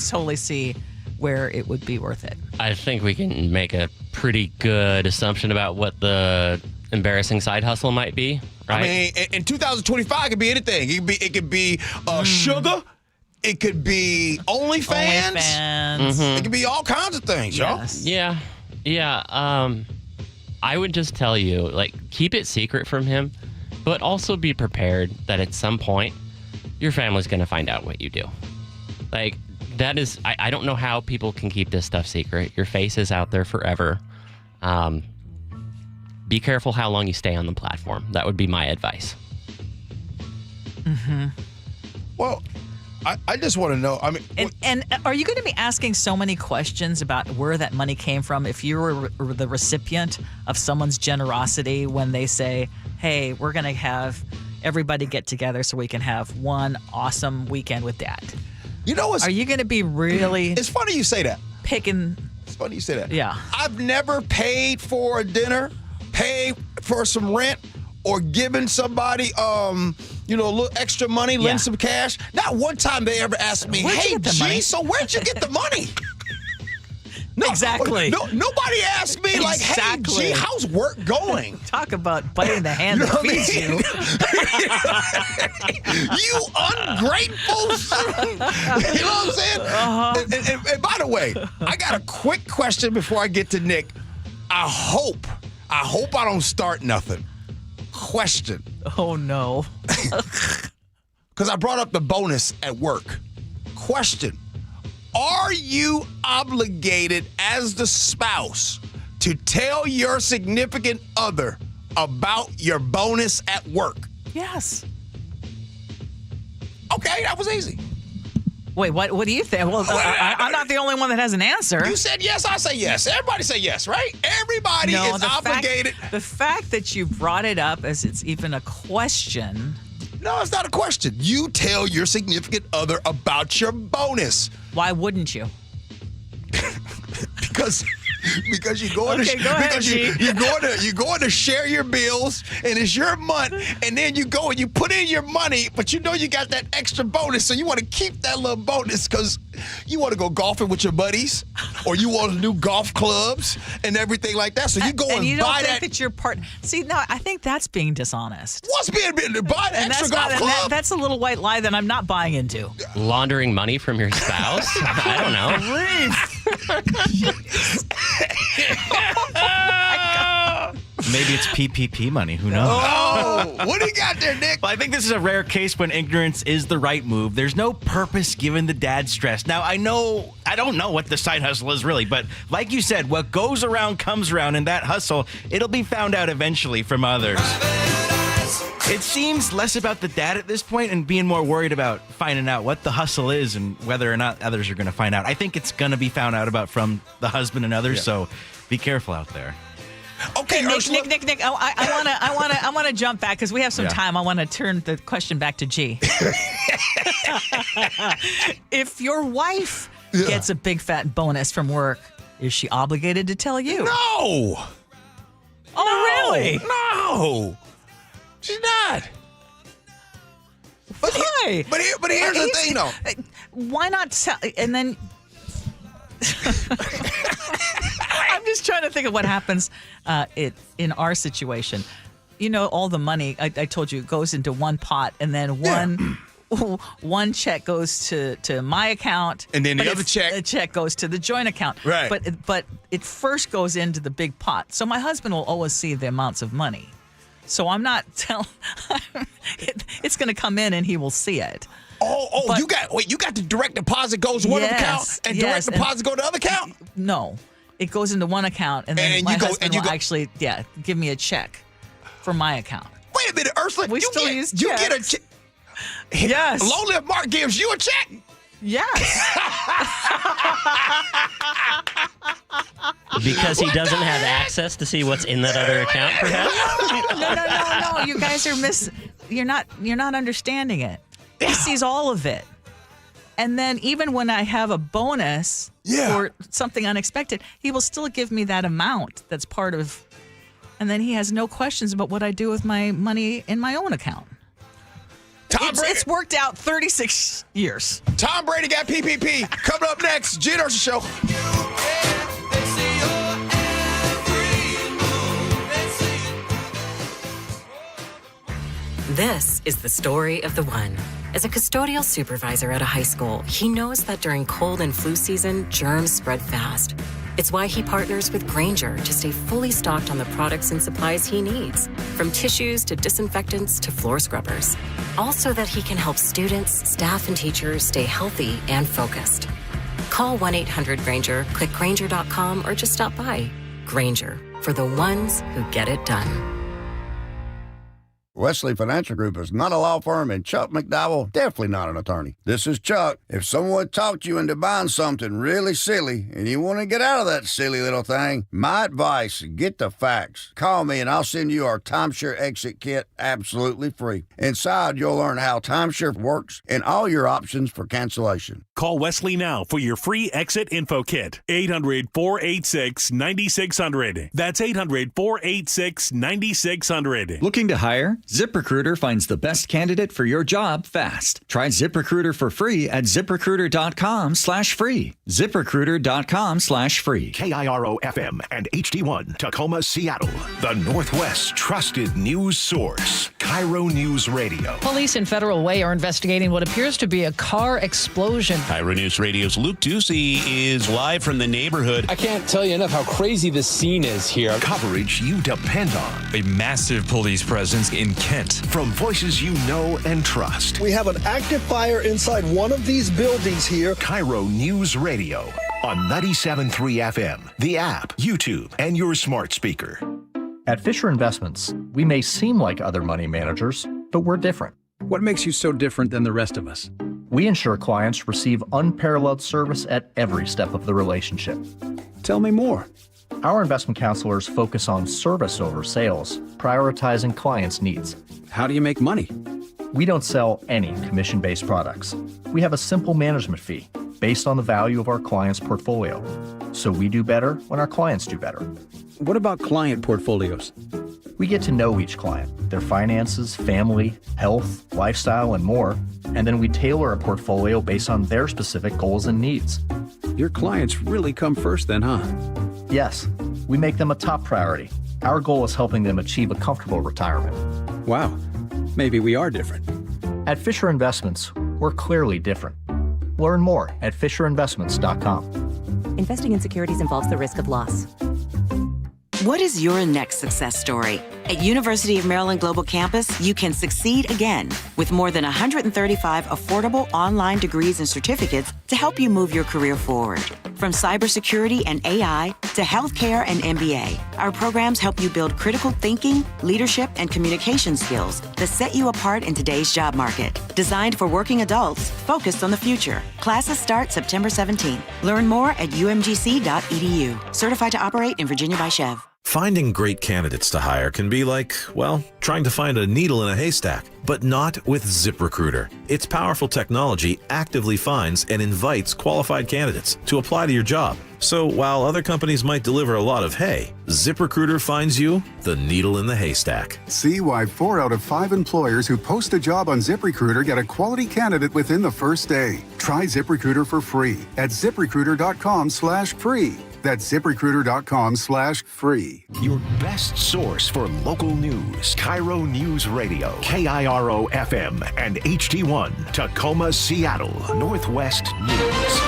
totally see where it would be worth it. I think we can make a pretty good assumption about what the embarrassing side hustle might be, right? I mean, in 2025, it could be anything. It could be sugar. It could be OnlyFans. Mm-hmm. It could be all kinds of things, yes. y'all. Yeah. I would just tell you, like, keep it secret from him, but also be prepared that at some point your family's going to find out what you do. Like, that is, I don't know how people can keep this stuff secret. Your face is out there forever. Be careful how long you stay on the platform. That would be my advice. Mm-hmm. Well, I just want to know. I mean, and are you going to be asking so many questions about where that money came from if you were the recipient of someone's generosity when they say, hey, we're going to have everybody get together so we can have one awesome weekend with Dad? You know what's... Are you going to be really... It's funny you say that. It's funny you say that. Yeah. I've never paid for a dinner, paid for some rent, or given somebody, a little extra money, lend some cash. Not one time they ever asked me, hey, G, so where'd you get the money? No, exactly. Nobody asked me, like, hey, G, how's work going? Talk about biting the hand that feeds you. You ungrateful son. You know what I'm saying? Uh-huh. And by the way, I got a quick question before I get to Nick. I hope I don't start nothing. Question. Oh, no. Because I brought up the bonus at work. Question. Are you obligated as the spouse to tell your significant other about your bonus at work? Yes. Okay, that was easy. Wait, what do you think? Well, I'm not the only one that has an answer. You said yes, I say yes. Everybody say yes, right? Everybody is obligated. The fact that you brought it up as it's even a question. No, it's not a question. You tell your significant other about your bonus. Why wouldn't you? Because you're going you're going to share your bills, and it's your month, and then you go and you put in your money, but you know you got that extra bonus, so you want to keep that little bonus because you want to go golfing with your buddies, or you want to do golf clubs and everything like that. So you go and you buy don't think that. that your part. See, no, I think that's being dishonest. What's being buy an extra golf club? That's a little white lie that I'm not buying into. Laundering money from your spouse? I don't know. Maybe it's PPP money. Who knows? Oh, what do you got there, Nick? Well, I think this is a rare case when ignorance is the right move. There's no purpose given the dad stress. Now, I don't know what the side hustle is really, but like you said, what goes around comes around, and that hustle, it'll be found out eventually from others. It seems less about the dad at this point and being more worried about finding out what the hustle is and whether or not others are going to find out. I think it's going to be found out about from the husband and others, so be careful out there. Okay, Nick. I want to jump back because we have some time. I want to turn the question back to G. If your wife gets a big fat bonus from work, is she obligated to tell you? No. Oh, really? No. She's not. Why? But here's the thing, though. Why not tell? And then I'm just trying to think of what happens in our situation. You know, all the money I told you goes into one pot, and then one check goes to my account, and then the other check goes to the joint account. Right. But it first goes into the big pot. So my husband will always see the amounts of money. So I'm not telling. It's going to come in, and he will see it. But, you got the direct deposit goes to one account, and direct deposit go to the other account? No, it goes into one account, and then my husband will actually give me a check for my account. Wait a minute, Ursula. We still use checks. You get a check. Yes. Lonely if Mark gives you a check. Yes. Because he doesn't have access to see what's in that other account, perhaps? No. You guys are You're not understanding it. He sees all of it. And then even when I have a bonus or something unexpected, he will still give me that amount that's part of. And then he has no questions about what I do with my money in my own account. It's worked out 36 years. Tom Brady got PPP. Coming up next, Gee Ursula Show. This is the story of the one. As a custodial supervisor at a high school, he knows that during cold and flu season, germs spread fast. It's why he partners with Grainger to stay fully stocked on the products and supplies he needs, from tissues to disinfectants to floor scrubbers. All so that he can help students, staff, and teachers stay healthy and focused. Call 1-800-GRAINGER, click Grainger.com, or just stop by. Grainger, for the ones who get it done. Wesley Financial Group is not a law firm, and Chuck McDowell definitely not an attorney. This is Chuck. If someone talked you into buying something really silly and you want to get out of that silly little thing, my advice, get the facts. Call me and I'll send you our timeshare exit kit absolutely free. Inside, you'll learn how timeshare works and all your options for cancellation. Call Wesley now for your free exit info kit. 800-486-9600. That's 800-486-9600. Looking to hire? ZipRecruiter finds the best candidate for your job fast. Try ZipRecruiter for free at ZipRecruiter.com/free. ZipRecruiter.com/free. KIRO FM and HD1, Tacoma, Seattle. The Northwest's trusted news source, KIRO Newsradio. Police in Federal Way are investigating what appears to be a car explosion. KIRO Newsradio's Luke Ducey is live from the neighborhood. I can't tell you enough how crazy this scene is here. Coverage you depend on. A massive police presence in Kent. From voices you know and trust. We have an active fire inside one of these buildings here. KIRO News Radio on 97.3 FM, the app, YouTube, and your smart speaker. At Fisher Investments, we may seem like other money managers, but we're different. What makes you so different than the rest of us? We ensure clients receive unparalleled service at every step of the relationship. Tell me more. Our investment counselors focus on service over sales, prioritizing clients' needs. How do you make money? We don't sell any commission-based products. We have a simple management fee based on the value of our client's portfolio. So we do better when our clients do better. What about client portfolios? We get to know each client, their finances, family, health, lifestyle, and more, and then we tailor a portfolio based on their specific goals and needs. Your clients really come first then, huh? Yes, we make them a top priority. Our goal is helping them achieve a comfortable retirement. Wow, maybe we are different. At Fisher Investments, we're clearly different. Learn more at FisherInvestments.com. Investing in securities involves the risk of loss. What is your next success story? At University of Maryland Global Campus, you can succeed again with more than 135 affordable online degrees and certificates to help you move your career forward. From cybersecurity and AI to healthcare and MBA, our programs help you build critical thinking, leadership, and communication skills that set you apart in today's job market. Designed for working adults, focused on the future. Classes start September 17th. Learn more at umgc.edu. Certified to operate in Virginia by Chev. Finding great candidates to hire can be like, well, trying to find a needle in a haystack, but not with ZipRecruiter. Its powerful technology actively finds and invites qualified candidates to apply to your job. So while other companies might deliver a lot of hay, ZipRecruiter finds you the needle in the haystack. See why 4 out of 5 employers who post a job on ZipRecruiter get a quality candidate within the first day. Try ZipRecruiter for free at ZipRecruiter.com/free. That's ZipRecruiter.com/free. Your best source for local news. KIRO News Radio. KIRO FM and HD1. Tacoma, Seattle. Northwest News.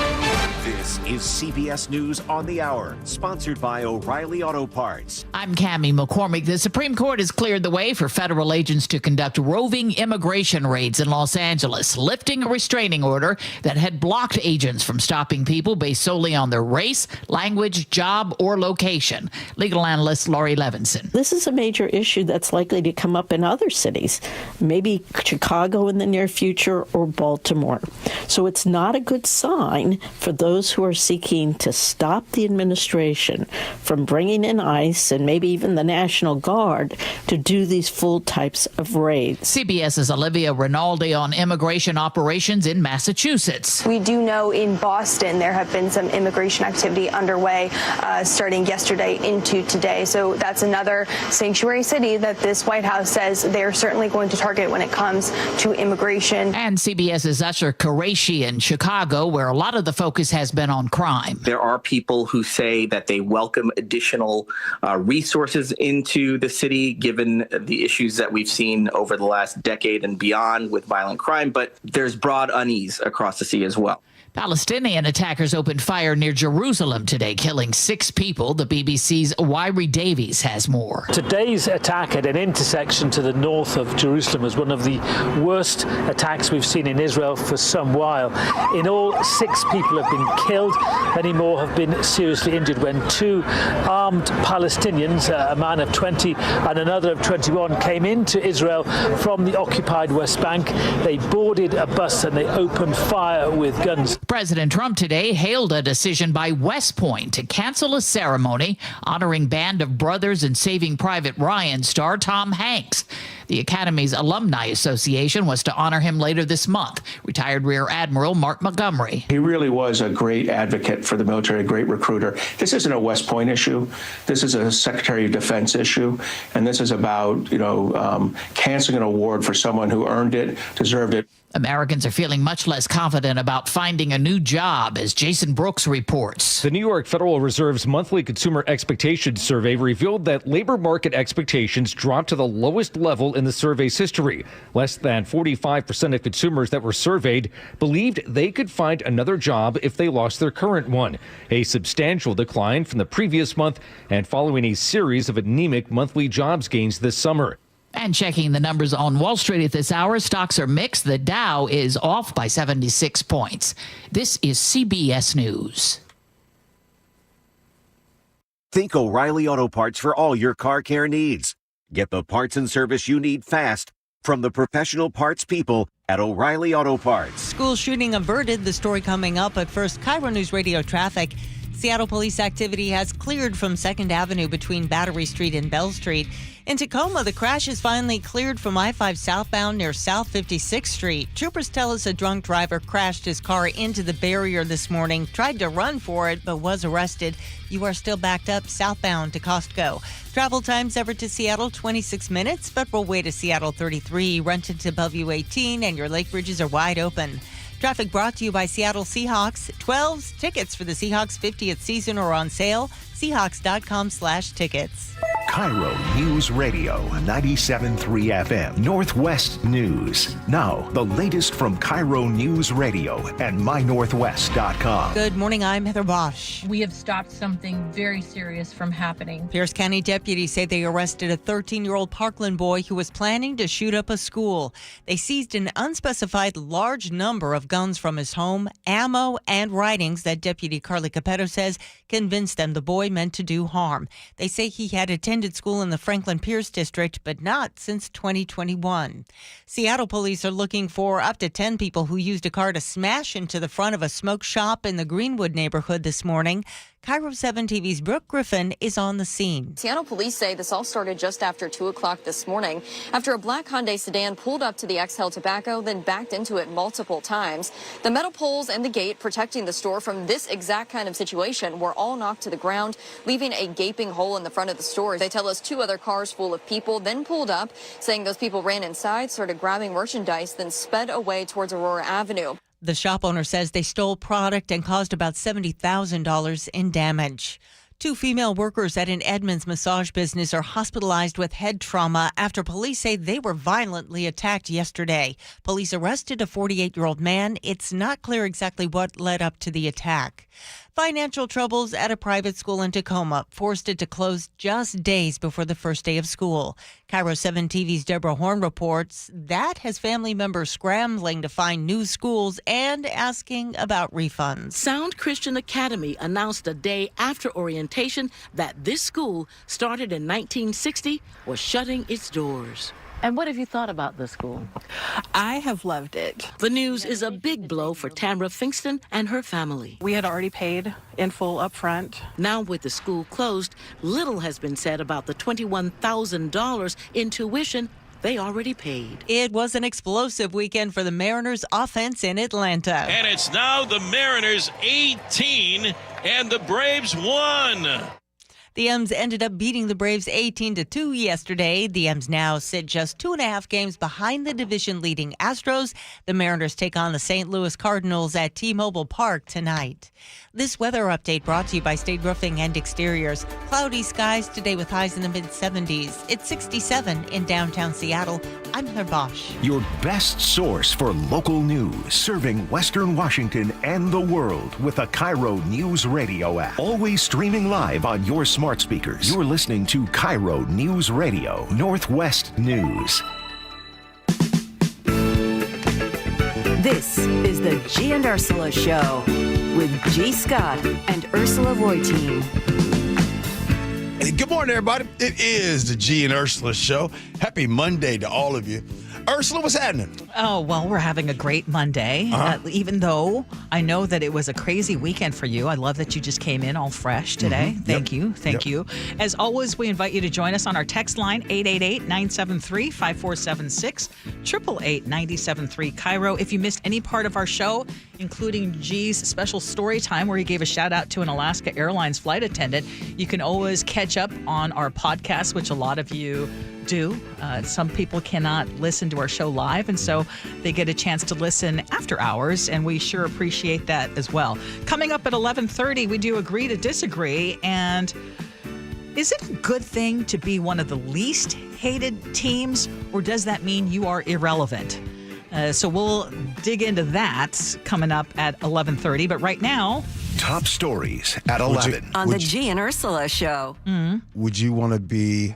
This is CBS News on the Hour, sponsored by O'Reilly Auto Parts. I'm Cammie McCormick. The Supreme Court has cleared the way for federal agents to conduct roving immigration raids in Los Angeles, lifting a restraining order that had blocked agents from stopping people based solely on their race, language, job, or location. Legal analyst Laurie Levinson. This is a major issue that's likely to come up in other cities, maybe Chicago in the near future or Baltimore. So it's not a good sign for those who are seeking to stop the administration from bringing in ICE and maybe even the National Guard to do these full types of raids. CBS's Olivia Rinaldi on immigration operations in Massachusetts. We do know in Boston there have been some immigration activity underway starting yesterday into today. So that's another sanctuary city that this White House says they're certainly going to target when it comes to immigration. And CBS's Usher Qureshi in Chicago, where a lot of the focus has been on crime. There are people who say that they welcome additional resources into the city, given the issues that we've seen over the last decade and beyond with violent crime, but there's broad unease across the city as well. Palestinian attackers opened fire near Jerusalem today, killing 6 people. The BBC's Wyrie Davies has more. Today's attack at an intersection to the north of Jerusalem was one of the worst attacks we've seen in Israel for some while. In all, 6 people have been killed. Many more have been seriously injured when 2 armed Palestinians, a man of 20 and another of 21, came into Israel from the occupied West Bank. They boarded a bus and they opened fire with guns. President Trump today hailed a decision by West Point to cancel a ceremony honoring Band of Brothers and Saving Private Ryan star Tom Hanks. The Academy's Alumni Association was to honor him later this month. Retired Rear Admiral Mark Montgomery. He really was a great advocate for the military, a great recruiter. This isn't a West Point issue. This is a Secretary of Defense issue. And this is about, canceling an award for someone who earned it, deserved it. Americans are feeling much less confident about finding a new job, as Jason Brooks reports. The New York Federal Reserve's monthly consumer expectations survey revealed that labor market expectations dropped to the lowest level in the survey's history. Less than 45% of consumers that were surveyed believed they could find another job if they lost their current one, a substantial decline from the previous month and following a series of anemic monthly jobs gains this summer. And checking the numbers on Wall Street at this hour, stocks are mixed. The Dow is off by 76 points. This is CBS News. Think O'Reilly Auto Parts for all your car care needs. Get the parts and service you need fast from the professional parts people at O'Reilly Auto Parts. School shooting averted. The story coming up. But first, KIRO News Radio traffic. Seattle police activity has cleared from 2nd Avenue between Battery Street and Bell Street. In Tacoma, the crash is finally cleared from I-5 southbound near South 56th Street. Troopers tell us a drunk driver crashed his car into the barrier this morning, tried to run for it, but was arrested. You are still backed up southbound to Costco. Travel times Everett to Seattle, 26 minutes, Federal Way to Seattle, 33, Renton to Bellevue, 18, and your lake bridges are wide open. Traffic brought to you by Seattle Seahawks. 12 tickets for the Seahawks 50th season are on sale. Seahawks.com/tickets. KIRO News Radio 97.3 FM Northwest News. Now, the latest from KIRO News Radio and mynorthwest.com. Good morning, I'm Heather Bosch. We have stopped something very serious from happening. Pierce County deputies say they arrested a 13-year-old Parkland boy who was planning to shoot up a school. They seized an unspecified large number of guns from his home, ammo, and writings that Deputy Carly Capetto says convinced them the boy meant to do harm. They say he had attended school in the Franklin Pierce district, but not since 2021. Seattle police are looking for up to 10 people who used a car to smash into the front of a smoke shop in the Greenwood neighborhood this morning. KIRO 7 TV's Brooke Griffin is on the scene. Seattle police say this all started just after 2 o'clock this morning after a black Hyundai sedan pulled up to the Exhale Tobacco, then backed into it multiple times. The metal poles and the gate protecting the store from this exact kind of situation were all knocked to the ground, leaving a gaping hole in the front of the store. They tell us 2 other cars full of people then pulled up, saying those people ran inside, started grabbing merchandise, then sped away towards Aurora Avenue. The shop owner says they stole product and caused about $70,000 in damage. 2 female workers at an Edmonds massage business are hospitalized with head trauma after police say they were violently attacked yesterday. Police arrested a 48-year-old man. It's not clear exactly what led up to the attack. Financial troubles at a private school in Tacoma forced it to close just days before the first day of school. KIRO 7 TV's Deborah Horn reports that has family members scrambling to find new schools and asking about refunds. Sound Christian Academy announced a day after orientation that this school, started in 1960, was shutting its doors. And what have you thought about the school? I have loved it. The news is a big blow for Tamra Finkston and her family. We had already paid in full up front. Now with the school closed, little has been said about the $21,000 in tuition they already paid. It was an explosive weekend for the Mariners offense in Atlanta. And it's now the Mariners 18 and the Braves 1. The M's ended up beating the Braves 18-2 yesterday. The M's now sit just 2.5 games behind the division-leading Astros. The Mariners take on the St. Louis Cardinals at T-Mobile Park tonight. This weather update brought to you by State Roofing and Exteriors. Cloudy skies today with highs in the mid-70s. It's 67 in downtown Seattle. I'm Heather Bosch. Your best source for local news, serving Western Washington and the world with a KIRO News Radio app. Always streaming live on your smart speakers. You're listening to KIRO News Radio, Northwest News. This is the Gee and Ursula Show with G. Scott and Ursula Reutin. Good morning, everybody. It is the Gee and Ursula Show. Happy Monday to all of you. Ursula, what's happening? Oh, well, we're having a great Monday, even though I know that it was a crazy weekend for you. I love that you just came in all fresh today. Thank you. Thank you. As always, we invite you to join us on our text line, 888-973-5476, 888-973 KIRO. If you missed any part of our show, including G's special story time where he gave a shout out to an Alaska Airlines flight attendant, you can always catch up on our podcast, which a lot of you do. Some people cannot listen to our show live, and so they get a chance to listen after hours, and we sure appreciate that as well. Coming up at 11:30, we do agree to disagree, and is it a good thing to be one of the least hated teams, or does that mean you are irrelevant? So we'll dig into that coming up at 11:30, but right now... Top stories at 11. On the Gee and Ursula Show. Would you want to be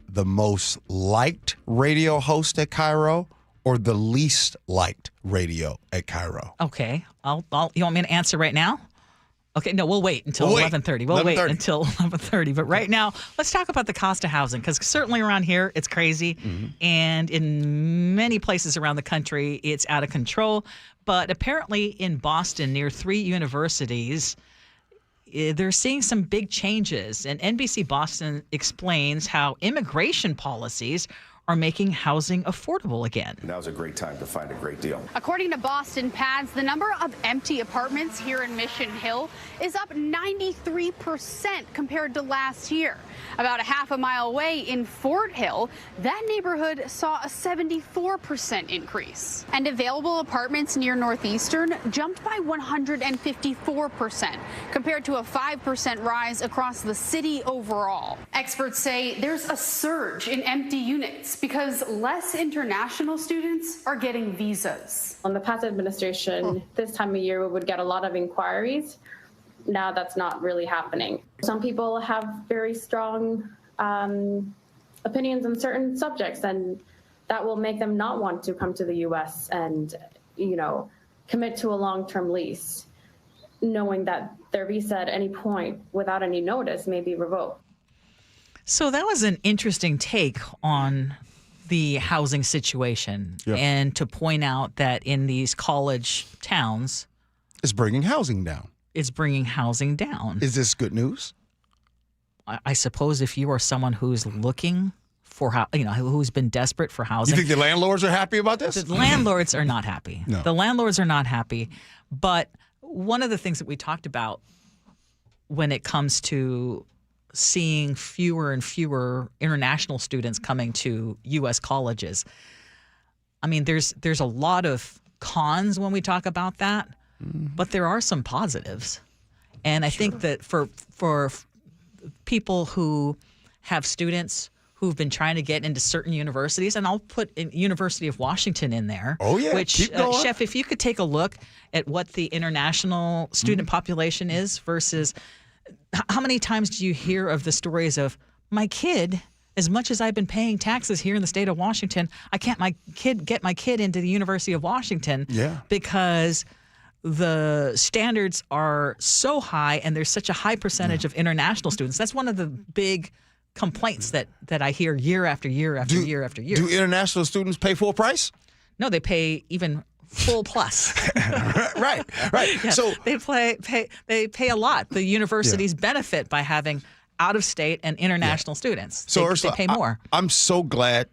the most liked radio host at KIRO or the least liked radio at KIRO? Okay. You want me to answer right now? Okay, no, we'll wait until 11:30. We'll wait until 11:30. But right now, let's talk about the cost of housing, because certainly around here, it's crazy. And in many places around the country, it's out of control. But apparently in Boston, near 3 universities, they're seeing some big changes. And NBC Boston explains how immigration policies are making housing affordable again. Now's a great time to find a great deal. According to Boston Pads, the number of empty apartments here in Mission Hill is up 93% compared to last year. About a half a mile away in Fort Hill, that neighborhood saw a 74% increase. And available apartments near Northeastern jumped by 154% compared to a 5% rise across the city overall. Experts say there's a surge in empty units because less international students are getting visas. On the past administration, this time of year, we would get a lot of inquiries. Now that's not really happening. Some people have very strong opinions on certain subjects, and that will make them not want to come to the U.S. and, commit to a long-term lease, knowing that their visa at any point, without any notice, may be revoked. So that was an interesting take on the housing situation, and to point out that in these college towns, it's bringing housing down. It's bringing housing down. Is this good news? I suppose if you are someone who's looking for who's been desperate for housing. You think the landlords are happy about this? The landlords are not happy. No. The landlords are not happy. But one of the things that we talked about when it comes to seeing fewer and fewer international students coming to U.S. colleges. I mean, there's a lot of cons when we talk about that, but there are some positives. And I think that for people who have students who've been trying to get into certain universities, and I'll put University of Washington in there. Oh, yeah. Which, Chef, if you could take a look at what the international student population is versus how many times do you hear of the stories of my kid, as much as I've been paying taxes here in the state of Washington, I can't get my kid into the University of Washington because the standards are so high and there's such a high percentage of international students. That's one of the big complaints that I hear year after year after year after year. Do international students pay full price? No, they pay even full plus. right. Yeah, so they pay a lot. The universities benefit by having out-of-state and international students. So Ursula, they pay more. I'm so glad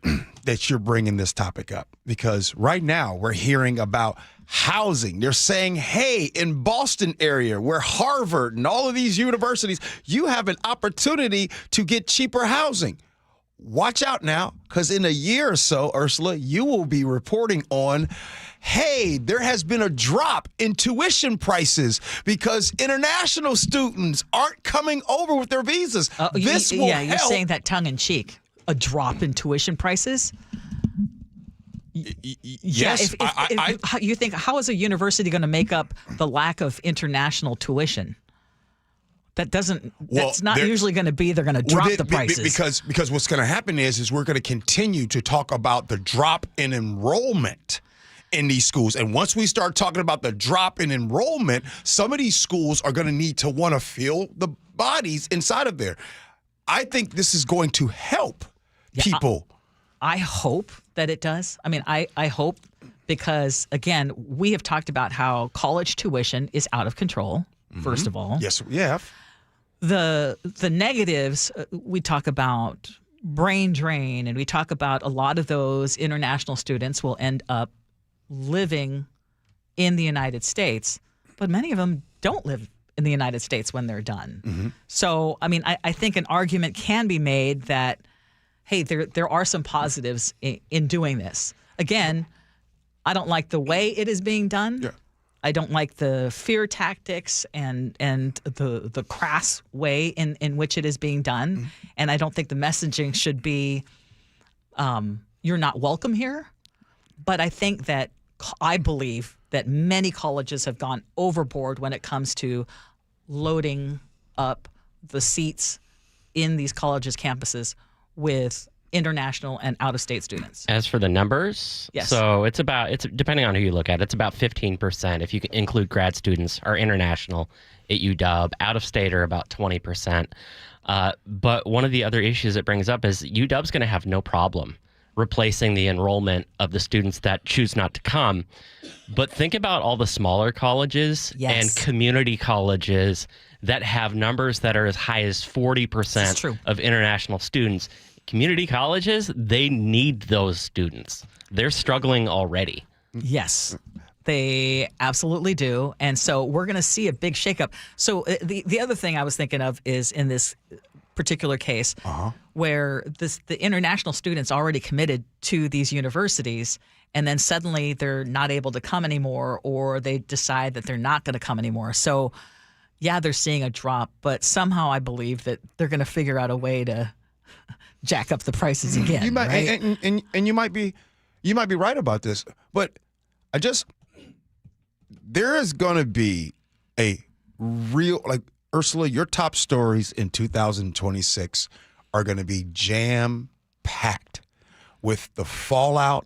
that you're bringing this topic up, because right now we're hearing about housing. They're saying, hey, in Boston area, where Harvard and all of these universities, you have an opportunity to get cheaper housing. Watch out now, because in a year or so, Ursula, you will be reporting on, hey, there has been a drop in tuition prices because international students aren't coming over with their visas. This will help. You're saying that tongue in cheek. A drop in tuition prices? Yes. If you think, how is a university going to make up the lack of international tuition? That's not usually going to be, they're going to drop the prices. Because what's going to happen is we're going to continue to talk about the drop in enrollment in these schools. And once we start talking about the drop in enrollment, some of these schools are going to need to want to fill the bodies inside of there. I think this is going to help people. I hope that it does. I mean, I hope, because, again, we have talked about how college tuition is out of control, first of all. Yes, we have. The negatives, we talk about brain drain, and we talk about a lot of those international students will end up living in the United States, but many of them don't live in the United States when they're done. So, I mean, I think an argument can be made that, hey, there are some positives in doing this. Again, I don't like the way it is being done. Yeah. I don't like the fear tactics and the crass way in which it is being done. And I don't think the messaging should be, you're not welcome here. But I believe that many colleges have gone overboard when it comes to loading up the seats in these colleges' campuses with international and out-of-state students? As for the numbers, yes. So it's depending on who you look at, it's about 15% if you include grad students are international at UW. Out of state are about 20%. But one of the other issues it brings up is UW's going to have no problem replacing the enrollment of the students that choose not to come. But think about all the smaller colleges and community colleges that have numbers that are as high as 40% of international students. Community colleges, they need those students. They're struggling already. Yes, they absolutely do. And so we're going to see a big shakeup. So the other thing I was thinking of is in this particular case where the international students already committed to these universities, and then suddenly they're not able to come anymore, or they decide that they're not going to come anymore. So, yeah, they're seeing a drop, but somehow I believe that they're going to figure out a way to jack up the prices again. You might, right? and you might be right about this, but there is going to be a real, like, Ursula, your top stories in 2026 are going to be jam-packed with the fallout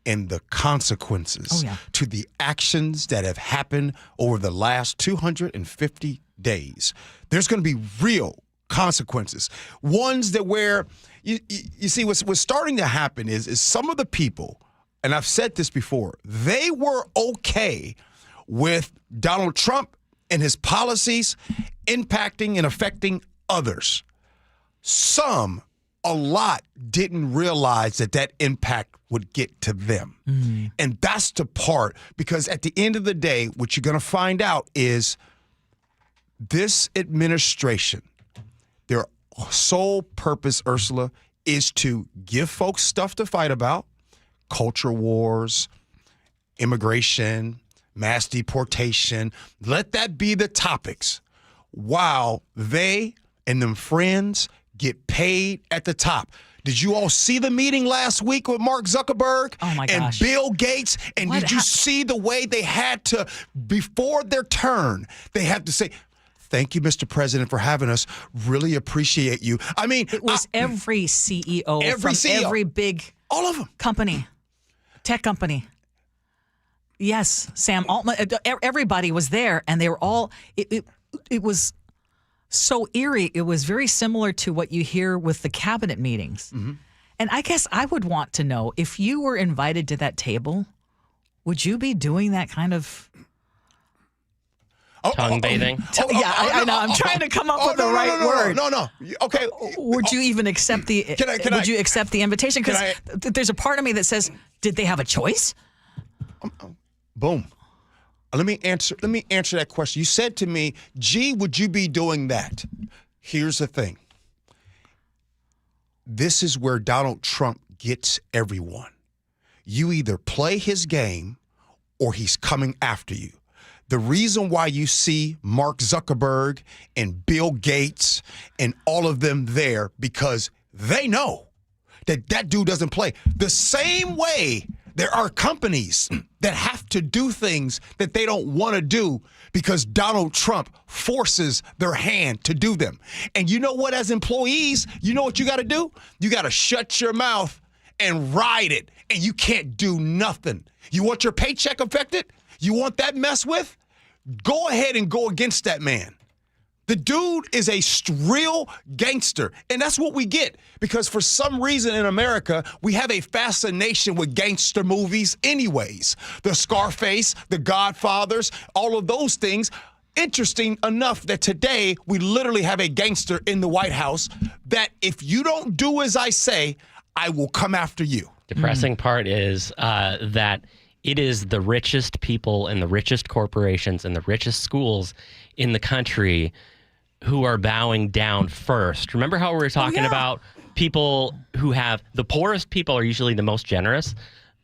and the consequences to the actions that have happened over the last 250 days. There's going to be real consequences. Ones that where, you see, what's starting to happen is some of the people, and I've said this before, they were okay with Donald Trump and his policies impacting and affecting others. A lot didn't realize that impact would get to them. And that's the part, because at the end of the day, what you're going to find out is this administration, their sole purpose, Ursula, is to give folks stuff to fight about, culture wars, immigration, mass deportation. Let that be the topics, while they and them friends get paid at the top. Did you all see the meeting last week with Mark Zuckerberg and Bill Gates? And did you see the way they had to, before their turn, they had to say, "Thank you, Mr. President, for having us. Really appreciate you." I mean, it was every CEO from every big company, tech company. Yes, Sam Altman, everybody was there, and they were all, it was so eerie. It was very similar to what you hear with the cabinet meetings. And I guess I would want to know, if you were invited to that table, would you be doing that kind of tongue bathing? I know. I'm trying to come up with the right word. No. Okay. Would you even accept the? Would you accept the invitation? Because there's a part of me that says, did they have a choice? Boom. Let me answer that question. You said to me, "Gee, would you be doing that?" Here's the thing. This is where Donald Trump gets everyone. You either play his game or he's coming after you. The reason why you see Mark Zuckerberg and Bill Gates and all of them there, because they know that dude doesn't play. The same way there are companies that have to do things that they don't want to do because Donald Trump forces their hand to do them. And you know what, as employees, you know what you got to do? You got to shut your mouth and ride it, and you can't do nothing. You want your paycheck affected? You want that mess with? Go ahead and go against that man. The dude is a real gangster, and that's what we get, because for some reason in America, we have a fascination with gangster movies anyways. The Scarface, the Godfathers, all of those things. Interesting enough that today we literally have a gangster in the White House that if you don't do as I say, I will come after you. Depressing part is that it is the richest people and the richest corporations and the richest schools in the country who are bowing down first. Remember how we were talking about people who have, the poorest people are usually the most generous.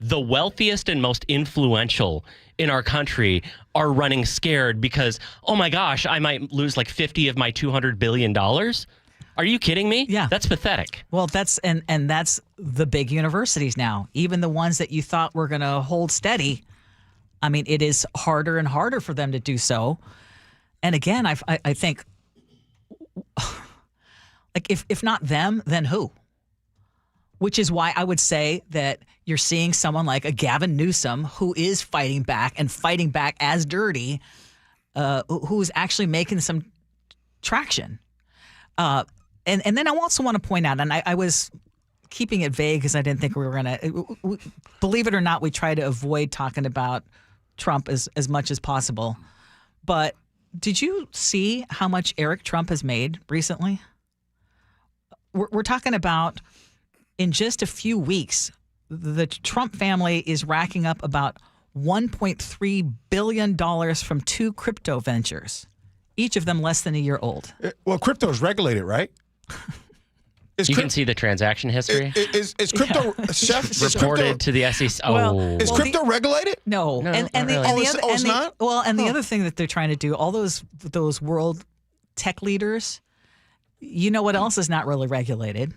The wealthiest and most influential in our country are running scared because, oh my gosh, I might lose like 50 of my $200 billion. Are you kidding me? Yeah. That's pathetic. Well, that's and that's the big universities now. Even the ones that you thought were going to hold steady. I mean, it is harder and harder for them to do so. And again, I think, like, if not them, then who? which is why I would say that you're seeing someone like a Gavin Newsom who is fighting back and fighting back as dirty, who's actually making some traction. And then I also want to point out, and I was keeping it vague because I didn't think we were going to, believe it or not, we try to avoid talking about Trump as much as possible. But did you see how much Eric Trump has made recently? We're talking about in just a few weeks, the Trump family is racking up about $1.3 billion from 2 crypto ventures, each of them less than a year old. Well, crypto is regulated, right? You can see the transaction history. Is crypto reported to the SEC? Is crypto regulated? No. No, and not really. It's not? The other thing that they're trying to do, all those world tech leaders, you know what else is not really regulated?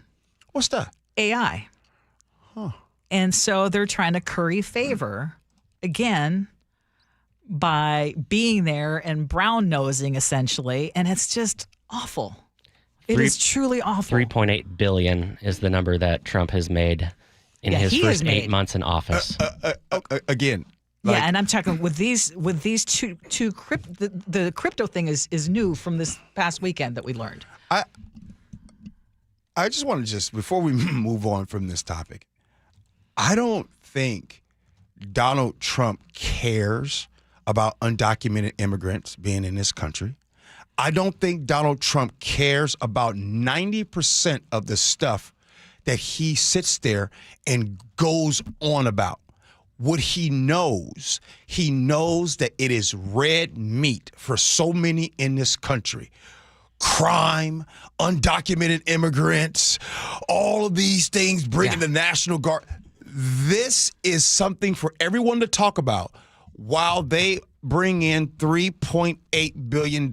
What's that? AI. Huh. And so they're trying to curry favor again by being there and brown nosing essentially, and it's just awful. It is truly awful. 3.8 billion is the number that Trump has made in his first 8 months in office. Again. Yeah, and I'm talking with these two the crypto thing is new from this past weekend that we learned. I just want to before we move on from this topic, I don't think Donald Trump cares about undocumented immigrants being in this country. I don't think Donald Trump cares about 90% of the stuff that he sits there and goes on about. What he knows that it is red meat for so many in this country. Crime, undocumented immigrants, all of these things bringing the National Guard. This is something for everyone to talk about while they bring in $3.8 billion.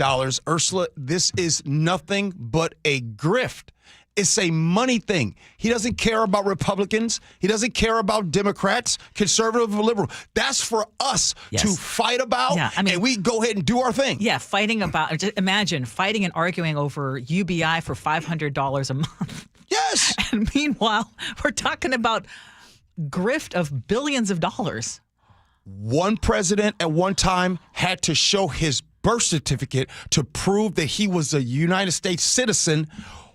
Ursula, this is nothing but a grift. It's a money thing. He doesn't care about Republicans. He doesn't care about Democrats, conservative or liberal. That's for us to fight about, and we go ahead and do our thing. Yeah, fighting about, imagine fighting and arguing over UBI for $500 a month. Yes! And meanwhile, we're talking about grift of billions of dollars. One president at one time had to show his birth certificate to prove that he was a United States citizen.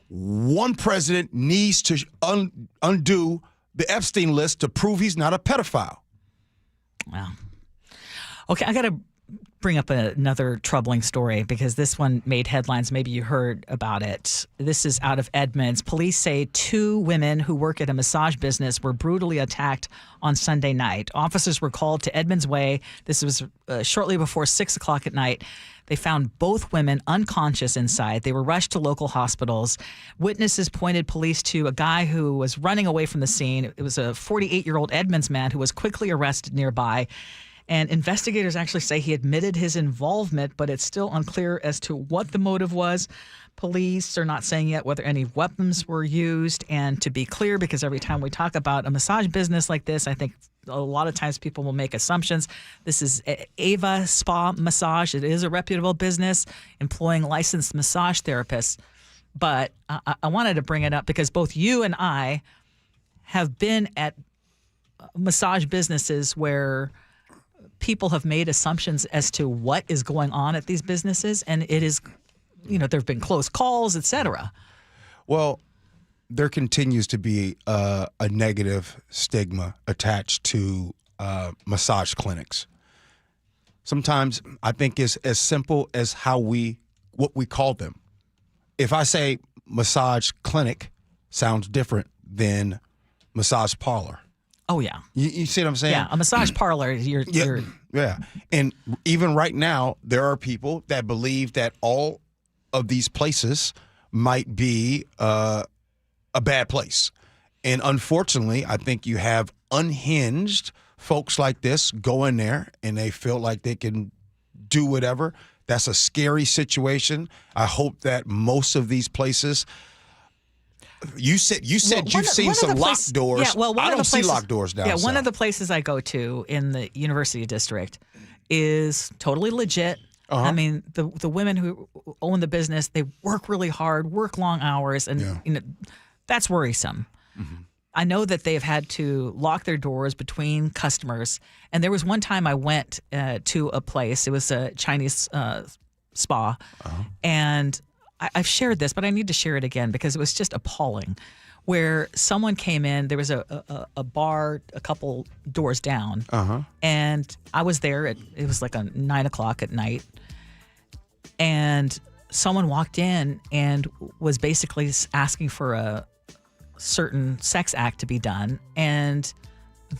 One president needs to undo the Epstein list to prove he's not a pedophile. Wow. Okay, I got to bring up another troubling story because this one made headlines. Maybe you heard about it. This is out of Edmonds. Police say 2 women who work at a massage business were brutally attacked on Sunday night. Officers were called to Edmonds Way. This was shortly before 6 o'clock at night. They found both women unconscious inside. They were rushed to local hospitals. Witnesses pointed police to a guy who was running away from the scene. It was a 48-year-old Edmonds man who was quickly arrested nearby. And investigators actually say he admitted his involvement, but it's still unclear as to what the motive was. Police are not saying yet whether any weapons were used. And to be clear, because every time we talk about a massage business like this, I think a lot of times people will make assumptions. This is Ava Spa Massage. It is a reputable business employing licensed massage therapists. But I wanted to bring it up because both you and I have been at massage businesses where people have made assumptions as to what is going on at these businesses, and it is, there have been close calls, et cetera. Well, there continues to be a negative stigma attached to massage clinics. Sometimes I think it's as simple as what we call them. If I say massage clinic, sounds different than massage parlor. Oh, yeah. You see what I'm saying? Yeah, a massage parlor, Yeah. And even right now, there are people that believe that all of these places might be a bad place. And unfortunately, I think you have unhinged folks like this go in there and they feel like they can do whatever. That's a scary situation. I hope that most of these places... You said you've seen some locked doors. Yeah, well, I don't see locked doors now. Yeah, one of the places I go to in the University District is totally legit. Uh-huh. I mean, the women who own the business, they work really hard, work long hours, and that's worrisome. Mm-hmm. I know that they've had to lock their doors between customers. And there was one time I went to a place. It was a Chinese spa. And I've shared this, but I need to share it again because it was just appalling. Where someone came in, there was a bar a couple doors down. And I was there. It was like 9 o'clock at night. And someone walked in and was basically asking for a certain sex act to be done, and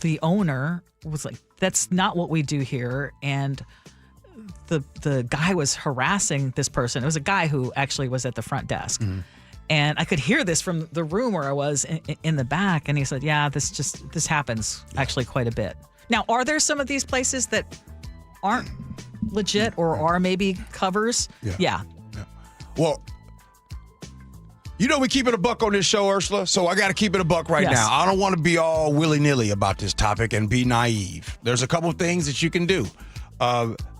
the owner was like, that's not what we do here. And the guy was harassing this person. It was a guy who actually was at the front desk. And I could hear this from the room where I was in the back, and he said, yeah, this happens actually quite a bit. Now, are there some of these places that aren't legit or are maybe covers? Yeah. Well, you know we keep it a buck on this show, Ursula, so I got to keep it a buck right now. I don't want to be all willy-nilly about this topic and be naive. There's a couple of things that you can do.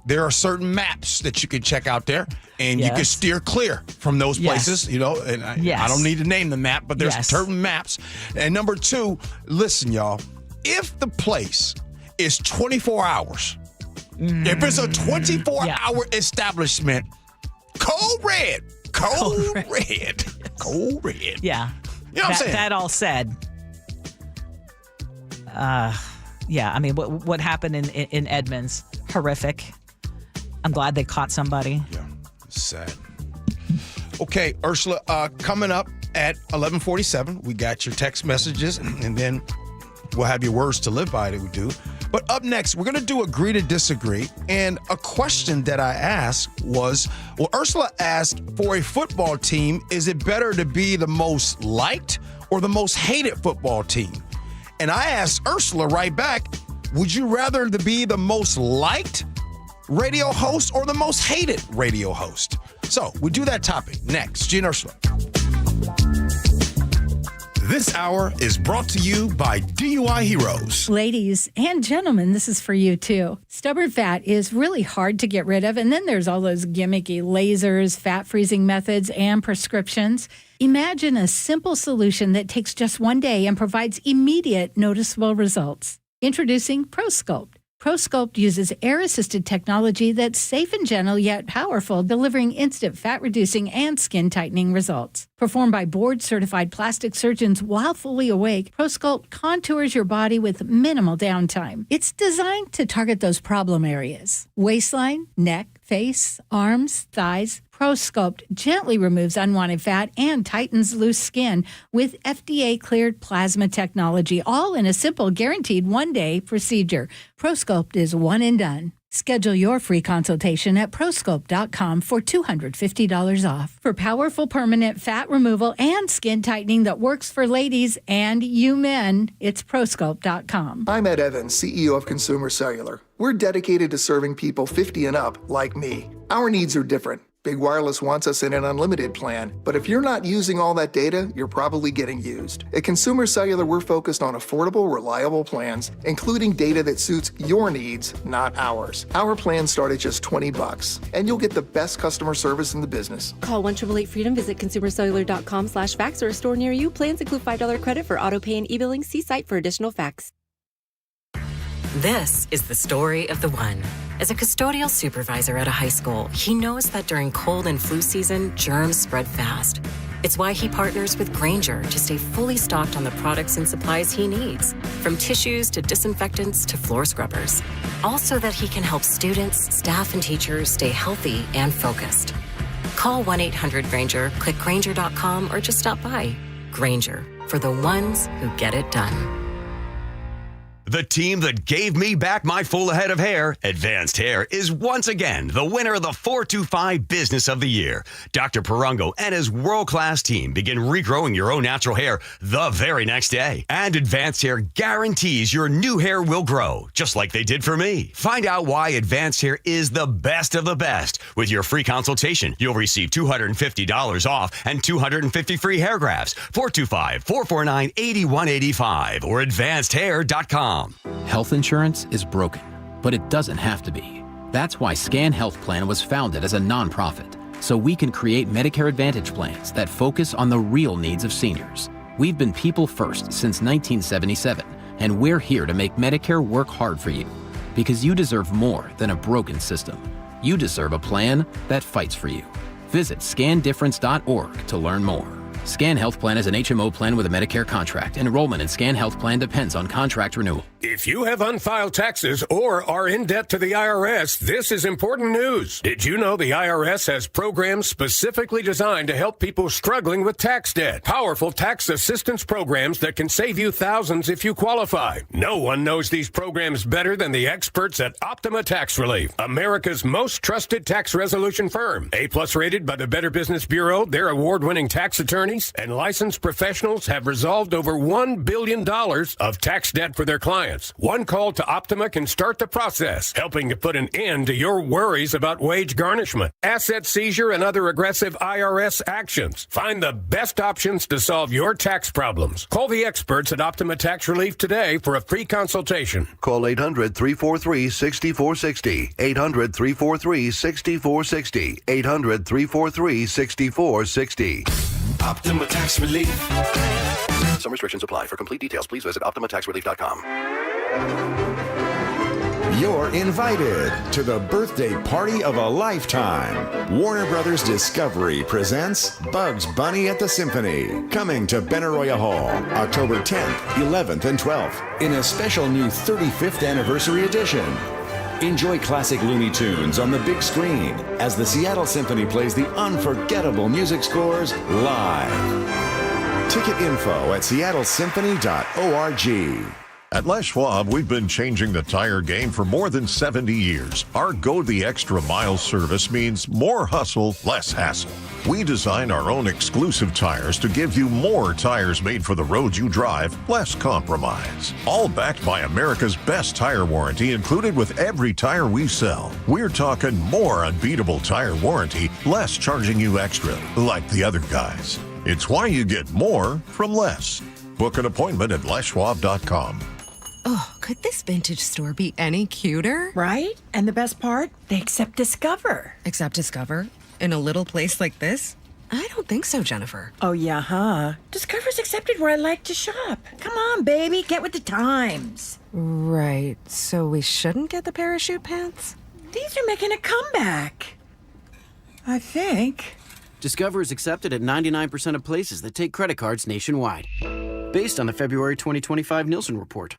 There are certain maps that you can check out there, and you can steer clear from those places, you know, and I don't need to name the map, but there's certain maps. And number two, listen, y'all, if the place is 24 hours, if it's a 24-hour establishment, code red. Cold red. Yeah. You know what I'm saying? That all said, I mean, what happened in Edmonds, horrific. I'm glad they caught somebody. Yeah, sad. Okay, Ursula, coming up at 11:47, we got your text messages, and then we'll have your words to live by that we do. But up next, we're going to do Agree to Disagree. And a question that I asked was, well, Ursula asked, for a football team, is it better to be the most liked or the most hated football team? And I asked Ursula right back, would you rather be the most liked radio host or the most hated radio host? So we do that topic next. Gee and Ursula. This hour is brought to you by DUI Heroes. Ladies and gentlemen, this is for you too. Stubborn fat is really hard to get rid of, and then there's all those gimmicky lasers, fat freezing methods, and prescriptions. Imagine a simple solution that takes just one day and provides immediate noticeable results. Introducing ProSculpt. ProSculpt uses air-assisted technology that's safe and gentle yet powerful, delivering instant fat-reducing and skin-tightening results. Performed by board-certified plastic surgeons while fully awake, ProSculpt contours your body with minimal downtime. It's designed to target those problem areas: waistline, neck, face, arms, thighs. ProSculpt gently removes unwanted fat and tightens loose skin with FDA-cleared plasma technology, all in a simple, guaranteed one-day procedure. ProSculpt is one and done. Schedule your free consultation at prosculpt.com for $250 off. For powerful permanent fat removal and skin tightening that works for ladies and you men, it's prosculpt.com. I'm Ed Evans, CEO of Consumer Cellular. We're dedicated to serving people 50 and up like me. Our needs are different. Big Wireless wants us in an unlimited plan, but if you're not using all that data, you're probably getting used. At Consumer Cellular, we're focused on affordable, reliable plans, including data that suits your needs, not ours. Our plans start at just $20, and you'll get the best customer service in the business. Call 1-888-FREEDOM, visit consumercellular.com/facts or a store near you. Plans include $5 credit for auto pay and e-billing. See site for additional facts. This is the story of the one. As a custodial supervisor at a high school, he knows that during cold and flu season, germs spread fast. It's why he partners with Grainger to stay fully stocked on the products and supplies he needs, from tissues to disinfectants to floor scrubbers. All so that he can help students, staff, and teachers stay healthy and focused. Call 1-800-GRAINGER, click Grainger.com, or just stop by. Grainger, for the ones who get it done. The team that gave me back my full head of hair, Advanced Hair, is once again the winner of the 425 Business of the Year. Dr. Parango and his world-class team begin regrowing your own natural hair the very next day. And Advanced Hair guarantees your new hair will grow, just like they did for me. Find out why Advanced Hair is the best of the best. With your free consultation, you'll receive $250 off and 250 free hair grafts. 425-449-8185 or advancedhair.com. Health insurance is broken, but it doesn't have to be. That's why Scan Health Plan was founded as a nonprofit, so we can create Medicare Advantage plans that focus on the real needs of seniors. We've been people first since 1977, and we're here to make Medicare work hard for you. Because you deserve more than a broken system. You deserve a plan that fights for you. Visit scandifference.org to learn more. Scan Health Plan is an HMO plan with a Medicare contract. Enrollment in Scan Health Plan depends on contract renewal. If you have unfiled taxes or are in debt to the IRS, this is important news. Did you know the IRS has programs specifically designed to help people struggling with tax debt? Powerful tax assistance programs that can save you thousands if you qualify. No one knows these programs better than the experts at Optima Tax Relief, America's most trusted tax resolution firm. A+ rated by the Better Business Bureau, their award-winning tax attorneys and licensed professionals have resolved over $1 billion of tax debt for their clients. One call to Optima can start the process, helping to put an end to your worries about wage garnishment, asset seizure, and other aggressive IRS actions. Find the best options to solve your tax problems. Call the experts at Optima Tax Relief today for a free consultation. Call 800-343-6460. 800-343-6460. 800-343-6460. Optima Tax Relief. Some restrictions apply. For complete details, please visit OptimaTaxRelief.com. You're invited to the birthday party of a lifetime. Warner Brothers Discovery presents Bugs Bunny at the Symphony, coming to Benaroya Hall, October 10th, 11th, and 12th, in a special new 35th anniversary edition. Enjoy classic Looney Tunes on the big screen as the Seattle Symphony plays the unforgettable music scores live. Ticket info at seattlesymphony.org. At Les Schwab, we've been changing the tire game for more than 70 years. Our Go the Extra Mile service means more hustle, less hassle. We design our own exclusive tires to give you more tires made for the road you drive, less compromise. All backed by America's best tire warranty included with every tire we sell. We're talking more unbeatable tire warranty, less charging you extra, like the other guys. It's why you get more from less. Book an appointment at leschwab.com. Oh, could this vintage store be any cuter? Right? And the best part? They accept Discover. Accept Discover? In a little place like this? I don't think so, Jennifer. Oh, yeah, huh? Discover's accepted where I like to shop. Come on, baby, get with the times. Right, so we shouldn't get the parachute pants? These are making a comeback. I think. Discover is accepted at 99% of places that take credit cards nationwide. Based on the February 2025 Nielsen report.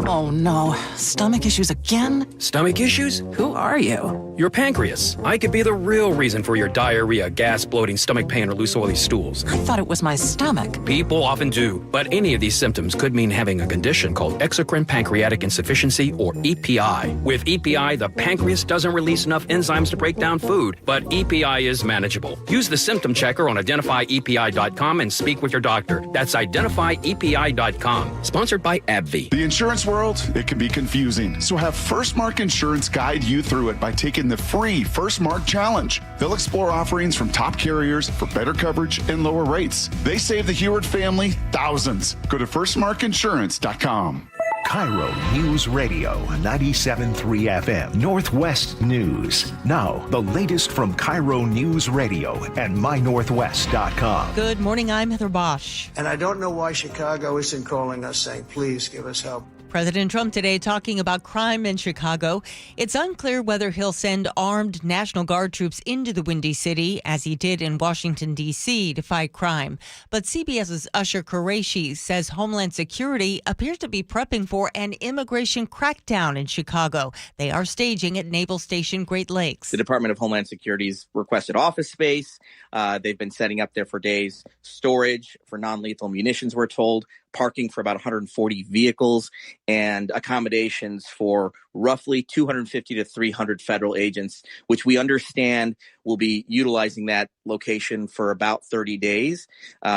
Oh no, stomach issues again? Stomach issues? Who are you? Your pancreas. I could be the real reason for your diarrhea, gas, bloating, stomach pain, or loose oily stools. I thought it was my stomach. People often do, but any of these symptoms could mean having a condition called exocrine pancreatic insufficiency, or EPI. With EPI, the pancreas doesn't release enough enzymes to break down food, but EPI is manageable. Use the symptom checker on identifyepi.com and speak with your doctor. That's identifyepi.com. Sponsored by AbbVie. The insurance world, it can be confusing, so have First Mark Insurance guide you through it by taking the free First Mark Challenge. They'll explore offerings from top carriers for better coverage and lower rates. They save the Heward family thousands. Go to firstmarkinsurance.com. KIRO News Radio 97.3 FM Northwest News. Now, the latest from KIRO News Radio and mynorthwest.com. Good morning, I'm Heather Bosch. And I don't know why Chicago isn't calling us saying, please give us help. President Trump today talking about crime in Chicago. It's unclear whether he'll send armed National Guard troops into the Windy City, as he did in Washington, D.C., to fight crime. But CBS's Usher Qureshi says Homeland Security appears to be prepping for an immigration crackdown in Chicago. They are staging at Naval Station Great Lakes. The Department of Homeland Security's requested office space. They've been setting up there for days. Storage for non-lethal munitions, we're told. Parking for about 140 vehicles, and accommodations for roughly 250 to 300 federal agents, which we understand will be utilizing that location for about 30 days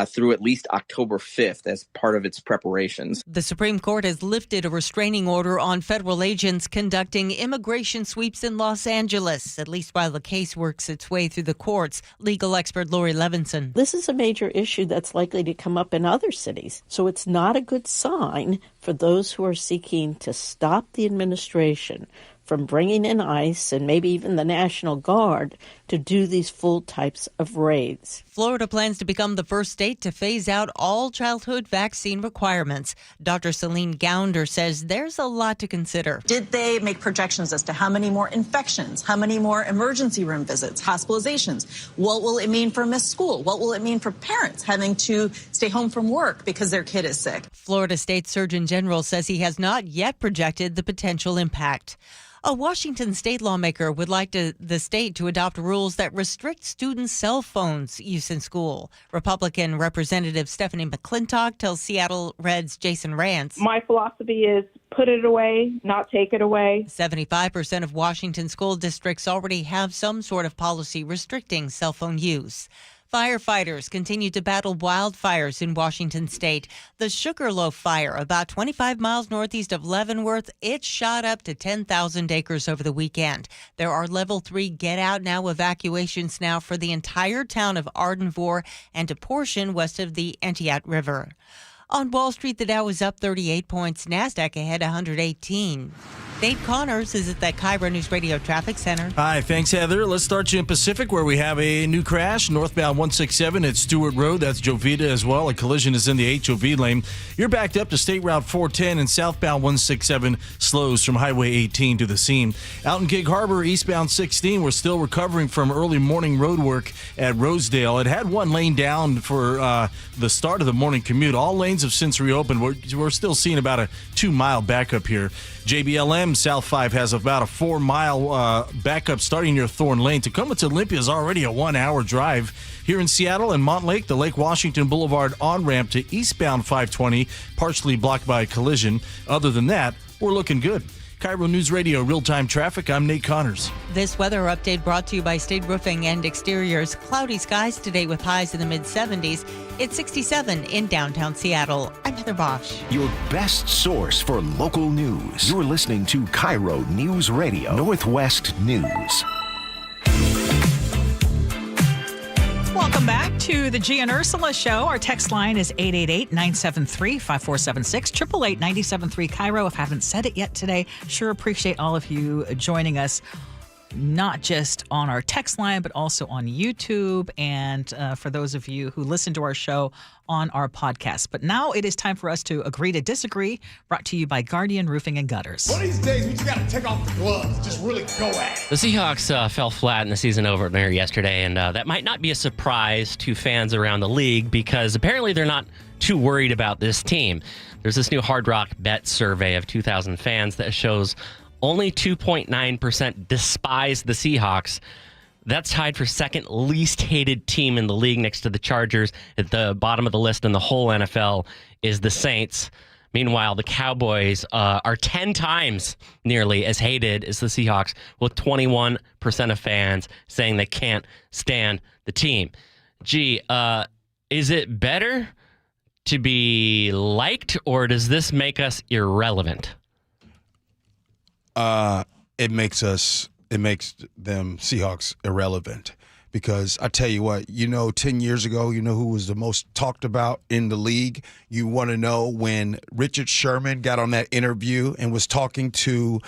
through at least October 5th as part of its preparations. The Supreme Court has lifted a restraining order on federal agents conducting immigration sweeps in Los Angeles, at least while the case works its way through the courts. Legal expert Lori Levinson. This is a major issue that's likely to come up in other cities, so it's not a good sign for those who are seeking to stop the administration from bringing in ICE and maybe even the National Guard to do these full types of raids. Florida plans to become the first state to phase out all childhood vaccine requirements. Dr. Celine Gounder says there's a lot to consider. Did they make projections as to how many more infections, how many more emergency room visits, hospitalizations? What will it mean for missed school? What will it mean for parents having to stay home from work because their kid is sick? Florida State Surgeon General says he has not yet projected the potential impact. A Washington state lawmaker would like the state to adopt rules that restrict students' cell phones use in school. Republican Representative Stephanie McClintock tells Seattle Red's Jason Rance. My philosophy is put it away, not take it away. 75% of Washington school districts already have some sort of policy restricting cell phone use. Firefighters continue to battle wildfires in Washington state. The Sugarloaf Fire, about 25 miles northeast of Leavenworth, it shot up to 10,000 acres over the weekend. There are level 3 get-out-now evacuations now for the entire town of Ardenvor and a portion west of the Entiat River. On Wall Street, the Dow is up 38 points. NASDAQ ahead 118. Dave Connors is at the KIRO News Radio Traffic Center. Hi, thanks, Heather. Let's start you in Pacific, where we have a new crash. Northbound 167 at Stewart Road. That's Jovita as well. A collision is in the HOV lane. You're backed up to State Route 410, and southbound 167 slows from Highway 18 to the scene. Out in Gig Harbor, eastbound 16, we're still recovering from early morning road work at Rosedale. It had one lane down for the start of the morning commute. All lanes have since reopened. We're still seeing about a 2-mile backup here. JBLM South 5 has about a 4-mile backup starting near Thorn Lane. Tacoma to Olympia is already a 1-hour drive. Here in Seattle and Montlake, the Lake Washington Boulevard on-ramp to eastbound 520, partially blocked by a collision. Other than that, we're looking good. KIRO News Radio real-time traffic. I'm Nate Connors. This weather update brought to you by State Roofing and Exteriors. Cloudy skies today with highs in the mid-70s. It's 67 in downtown Seattle. I'm Heather Bosch. Your best source for local news. You're listening to KIRO News Radio, Northwest News. Welcome back to the Gee and Ursula Show. Our text line is 888-973-5476, 888-973 KIRO. If I haven't said it yet today, sure appreciate all of you joining us, not just on our text line, but also on YouTube, and for those of you who listen to our show on our podcast. But now it is time for us to agree to disagree, brought to you by Guardian Roofing and Gutters. One of these days, we just got to take off the gloves, just really go at it. The Seahawks fell flat in the season opener yesterday, and that might not be a surprise to fans around the league because apparently they're not too worried about this team. There's this new Hard Rock Bet survey of 2,000 fans that shows only 2.9% despise the Seahawks. That's tied for second least hated team in the league next to the Chargers. At the bottom of the list in the whole NFL is the Saints. Meanwhile, the Cowboys are 10 times nearly as hated as the Seahawks, with 21% of fans saying they can't stand the team. Gee, is it better to be liked, or does this make us irrelevant? It makes them Seahawks irrelevant because I tell you what, 10 years ago, who was the most talked about in the league? You want to know when Richard Sherman got on that interview and was talking to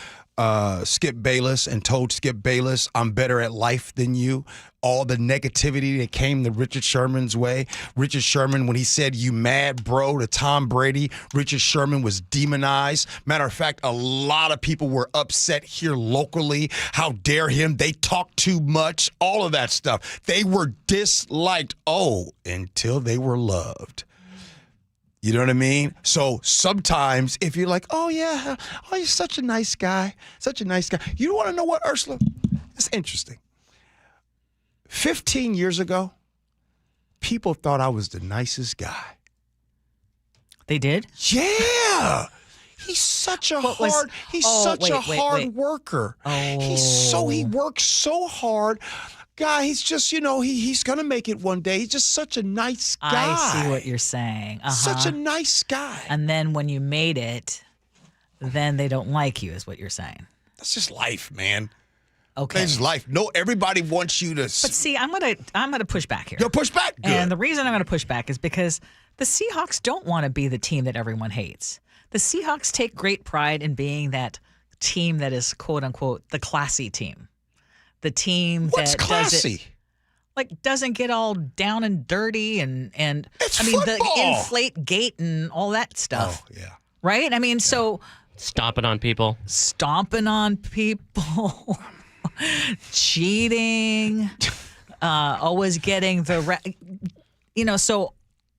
Skip Bayless and told Skip Bayless, I'm better at life than you. All the negativity that came to Richard Sherman's way. Richard Sherman, when he said, you mad, bro, to Tom Brady, Richard Sherman was demonized. Matter of fact, a lot of people were upset here locally. How dare him? They talk too much. All of that stuff. They were disliked. Until they were loved. You know what I mean? So sometimes if you're like, you're such a nice guy, You want to know what, Ursula? It's interesting. 15 years ago, people thought I was the nicest guy. They did? Yeah. He's such a hard worker. He works so hard. Guy, he's just, he's going to make it one day. He's just such a nice guy. I see what you're saying. Such a nice guy. And then when you made it, then they don't like you, is what you're saying. That's just life, man. Okay. That's just life. No, everybody wants you to. But see, I'm gonna push back here. You'll push back? Good. And the reason I'm going to push back is because the Seahawks don't want to be the team that everyone hates. The Seahawks take great pride in being that team that is quote unquote the classy team. The team What's classy? Doesn't get all down and dirty and it's I mean football. the inflate gate and all that stuff. Oh, yeah. Right? I mean, so Stomping on people. Cheating, always getting so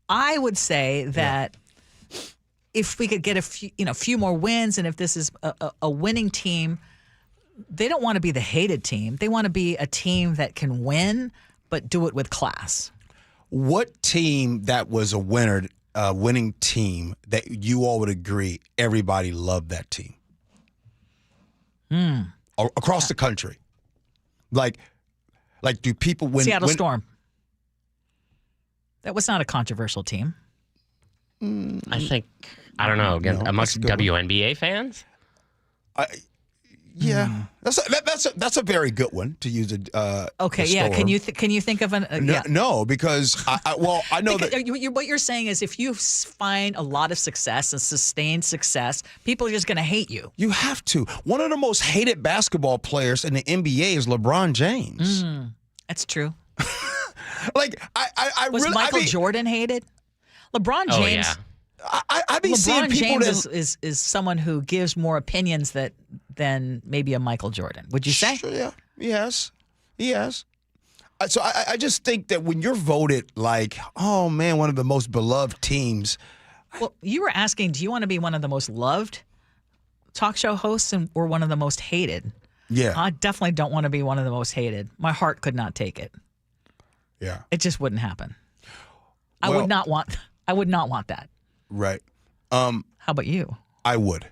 I would say that if we could get a few more wins, and if this is a winning team, they don't want to be the hated team. They want to be a team that can win, but do it with class. What team that was a winning team that you all would agree everybody loved that team? Across the country. Like do people win? Seattle Storm. That was not a controversial team. I think, I don't know, amongst WNBA fans? Yeah, that's a very good one to use. Okay, yeah. Can you think of an? No, because I know that what you're saying is if you find a lot of success and sustained success, people are just going to hate you. You have to. One of the most hated basketball players in the NBA is LeBron James. That's true. I was really, Michael Jordan hated? LeBron James. Oh, yeah. I've been seeing people James is someone who gives more opinions than maybe a Michael Jordan. Would you say? Sure, yeah. Yes. So I just think that when you're voted one of the most beloved teams. Well, you were asking, do you want to be one of the most loved talk show hosts or one of the most hated? Yeah. I definitely don't want to be one of the most hated. My heart could not take it. Yeah. It just wouldn't happen. I would not want that. Right. How about you? I would.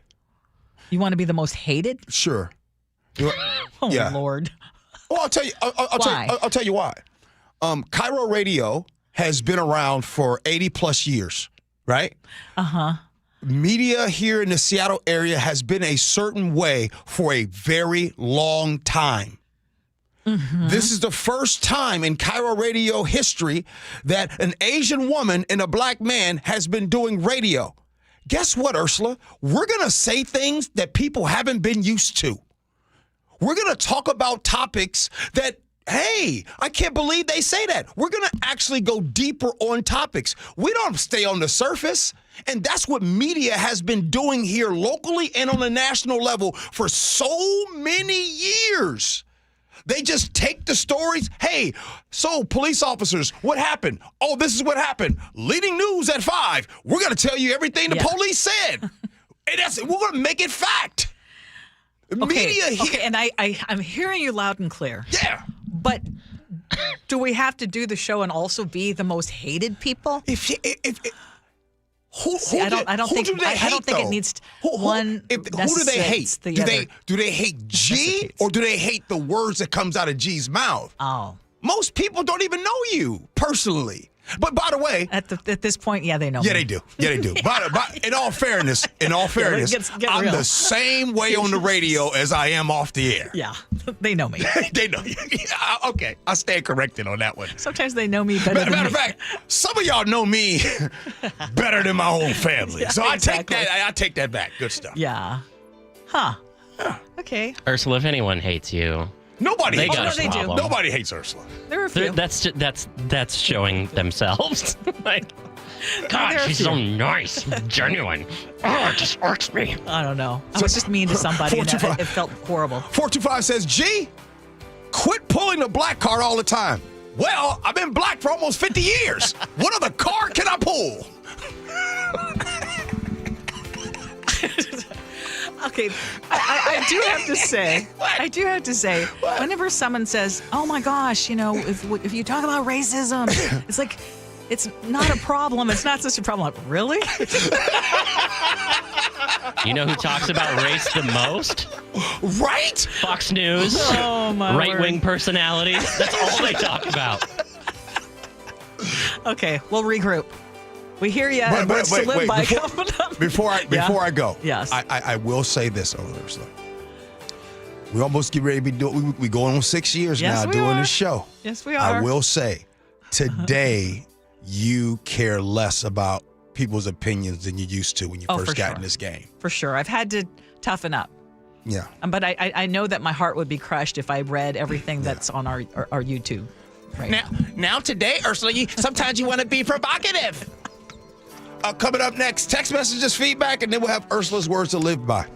You want to be the most hated? Sure. Oh, yeah. Lord. Well, I'll tell you. I'll tell you why. KIRO Radio has been around for 80 plus years, right? Media here in the Seattle area has been a certain way for a very long time. This is the first time in KIRO Radio history that an Asian woman and a black man has been doing radio. Guess what, Ursula? We're going to say things that people haven't been used to. We're going to talk about topics that, hey, I can't believe they say that. We're going to actually go deeper on topics. We don't stay on the surface. And that's what media has been doing here locally and on the national level for so many years. They just take the stories. Hey, so police officers, what happened? Oh, this is what happened. Leading news at 5. We're going to tell you everything the police said. And we're going to make it fact. Media here. Okay, and I'm hearing you loud and clear. Yeah. But do we have to do the show and also be the most hated people? Who do they hate? It needs one. Who do they hate? Do they hate G or do they hate the words that comes out of G's mouth? Oh, most people don't even know you personally. But by the way, at this point, yeah, they know. Yeah, me. they do. Yeah, they do. But in all fairness, I'm real. the same way on the radio as I am off the air. Yeah, they know me. They know you. Okay, I stand corrected on that one. Sometimes they know me better. Matter of fact, some of y'all know me better than my own family. Yeah, so I exactly. take that back. Good stuff. Yeah. Huh. Okay. Ursula, if anyone hates you, nobody hates Ursula. They do. Nobody hates Ursula. There are a few. That's showing themselves. God, she's so nice, genuine. Oh, it just irks me. I don't know. I was just mean to somebody, and it felt horrible. 425 says, G, quit pulling the black card all the time. Well, I've been black for almost 50 years. What other card can I pull? Okay, I do have to say, whenever someone says, "Oh my gosh," if you talk about racism, it's like it's not a problem. It's not such a problem. Like, really? You know who talks about race the most? Right? Fox News. Oh my right-wing personalities. That's all they talk about. Okay, we'll regroup. We hear you. Before I go, yes, I will say this, Ursula. We almost get ready to be doing. We going on 6 years now doing this show. Yes, we are. I will say, today you care less about people's opinions than you used to when you first got in this game. For sure, I've had to toughen up. Yeah. But I know that my heart would be crushed if I read everything that's on our YouTube. Right now today, Ursula, sometimes you want to be provocative. Coming up next, text messages, feedback, and then we'll have Ursula's words to live by.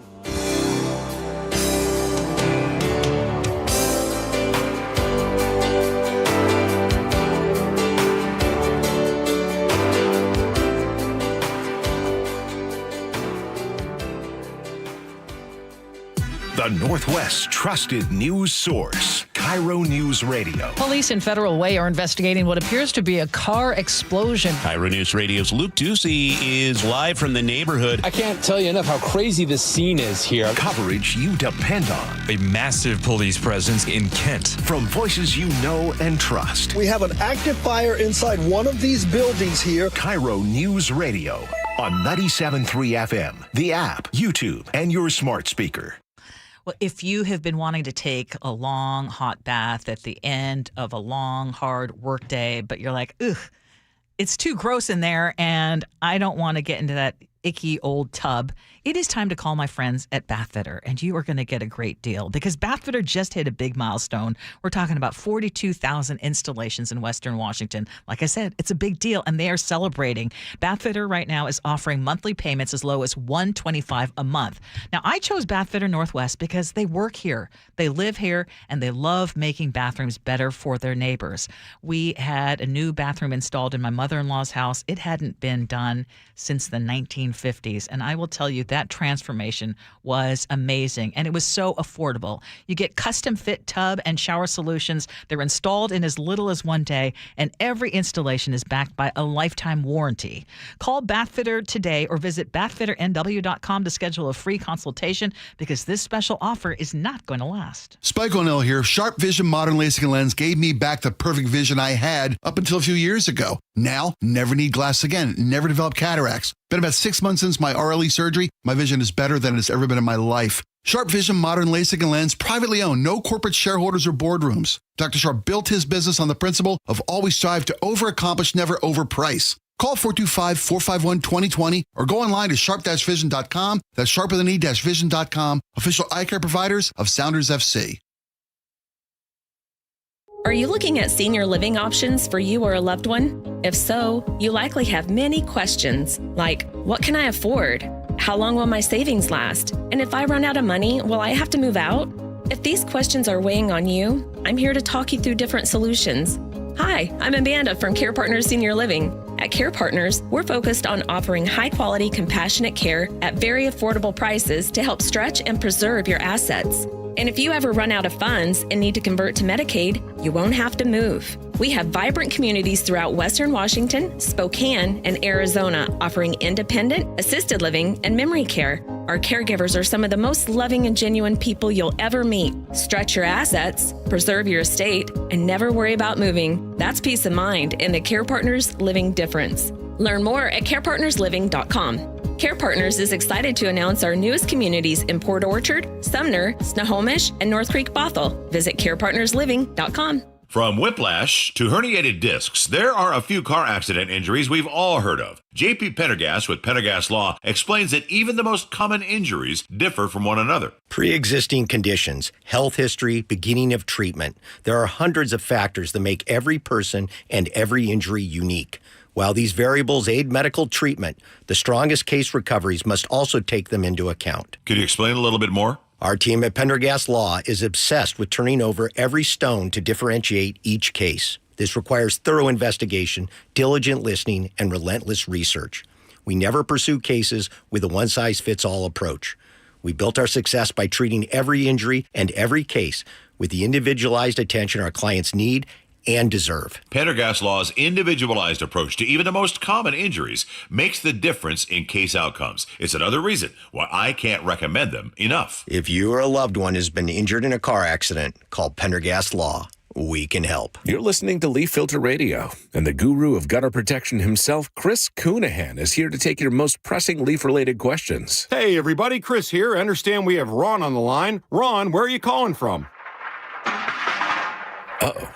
The Northwest's trusted news source, KIRO News Radio. Police in Federal Way are investigating what appears to be a car explosion. KIRO News Radio's Luke Ducey is live from the neighborhood. I can't tell you enough how crazy this scene is here. Coverage you depend on. A massive police presence in Kent. From voices you know and trust. We have an active fire inside one of these buildings here. KIRO News Radio on 97.3 FM, the app, YouTube, and your smart speaker. Well, if you have been wanting to take a long, hot bath at the end of a long, hard workday, but you're like, ugh, it's too gross in there, and I don't want to get into that icky old tub, it is time to call my friends at Bathfitter, and you are going to get a great deal because Bathfitter just hit a big milestone. We're talking about 42,000 installations in Western Washington. Like I said, it's a big deal, and they are celebrating. Bathfitter right now is offering monthly payments as low as $125 a month. Now, I chose Bathfitter Northwest because they work here, they live here, and they love making bathrooms better for their neighbors. We had a new bathroom installed in my mother-in-law's house. It hadn't been done since the 1950s, and I will tell you that transformation was amazing, and it was so affordable. You get custom fit tub and shower solutions. They're installed in as little as one day, and every installation is backed by a lifetime warranty. Call Bathfitter today or visit bathfitternw.com to schedule a free consultation because this special offer is not going to last. Spike O'Neill here. Sharp Vision Modern LASIK and Lens gave me back the perfect vision I had up until a few years ago. Now, never need glasses again. Never developed cataracts. Been about 6 months since my RLE surgery. My vision is better than it's ever been in my life. Sharp Vision Modern LASIK and Lens, privately owned, no corporate shareholders or boardrooms. Dr. Sharp built his business on the principle of always strive to over-accomplish, never overprice. Call 425-451-2020 or go online to sharp-vision.com. That's sharp-vision.com. Official eye care providers of Sounders FC. Are you looking at senior living options for you or a loved one? If so, you likely have many questions like, what can I afford? How long will my savings last? And if I run out of money, will I have to move out? If these questions are weighing on you, I'm here to talk you through different solutions. Hi, I'm Amanda from Care Partners Senior Living. At Care Partners, we're focused on offering high-quality, compassionate care at very affordable prices to help stretch and preserve your assets. And if you ever run out of funds and need to convert to Medicaid, you won't have to move. We have vibrant communities throughout Western Washington, Spokane, and Arizona offering independent, assisted living, and memory care. Our caregivers are some of the most loving and genuine people you'll ever meet. Stretch your assets, preserve your estate, and never worry about moving. That's peace of mind in the Care Partners Living Difference. Learn more at carepartnersliving.com. Care Partners is excited to announce our newest communities in Port Orchard, Sumner, Snohomish, and North Creek Bothell. Visit carepartnersliving.com. From whiplash to herniated discs, there are a few car accident injuries we've all heard of. JP Pendergast with Pendergast Law explains that even the most common injuries differ from one another. Pre-existing conditions, health history, beginning of treatment. There are hundreds of factors that make every person and every injury unique. While these variables aid medical treatment, the strongest case recoveries must also take them into account. Could you explain a little bit more? Our team at Pendergast Law is obsessed with turning over every stone to differentiate each case. This requires thorough investigation, diligent listening, and relentless research. We never pursue cases with a one-size-fits-all approach. We built our success by treating every injury and every case with the individualized attention our clients need and deserve. Pendergast Law's individualized approach to even the most common injuries makes the difference in case outcomes. It's another reason why I can't recommend them enough. If you or a loved one has been injured in a car accident, call Pendergast Law. We can help. You're listening to Leaf Filter Radio, and the guru of gutter protection himself, Chris Coonahan, is here to take your most pressing leaf-related questions. Hey, everybody, Chris here. I understand we have Ron on the line. Ron, where are you calling from? Uh-oh.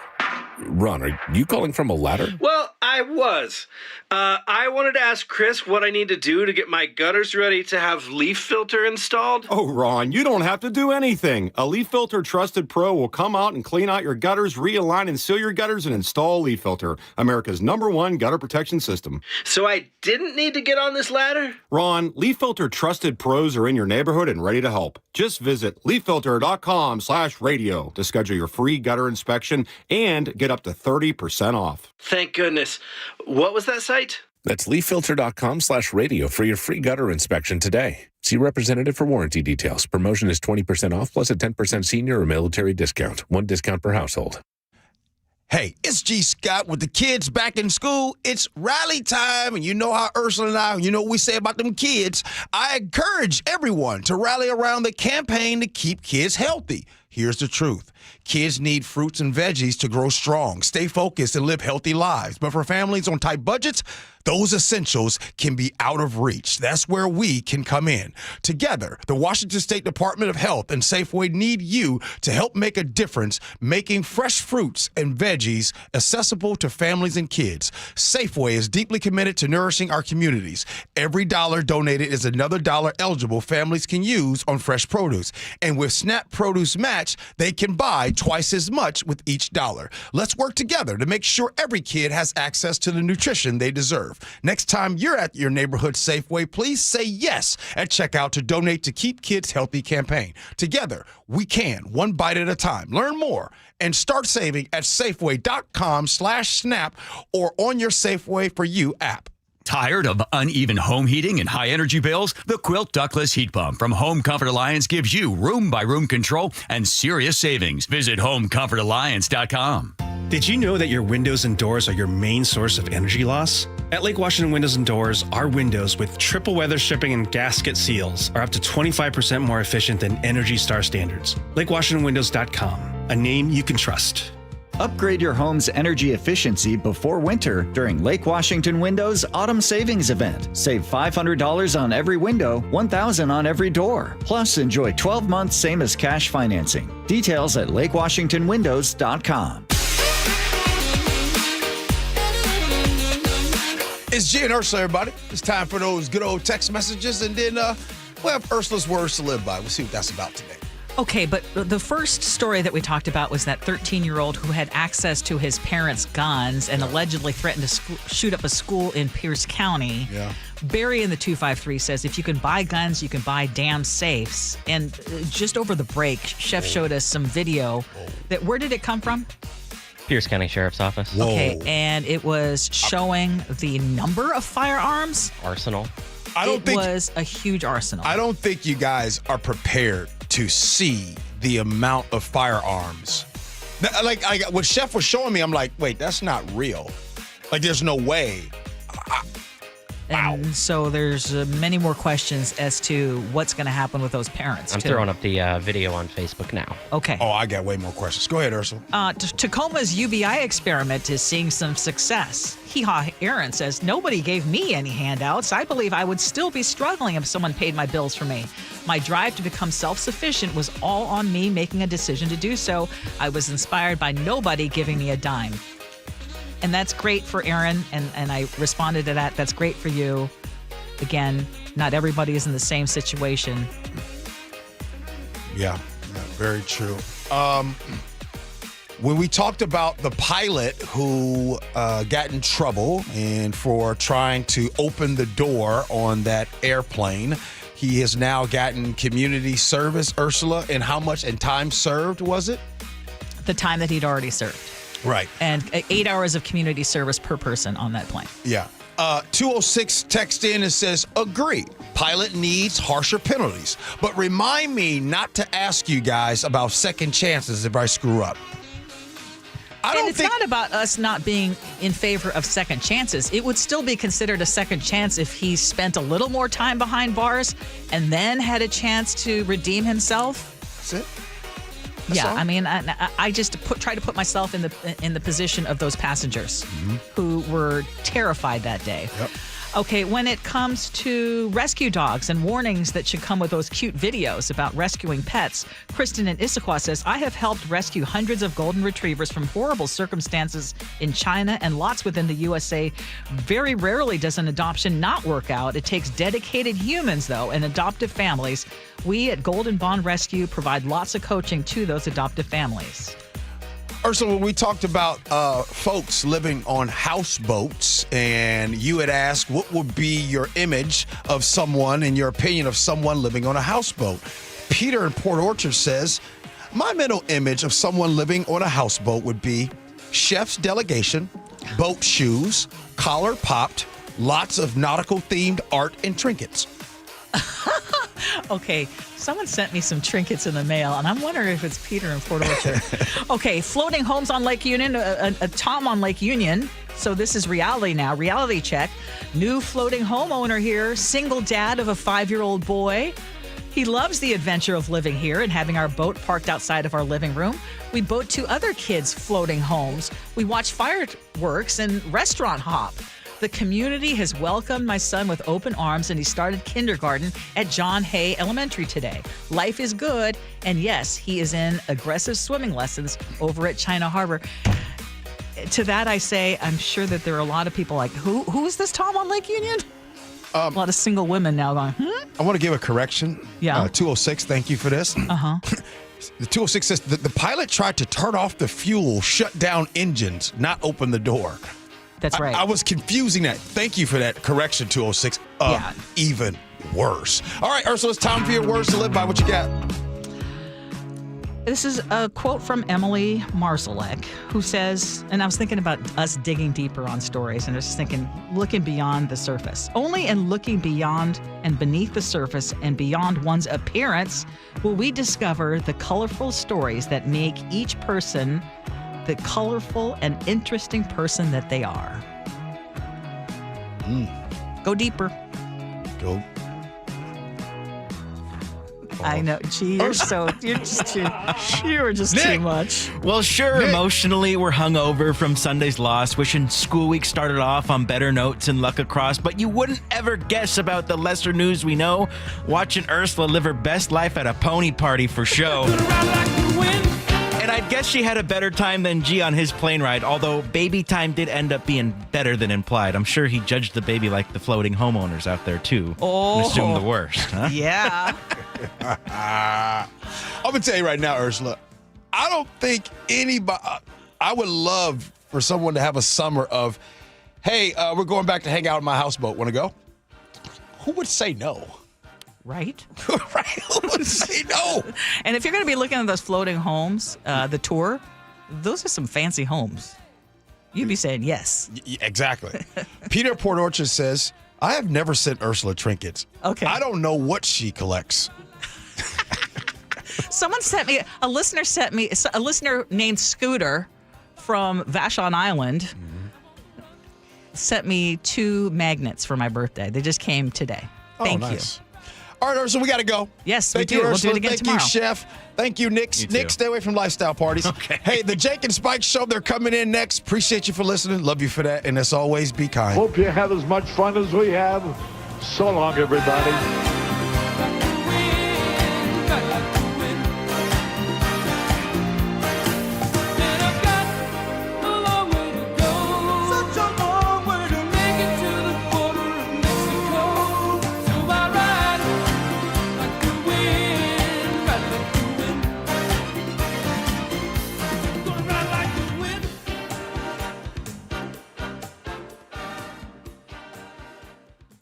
Ron, are you calling from a ladder? Well, I was. I wanted to ask Chris what I need to do to get my gutters ready to have leaf filter installed. Oh, Ron, you don't have to do anything. A Leaf Filter Trusted Pro will come out and clean out your gutters, realign and seal your gutters, and install Leaf Filter, America's #1 gutter protection system. So I didn't need to get on this ladder? Ron, Leaf Filter Trusted Pros are in your neighborhood and ready to help. Just visit leaffilter.com/radio to schedule your free gutter inspection and get up to 30% off. Thank goodness. What was that site? That's leaffilter.com/radio for your free gutter inspection today. See representative for warranty details. Promotion is 20% off plus a 10% senior or military discount. One discount per household. Hey, it's G. Scott with the kids back in school. It's rally time, and you know how Ursula and I, you know what we say about them kids. I encourage everyone to rally around the campaign to keep kids healthy. Here's the truth. Kids need fruits and veggies to grow strong, stay focused, and live healthy lives. But for families on tight budgets, those essentials can be out of reach. That's where we can come in. Together, the Washington State Department of Health and Safeway need you to help make a difference, making fresh fruits and veggies accessible to families and kids. Safeway is deeply committed to nourishing our communities. Every dollar donated is another dollar eligible families can use on fresh produce. And with SNAP Produce Match, they can buy twice as much with each dollar. Let's work together to make sure every kid has access to the nutrition they deserve. Next time you're at your neighborhood Safeway, please say yes at checkout to donate to Keep Kids Healthy campaign. Together, we can, one bite at a time. Learn more and start saving at Safeway.com/snap or on your Safeway for You app. Tired of uneven home heating and high energy bills? The Quilt Ductless Heat Pump from Home Comfort Alliance gives you room-by-room control and serious savings. Visit HomeComfortAlliance.com. Did you know that your windows and doors are your main source of energy loss? At Lake Washington Windows and Doors, our windows with triple weather stripping and gasket seals are up to 25% more efficient than Energy Star standards. LakeWashingtonWindows.com, a name you can trust. Upgrade your home's energy efficiency before winter during Lake Washington Windows Autumn Savings Event. Save $500 on every window, $1,000 on every door. Plus, enjoy 12 months same as cash financing. Details at LakeWashingtonWindows.com. It's Gee and Ursula, everybody. It's time for those good old text messages, and then we'll have Ursula's words to live by. We'll see what that's about today. Okay, but the first story that we talked about was that 13-year-old who had access to his parents' guns and allegedly threatened to shoot up a school in Pierce County. Yeah. Barry in the 253 says, if you can buy guns, you can buy damn safes. And just over the break, Chef showed us some video. Where did it come from? Pierce County Sheriff's Office. Okay, and it was showing the number of firearms. Arsenal. It was a huge arsenal. I don't think you guys are prepared to see the amount of firearms. Like what Chef was showing me, I'm like, wait, that's not real. Like, there's no way. And so there's many more questions as to what's going to happen with those parents. I'm throwing up the video on Facebook now. Okay. Oh, I got way more questions. Go ahead, Ursula. Tacoma's UBI experiment is seeing some success. Hee-haw Aaron says, nobody gave me any handouts. I believe I would still be struggling if someone paid my bills for me. My drive to become self-sufficient was all on me making a decision to do so. I was inspired by nobody giving me a dime. And that's great for Aaron, and I responded to that. That's great for you. Again, not everybody is in the same situation. Yeah, very true. When we talked about the pilot who got in trouble and for trying to open the door on that airplane, he has now gotten community service, Ursula, and how much in time served was it? The time that he'd already served. Right. And 8 hours of community service per person on that plane. Yeah. 206 text in and says, agree. Pilot needs harsher penalties. But remind me not to ask you guys about second chances if I screw up. It's not about us not being in favor of second chances. It would still be considered a second chance if he spent a little more time behind bars and then had a chance to redeem himself. That's it. Yeah, I mean, I just try to put myself in the position of those passengers who were terrified that day. Yep. Okay, when it comes to rescue dogs and warnings that should come with those cute videos about rescuing pets, Kristen in Issaquah says, I have helped rescue hundreds of golden retrievers from horrible circumstances in China and lots within the USA. Very rarely does an adoption not work out. It takes dedicated humans, though, and adoptive families. We at Golden Bond Rescue provide lots of coaching to those adoptive families. Ursula, when we talked about folks living on houseboats, and you had asked what would be your image of someone, in your opinion, of someone living on a houseboat. Peter in Port Orchard says, my mental image of someone living on a houseboat would be chef's delegation, boat shoes, collar popped, lots of nautical-themed art and trinkets. Okay, someone sent me some trinkets in the mail, and I'm wondering if it's Peter in Port Orchard. Okay, floating homes on Lake Union, a Tom on Lake Union. So this is reality now, reality check. New floating homeowner here, single dad of a 5-year-old boy. He loves the adventure of living here and having our boat parked outside of our living room. We boat to other kids' floating homes. We watch fireworks and restaurant hop. The community has welcomed my son with open arms, and he started kindergarten at John Hay Elementary today. Life is good, and yes, he is in aggressive swimming lessons over at China Harbor. To that I say, I'm sure that there are a lot of people like, who is this Tom on Lake Union? A lot of single women now going, I want to give a correction. Yeah. 206, thank you for this. Uh-huh. The 206 says the pilot tried to turn off the fuel, shut down engines, not open the door. That's right. I was confusing that. Thank you for that correction, 206. Yeah. Even worse. All right, Ursula, it's time for your words to live by. What you got? This is a quote from Emily Marsalek, who says, and I was thinking about us digging deeper on stories, and I was just thinking, looking beyond the surface. Only in looking beyond and beneath the surface and beyond one's appearance will we discover the colorful stories that make each person the colorful and interesting person that they are. Go deeper. Go. I know. Gee, you're just too much. Well, sure, emotionally, we're hungover from Sunday's loss, wishing school week started off on better notes and luck across, but you wouldn't ever guess about the lesser news we know. Watching Ursula live her best life at a pony party for show. And I guess she had a better time than Gee on his plane ride, although baby time did end up being better than implied. I'm sure he judged the baby like the floating homeowners out there, too. Oh. And assumed the worst, huh? Yeah. I'm going to tell you right now, Ursula, I don't think anybody, I would love for someone to have a summer of, hey, we're going back to hang out in my houseboat. Want to go? Who would say no? Right? Right? Who would say no? And if you're going to be looking at those floating homes, the tour, those are some fancy homes. You'd be saying yes. Exactly. Peter Port Orchard says, I have never sent Ursula trinkets. Okay. I don't know what she collects. Someone sent me, a listener named Scooter from Vashon Island sent me 2 magnets for my birthday. They just came today. Thank you. All right, Ursula, we got to go. Yes, Thank we you, do. Ursula. We'll do it again Thank tomorrow. you, Chef. Thank you, Nick. Nick, stay away from lifestyle parties. Okay. Hey, the Jake and Spike Show, they're coming in next. Appreciate you for listening. Love you for that. And as always, be kind. Hope you have as much fun as we have. So long, everybody.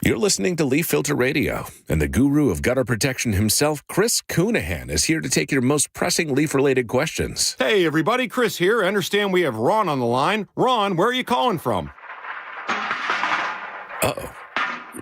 You're listening to Leaf Filter Radio, and the guru of gutter protection himself, Chris Coonahan, is here to take your most pressing leaf-related questions. Hey, everybody, Chris here. I understand we have Ron on the line. Ron, where are you calling from? Uh-oh.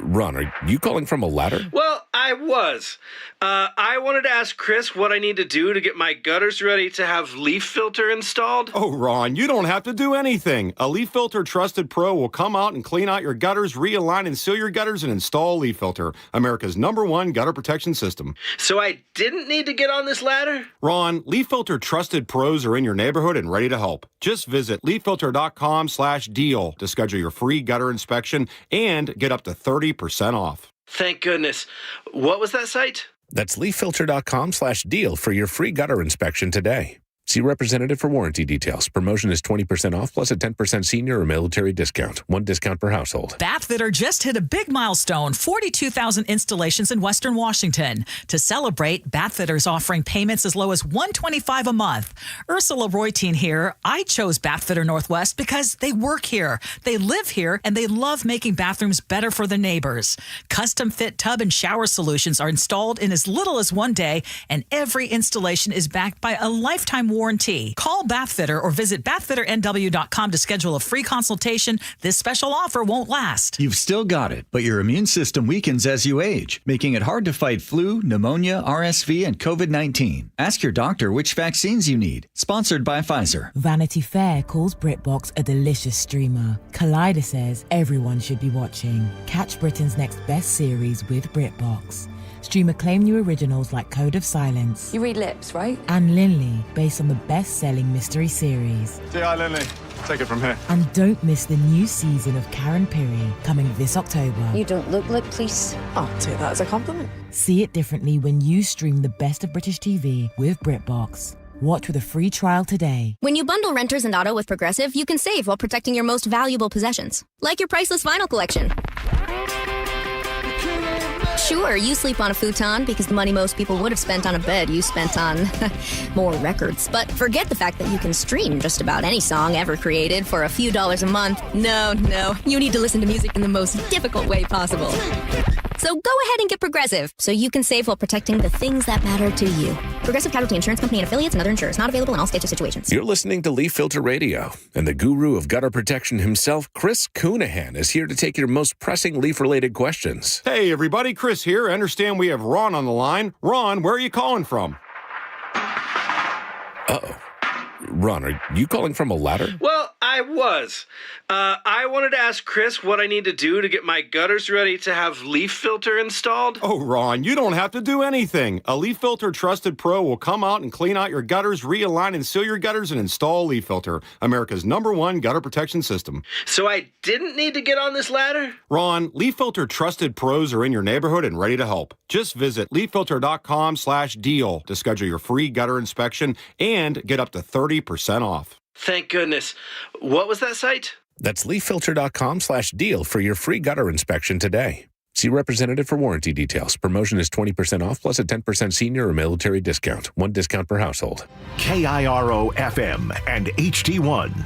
Ron, are you calling from a ladder? Well, I I was. I wanted to ask Chris what I need to do to get my gutters ready to have leaf filter installed. Oh, Ron, you don't have to do anything. A Leaf Filter Trusted Pro will come out and clean out your gutters, realign and seal your gutters, and install Leaf Filter, America's #1 gutter protection system. So I didn't need to get on this ladder? Ron, Leaf Filter Trusted Pros are in your neighborhood and ready to help. Just visit leaffilter.com/deal to schedule your free gutter inspection and get up to 30% off. Thank goodness. What was that site? That's leaffilter.com/deal for your free gutter inspection today. See representative for warranty details. Promotion is 20% off plus a 10% senior or military discount. One discount per household. Bathfitter just hit a big milestone, 42,000 installations in Western Washington. To celebrate, Bathfitter's offering payments as low as $125 a month. Ursula Reutin here. I chose Bathfitter Northwest because they work here, they live here, and they love making bathrooms better for their neighbors. Custom fit tub and shower solutions are installed in as little as 1 day, and every installation is backed by a lifetime warranty. Call Bathfitter or visit bathfitternw.com to schedule a free consultation. This special offer won't last. You've still got it, but your immune system weakens as you age, making it hard to fight flu, pneumonia, RSV, and COVID-19. Ask your doctor which vaccines you need. Sponsored by Pfizer. Vanity Fair calls BritBox a delicious streamer. Collider says everyone should be watching. Catch Britain's next best series with BritBox. Stream acclaimed new originals like Code of Silence. You read lips, right? And Linley, based on the best-selling mystery series. Say hi, Linley. Take it from here. And don't miss the new season of Karen Piri, coming this October. You don't look like police. I'll take that as a compliment. See it differently when you stream the best of British TV with BritBox. Watch with a free trial today. When you bundle renters and auto with Progressive, you can save while protecting your most valuable possessions, like your priceless vinyl collection. Sure, you sleep on a futon because the money most people would have spent on a bed you spent on more records. But forget the fact that you can stream just about any song ever created for a few dollars a month. No, you need to listen to music in the most difficult way possible. So go ahead and get Progressive so you can save while protecting the things that matter to you. Progressive Casualty Insurance Company and affiliates and other insurers. Not available in all states or situations. You're listening to Leaf Filter Radio, and the guru of gutter protection himself, Chris Coonahan, is here to take your most pressing leaf-related questions. Hey, everybody, Chris here. I understand we have Ron on the line. Ron, where are you calling from? Uh-oh. Ron, are you calling from a ladder? Well, I was. I wanted to ask Chris what I need to do to get my gutters ready to have leaf filter installed. Oh, Ron, you don't have to do anything. A Leaf Filter Trusted Pro will come out and clean out your gutters, realign and seal your gutters, and install Leaf Filter, America's #1 gutter protection system. So I didn't need to get on this ladder? Ron, Leaf Filter Trusted Pros are in your neighborhood and ready to help. Just visit leaffilter.com/deal to schedule your free gutter inspection and get up to 30% off. Thank goodness. What was that site? That's leaffilter.com/deal for your free gutter inspection today. See representative for warranty details. Promotion is 20% off plus a 10% senior or military discount. One discount per household. KIRO FM and HD1.